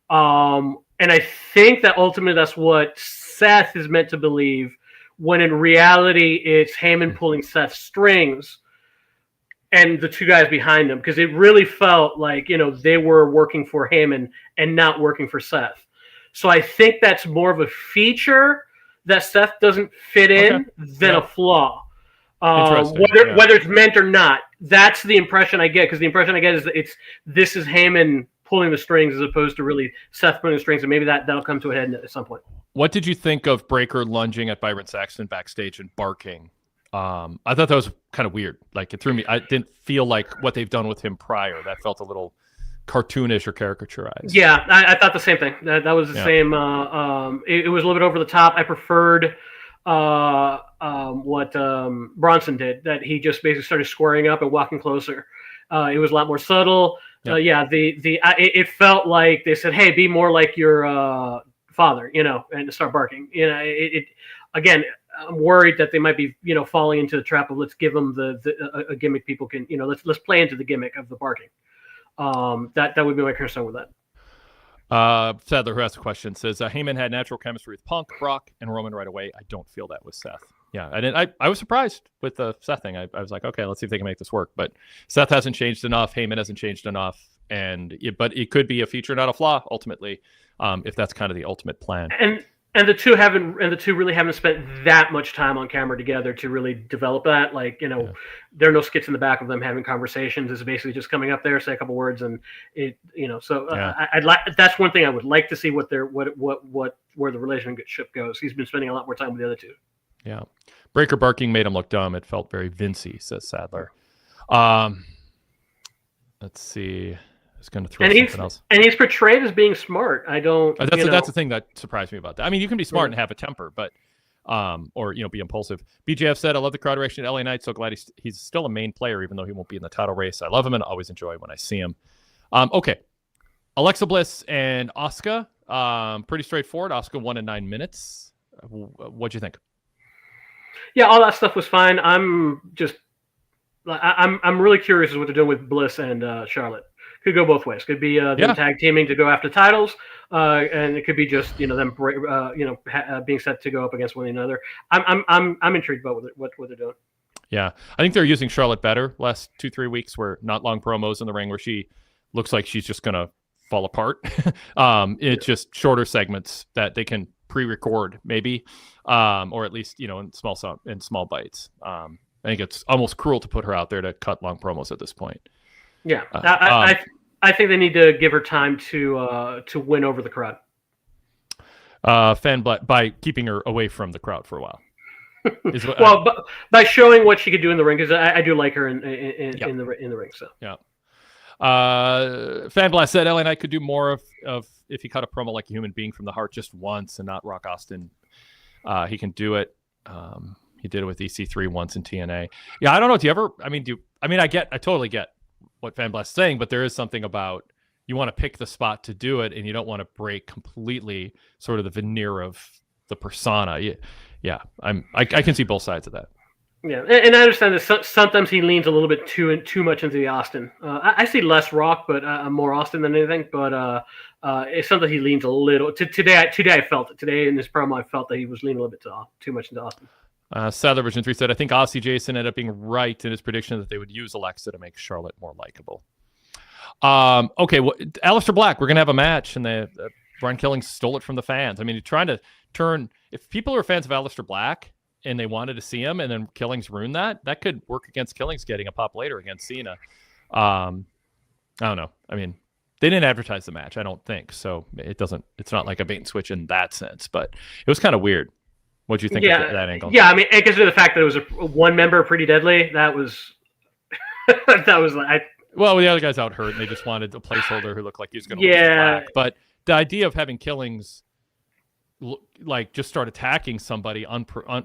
And I think that ultimately that's what Seth is meant to believe, when in reality it's Heyman pulling Seth's strings and the two guys behind him, because it really felt like they were working for Heyman and not working for Seth. So I think that's more of a feature that Seth doesn't fit in than a flaw. Whether it's meant or not, that's the impression I get. Because the impression I get is that this is Heyman pulling the strings as opposed to really Seth pulling the strings, and maybe that'll come to a head at some point. What did you think of Breaker lunging at Byron Saxton backstage and barking? I thought that was kind of weird. Like, it threw me. I didn't feel like what they've done with him prior. That felt a little cartoonish or caricaturized. Yeah, I thought the same thing. That was the same. It was a little bit over the top. I preferred what Bronson did. That he just basically started squaring up and walking closer. It was a lot more subtle. It felt like they said, "Hey, be more like your father," and start barking. Again, I'm worried that they might be, falling into the trap of let's give them a gimmick people can, let's play into the gimmick of the barking. That would be my concern with that. Sadler, who asked a question, says Heyman had natural chemistry with Punk, Brock, and Roman right away. I don't feel that with Seth. Yeah, I was surprised with the Seth thing. I was like, okay, let's see if they can make this work. But Seth hasn't changed enough. Heyman hasn't changed enough. But it could be a feature, not a flaw, ultimately, if that's kind of the ultimate plan. And the two really haven't spent that much time on camera together to really develop that. Like, there are no skits in the back of them having conversations. It's basically just coming up there, say a couple words, and I'd like, that's one thing I would like to see where the relationship goes. He's been spending a lot more time with the other two. Yeah. Breaker barking made him look dumb. It felt very Vincey, says Sadler. Let's see. I was going to throw something else. And he's portrayed as being smart. I don't. That's the thing that surprised me about that. I mean, you can be smart and have a temper, but or be impulsive. BJF said, "I love the crowd reaction at LA Knight. So glad he's still a main player, even though he won't be in the title race. I love him and always enjoy when I see him." Okay, Alexa Bliss and Asuka. Pretty straightforward. Asuka won in 9 minutes. What'd you think? Yeah, all that stuff was fine. I'm really curious as what they're doing with Bliss and Charlotte. Could go both ways. Could be them tag teaming to go after titles, and it could be just them being set to go up against one another. I'm intrigued about what they're doing. Yeah, I think they're using Charlotte better last 2-3 weeks, where not long promos in the ring where she looks like she's just gonna fall apart. It's just shorter segments that they can pre-record maybe, or at least in small bites. I think it's almost cruel to put her out there to cut long promos at this point. Yeah, I think they need to give her time to win over the crowd. By keeping her away from the crowd for a while. By showing what she could do in the ring, because I do like her in the ring. So yeah. Fanblast said LA Knight could do more of if he cut a promo like a human being from the heart just once and not Rock Austin. He can do it. He did it with EC3 once in TNA. Yeah, I don't know. I totally get what Fanblast is saying, but there is something about you want to pick the spot to do it, and you don't want to break completely sort of the veneer of the persona. Yeah, I can see both sides of that. Yeah, and I understand that sometimes he leans a little bit too much into the Austin. I see less Rock, but more Austin than anything. But it's something he leans a little. Today I felt it. Today in this promo, I felt that he was leaning a little bit too much into Austin. Sadler version 3 said, I think Aussie Jason ended up being right in his prediction that they would use Alexa to make Charlotte more likable. Okay, Aleister Black, we're going to have a match, and Brian Killing stole it from the fans. I mean, you're trying to turn, if people are fans of Aleister Black and they wanted to see him and then Killings ruined that could work against Killings getting a pop later against Cena. I don't know. I mean, they didn't advertise the match, I don't think. So it's not like a bait and switch in that sense, but it was kind of weird. What do you think of that angle? Yeah, I mean, it gives you the fact that it was a one member, Pretty Deadly. That was Well, the other guy's out hurt, and they just wanted a placeholder who looked like he was going to lose Black. But the idea of having Killings just start attacking somebody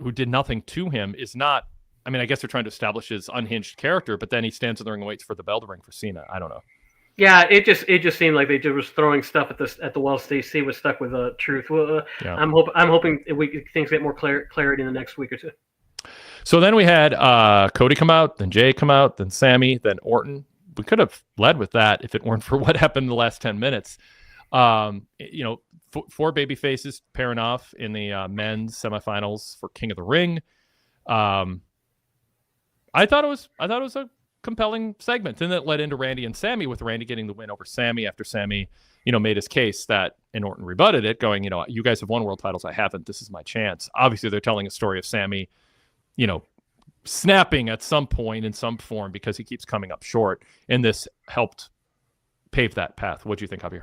who did nothing to him is not. I mean, I guess they're trying to establish his unhinged character, but then he stands in the ring and waits for the bell to ring for Cena. I don't know. Yeah, it just seemed like they just was throwing stuff at the wall. Stacey was stuck with truth. Well, I'm hoping things get more clarity in the next week or two. So then we had Cody come out, then Jay come out, then Sammy, then Orton. We could have led with that if it weren't for what happened in the last 10 minutes. 4 baby faces pairing off in the men's semifinals for King of the Ring. I thought it was a compelling segment, and that led into Randy and Sammy, with Randy getting the win over Sammy after Sammy, made his case that and Orton rebutted it, going, you guys have won world titles, I haven't. This is my chance. Obviously, they're telling a story of Sammy, snapping at some point in some form because he keeps coming up short, and this helped pave that path. What do you think, Javier?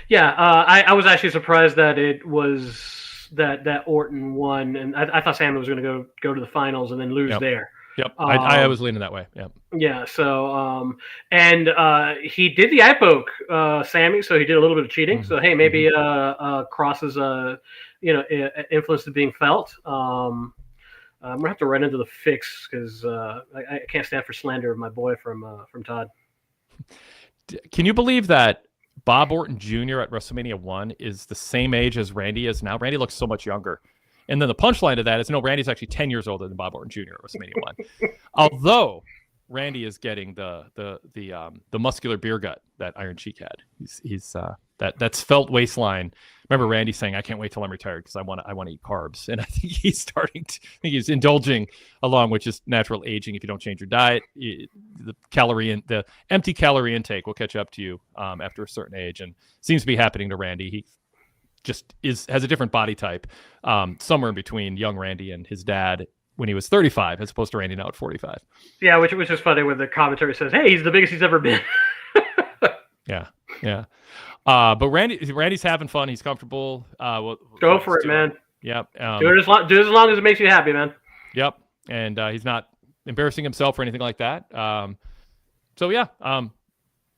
Yeah, I was actually surprised that it was that Orton won, and I thought Sammy was going to go to the finals and then lose there. Yep, I was leaning that way. Yep. Yeah. So, and he did the eye poke, Sammy. So he did a little bit of cheating. So hey, maybe Cross's influence is being felt. I'm gonna have to run into the fix because I can't stand for slander of my boy from Todd. Can you believe that Bob Orton Jr. at WrestleMania 1 is the same age as Randy is now? Randy looks so much younger. And then the punchline to that is, no, Randy's actually 10 years older than Bob Orton Jr. at WrestleMania 1. Although Randy is getting the muscular beer gut that Iron Sheik had. He's that svelte waistline. Remember Randy saying, "I can't wait till I'm retired because I want to eat carbs." And I think he's he's indulging along with just natural aging. If you don't change your diet, the empty calorie intake will catch up to you after a certain age, and seems to be happening to Randy. He just has a different body type, somewhere in between young Randy and his dad when he was 35, as opposed to Randy now at 45. Yeah, which is funny when the commentary says, "Hey, he's the biggest he's ever been." Yeah. But Randy's having fun. He's comfortable. Go for it, man. Yep. Do it as long as it makes you happy, man. Yep. And he's not embarrassing himself or anything like that. So yeah.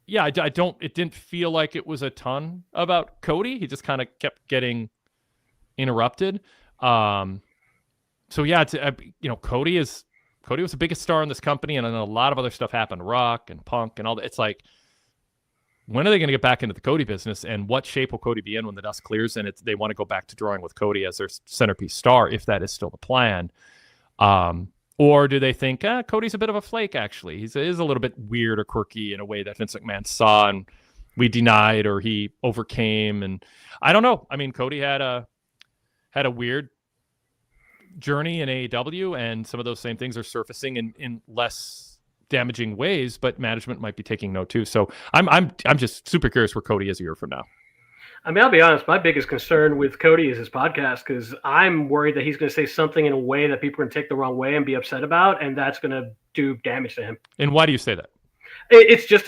It didn't feel like it was a ton about Cody. He just kind of kept getting interrupted. Cody was the biggest star in this company, and then a lot of other stuff happened, Rock and Punk and all that. It's like, when are they going to get back into the Cody business, and what shape will Cody be in when the dust clears and they want to go back to drawing with Cody as their centerpiece star, if that is still the plan? Or do they think, Cody's a bit of a flake, actually. He is a little bit weird or quirky in a way that Vince McMahon saw and we denied, or he overcame. And I don't know. I mean, Cody had a weird journey in AEW, and some of those same things are surfacing in less damaging ways, but management might be taking note too. So I'm just super curious where Cody is a year from now. I mean, I'll be honest, my biggest concern with Cody is his podcast, because I'm worried that he's going to say something in a way that people are going to take the wrong way and be upset about, and that's going to do damage to him. And why do you say that? It's just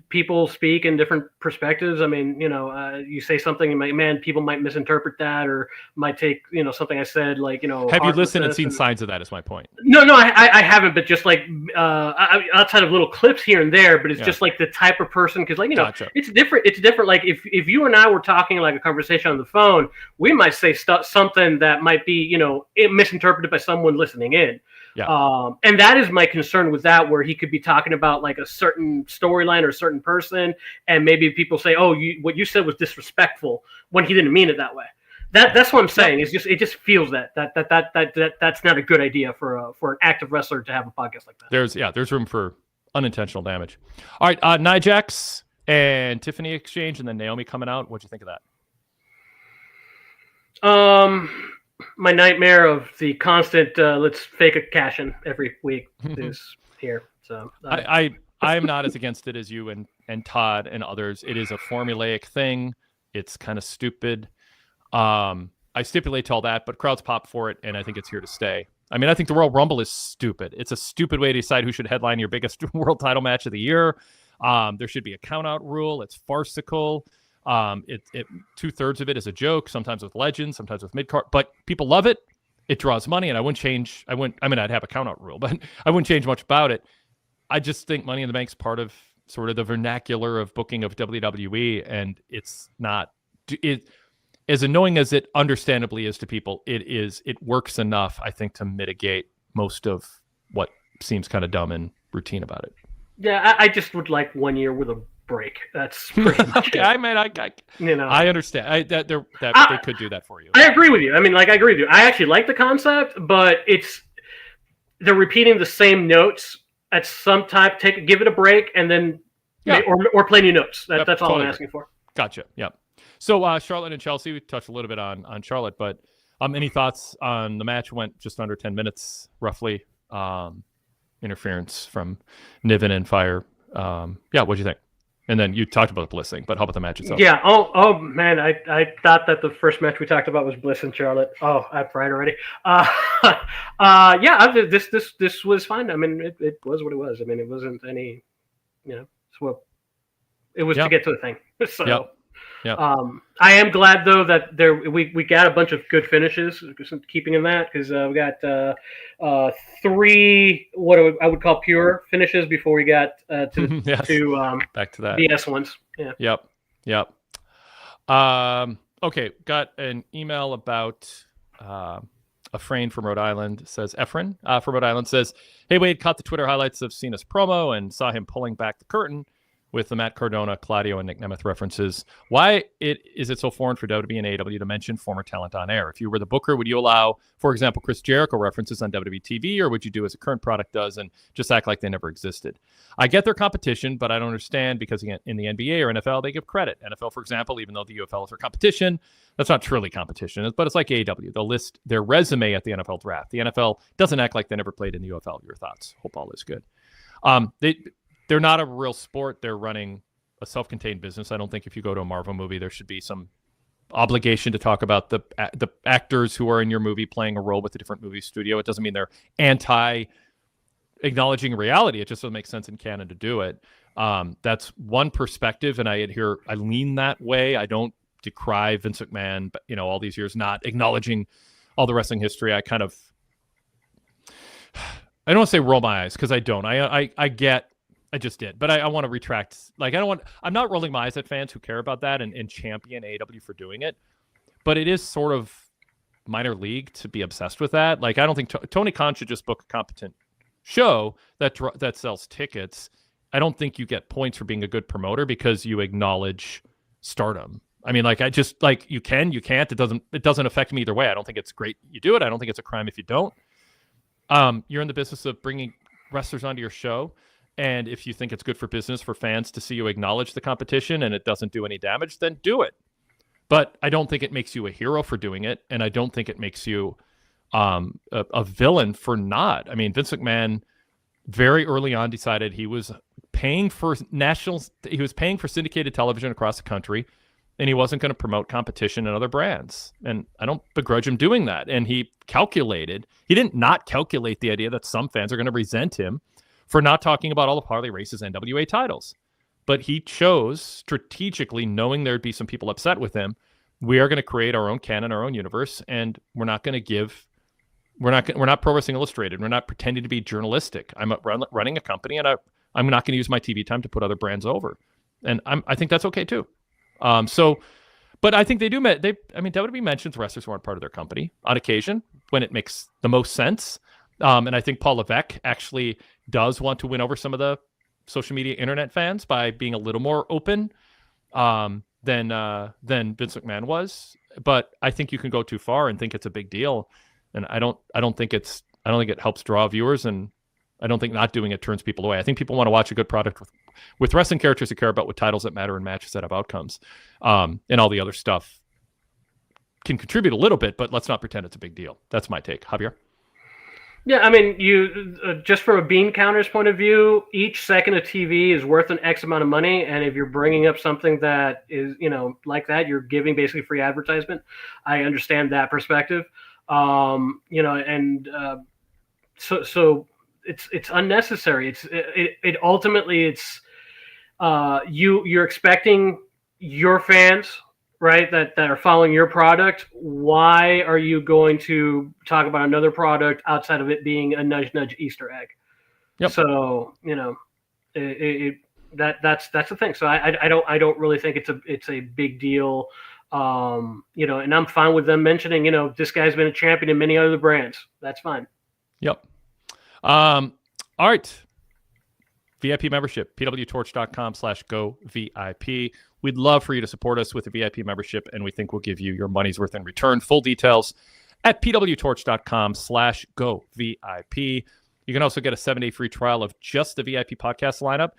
people speak in different perspectives. I mean, you say something, and people might misinterpret that, or might take, something I said, like, Have you listened and seen signs of that? Is my point. No, I haven't, but just like outside of little clips here and there, but it's just like the type of person, because Gotcha. It's different. It's different. Like if you and I were talking like a conversation on the phone, we might say something that might be, misinterpreted by someone listening in. Yeah. And that is my concern with that, where he could be talking about like a certain storyline or a certain person, and maybe people say, "Oh, what you said was disrespectful," when he didn't mean it that way. That's what I'm saying. It just feels that's not a good idea for an active wrestler to have a podcast like that. There's room for unintentional damage. All right, Nia Jax and Tiffany exchange, and then Naomi coming out. What'd you think of that? My nightmare of the constant let's fake a cash-in every week is here. So I am not as against it as you and Todd and others. It is a formulaic thing. It's kind of stupid. I stipulate to all that, but crowds pop for it, and I think it's here to stay. I mean, I think the Royal Rumble is stupid. It's a stupid way to decide who should headline your biggest world title match of the year. There should be a count-out rule. It's farcical. 2/3 of it is a joke, sometimes with legends, sometimes with mid-card, but people love it. It draws money, and I'd have a count-out rule, but I wouldn't change much about it. I just think Money in the Bank's part of sort of the vernacular of booking of WWE, and it's not as annoying as it understandably is to people. It works enough, I think, to mitigate most of what seems kind of dumb and routine about it. Yeah, I just would like 1 year with a break. That's pretty much okay. it. I understand they could do that for you. I agree with you. I mean, I agree with you. I actually like the concept, but they're repeating the same notes at some time. Give it a break, and then or play new notes. That's all totally I'm asking for. Gotcha. Yeah. So Charlotte and Chelsea, we touched a little bit on Charlotte, but any thoughts on the match? Went just under 10 minutes roughly. Interference from Niven and Fire. What'd you think? And then you talked about the Bliss thing, but how about the match itself? Yeah. Oh man, I thought that the first match we talked about was Bliss and Charlotte. Oh, I'm right already. Yeah. This was fine. I mean, it was what it was. I mean, it wasn't any, well, it was to get to the thing. So. Yep. Yep. I am glad though that we got a bunch of good finishes. Keeping in that because we got 3 what I would call pure finishes before we got to yes. to back to that BS ones. Yeah. Yep. Okay. Got an email about Efrain from Rhode Island. Says Efrain from Rhode Island says, "Hey Wade, caught the Twitter highlights of Cena's promo and saw him pulling back the curtain with the Matt Cardona, Claudio, and Nick Nemeth references. Why is it so foreign for WWE and AEW to mention former talent on air? If you were the booker, would you allow, for example, Chris Jericho references on WWE TV, or would you do as a current product does and just act like they never existed? I get their competition, but I don't understand because in the NBA or NFL, they give credit. NFL, for example, even though the UFL is their competition, that's not truly competition, but it's like AEW. They'll list their resume at the NFL draft. The NFL doesn't act like they never played in the UFL. Your thoughts? Hope all is good. They're not a real sport. They're running a self-contained business. I don't think if you go to a Marvel movie, there should be some obligation to talk about the actors who are in your movie playing a role with a different movie studio. It doesn't mean they're anti-acknowledging reality. It just doesn't make sense in canon to do it. That's one perspective, and I lean that way. I don't decry Vince McMahon, but all these years not acknowledging all the wrestling history. I don't want to say roll my eyes because I don't. I just did, but I want to retract. I'm not rolling my eyes at fans who care about that and champion AEW for doing it, but it is sort of minor league to be obsessed with that. I don't think Tony Khan should just book a competent show that sells tickets. I don't think you get points for being a good promoter because you acknowledge stardom. I mean, you can, you can't. It doesn't affect me either way. I don't think it's great you do it. I don't think it's a crime if you don't. You're in the business of bringing wrestlers onto your show. And if you think it's good for business for fans to see you acknowledge the competition and it doesn't do any damage, then do it. But I don't think it makes you a hero for doing it. And I don't think it makes you a villain for not. I mean, Vince McMahon very early on decided he was paying for syndicated television across the country, and he wasn't going to promote competition and other brands. And I don't begrudge him doing that. And he didn't not calculate the idea that some fans are going to resent him for not talking about all of Harley Race's NWA titles. But he chose strategically, knowing there'd be some people upset with him, we are going to create our own canon, our own universe, and we're not Pro Wrestling Illustrated. We're not pretending to be journalistic. I'm running a company, and I'm not going to use my TV time to put other brands over. And I think that's okay too. But I think they do. WWE mentions wrestlers who aren't part of their company on occasion when it makes the most sense. And I think Paul Levesque actually does want to win over some of the social media internet fans by being a little more open than Vince McMahon was. But I think you can go too far and think it's a big deal. And I don't think it helps draw viewers, and I don't think not doing it turns people away. I think people want to watch a good product with wrestling characters who care about what titles that matter in matches that have outcomes. And all the other stuff can contribute a little bit, but let's not pretend it's a big deal. That's my take. Javier? Yeah, I mean, you just from a bean counter's point of view, each second of TV is worth an X amount of money, and if you're bringing up something that is, like that, you're giving basically free advertisement. I understand that perspective, so it's unnecessary. It ultimately you're expecting your fans, right, that are following your product. Why are you going to talk about another product outside of it being a nudge Easter egg? Yep. So that's the thing. So I don't really think it's a big deal. And I'm fine with them mentioning, this guy's been a champion in many other brands. That's fine. Yep. All right. VIP membership, pwtorch.com/govip. We'd love for you to support us with a VIP membership, and we think we'll give you your money's worth in return. Full details at pwtorch.com/govip. You can also get a 7-day free trial of just the VIP podcast lineup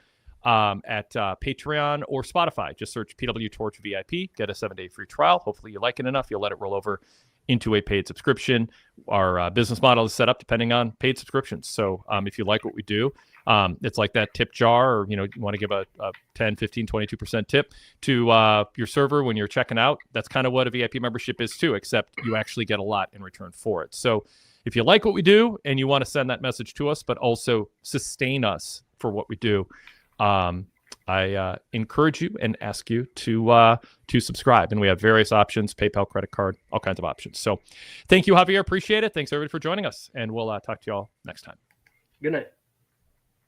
at Patreon or Spotify. Just search PWTorch VIP, get a 7-day free trial. Hopefully you like it enough, you'll let it roll over into a paid subscription. Our business model is set up depending on paid subscriptions. So if you like what we do, it's like that tip jar, or, you want to give a 10, 15, 22% tip to your server when you're checking out. That's kind of what a VIP membership is too, except you actually get a lot in return for it. So if you like what we do and you want to send that message to us, but also sustain us for what we do, I encourage you and ask you to subscribe. And we have various options: PayPal, credit card, all kinds of options. So thank you, Javier. Appreciate it. Thanks, everybody, for joining us. And we'll talk to you all next time. Good night.